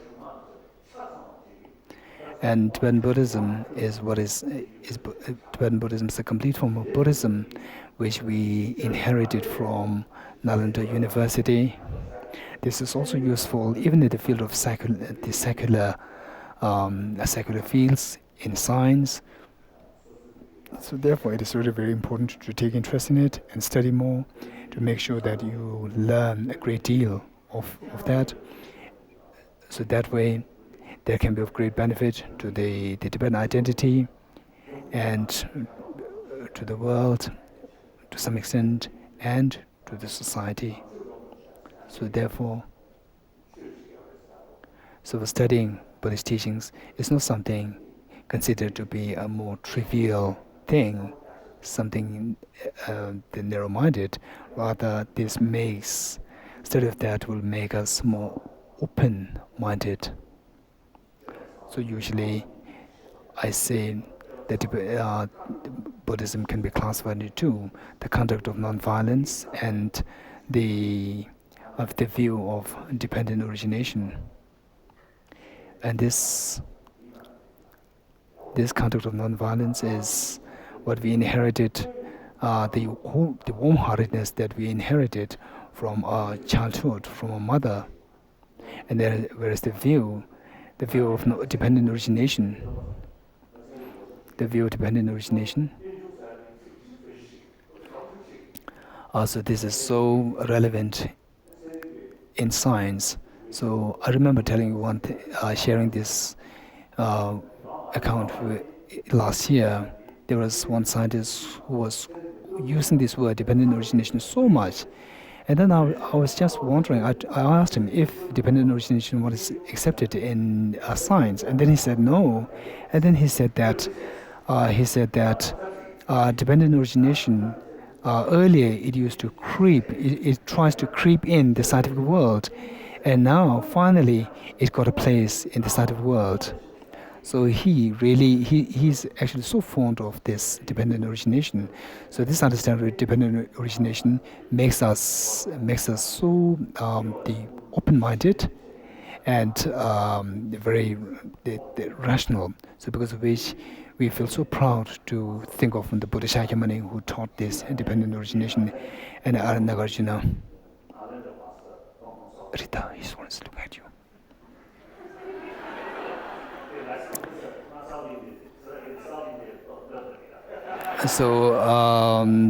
And Tibetan Buddhism is Tibetan Buddhism is a complete form of Buddhism, which we inherited from Nalanda University. This is also useful even in the field of secular fields in science. So therefore, it is really very important to take interest in it and study more, to make sure that you learn a great deal of that. So that way, there can be of great benefit to the Tibetan identity and to the world to some extent, and to the society. So therefore, studying Buddhist teachings is not something considered to be a more trivial thing, something narrow-minded. Rather, study of that will make us more open-minded. So usually, I say that Buddhism can be classified into two: the conduct of non-violence and the view of dependent origination. And this conduct of non-violence is what we inherited, the warm-heartedness that we inherited from our childhood, from our mother. And whereas the view of dependent origination, also this is so relevant in science. So I remember telling you sharing this account last year. There was one scientist who was using this word dependent origination so much, and then I was just wondering. I asked him if dependent origination was accepted in science, and then he said no, and then he said that dependent origination, earlier it used to creep. It tries to creep in the scientific world, and now finally it got a place in the scientific world. So he's actually so fond of this dependent origination. So this understanding of dependent origination makes us so open-minded and very rational. So because of which we feel so proud to think of the Buddha Shakyamuni who taught this dependent origination, and Nagarjuna. Rita, he wants to look at you. So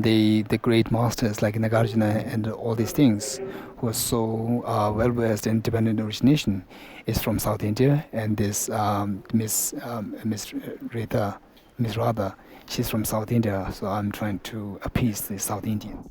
the great masters like Nagarjuna and all these things, who are so well versed in dependent origination, is from South India, and this Miss Rita Miss Radha, she's from South India, so I'm trying to appease the South Indians.